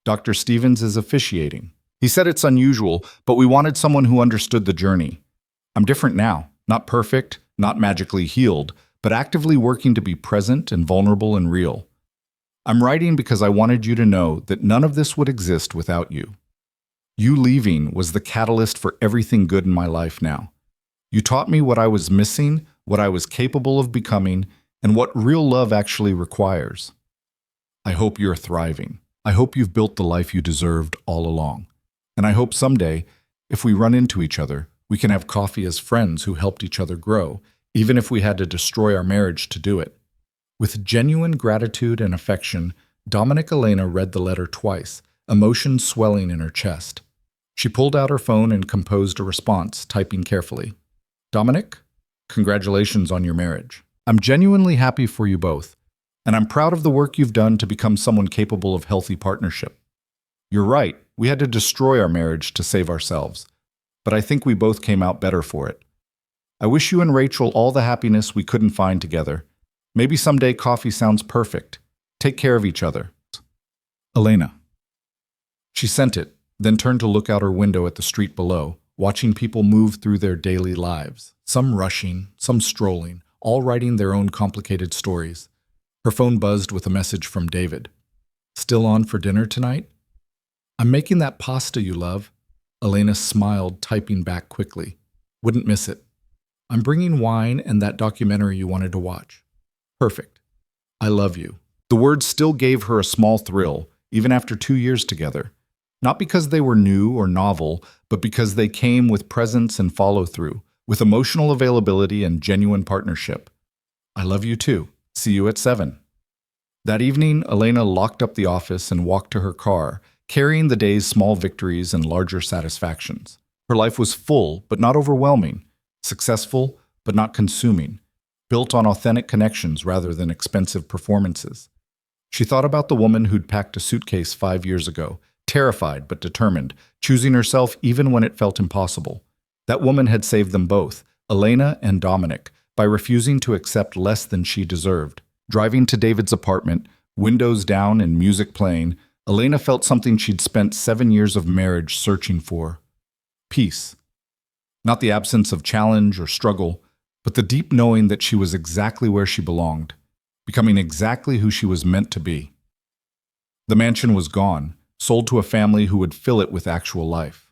Dr. Stevens is officiating. He said it's unusual, but we wanted someone who understood the journey. I'm different now, not perfect, not magically healed, but actively working to be present and vulnerable and real. I'm writing because I wanted you to know that none of this would exist without you. You leaving was the catalyst for everything good in my life now. You taught me what I was missing, what I was capable of becoming, and what real love actually requires. I hope you're thriving. I hope you've built the life you deserved all along. And I hope someday, if we run into each other, we can have coffee as friends who helped each other grow, even if we had to destroy our marriage to do it." With genuine gratitude and affection, Dominic Elena read the letter twice, emotion swelling in her chest. She pulled out her phone and composed a response, typing carefully. "Dominic, congratulations on your marriage. I'm genuinely happy for you both, and I'm proud of the work you've done to become someone capable of healthy partnership. You're right, we had to destroy our marriage to save ourselves, but I think we both came out better for it. I wish you and Rachel all the happiness we couldn't find together. Maybe someday coffee sounds perfect. Take care of each other. Elena. She sent it, then turned to look out her window at the street below, watching people move through their daily lives, some rushing, some strolling, all writing their own complicated stories. Her phone buzzed with a message from David. Still on for dinner tonight? I'm making that pasta you love. Elena smiled, typing back quickly. Wouldn't miss it. I'm bringing wine and that documentary you wanted to watch. Perfect. I love you. The words still gave her a small thrill, even after 2 years together. Not because they were new or novel, but because they came with presence and follow-through, with emotional availability and genuine partnership. I love you too. See you at 7. That evening, Elena locked up the office and walked to her car, carrying the day's small victories and larger satisfactions. Her life was full, but not overwhelming, successful, but not consuming, built on authentic connections rather than expensive performances. She thought about the woman who'd packed a suitcase 5 years ago, terrified but determined, choosing herself even when it felt impossible. That woman had saved them both, Elena and Dominic, by refusing to accept less than she deserved. Driving to David's apartment, windows down and music playing, Elena felt something she'd spent 7 years of marriage searching for. Peace. Not the absence of challenge or struggle, but the deep knowing that she was exactly where she belonged, becoming exactly who she was meant to be. The mansion was gone, sold to a family who would fill it with actual life.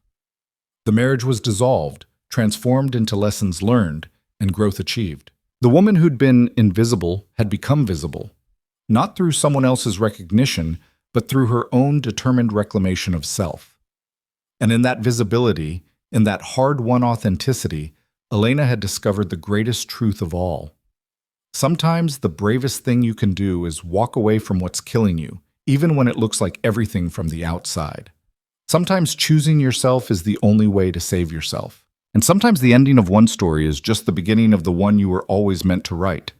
The marriage was dissolved, transformed into lessons learned, and growth achieved. The woman who'd been invisible had become visible, not through someone else's recognition, but through her own determined reclamation of self. And in that visibility, in that hard-won authenticity, Elena had discovered the greatest truth of all. Sometimes the bravest thing you can do is walk away from what's killing you, even when it looks like everything from the outside. Sometimes choosing yourself is the only way to save yourself. And sometimes the ending of one story is just the beginning of the one you were always meant to write.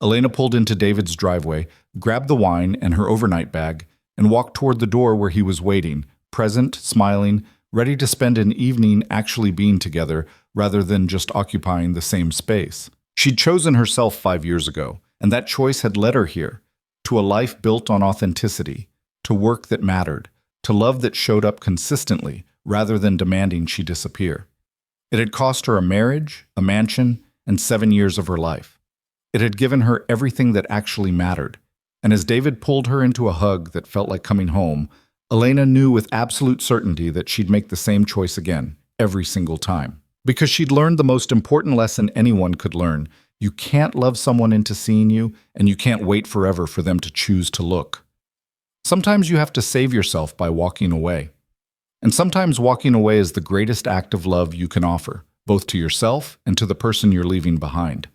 Elena pulled into David's driveway, grabbed the wine and her overnight bag, and walked toward the door where he was waiting, present, smiling, ready to spend an evening actually being together rather than just occupying the same space. She'd chosen herself 5 years ago, and that choice had led her here, to a life built on authenticity, to work that mattered, to love that showed up consistently rather than demanding she disappear. It had cost her a marriage, a mansion, and 7 years of her life. It had given her everything that actually mattered. And as David pulled her into a hug that felt like coming home, Elena knew with absolute certainty that she'd make the same choice again, every single time. Because she'd learned the most important lesson anyone could learn. You can't love someone into seeing you, and you can't wait forever for them to choose to look. Sometimes you have to save yourself by walking away. And sometimes walking away is the greatest act of love you can offer, both to yourself and to the person you're leaving behind.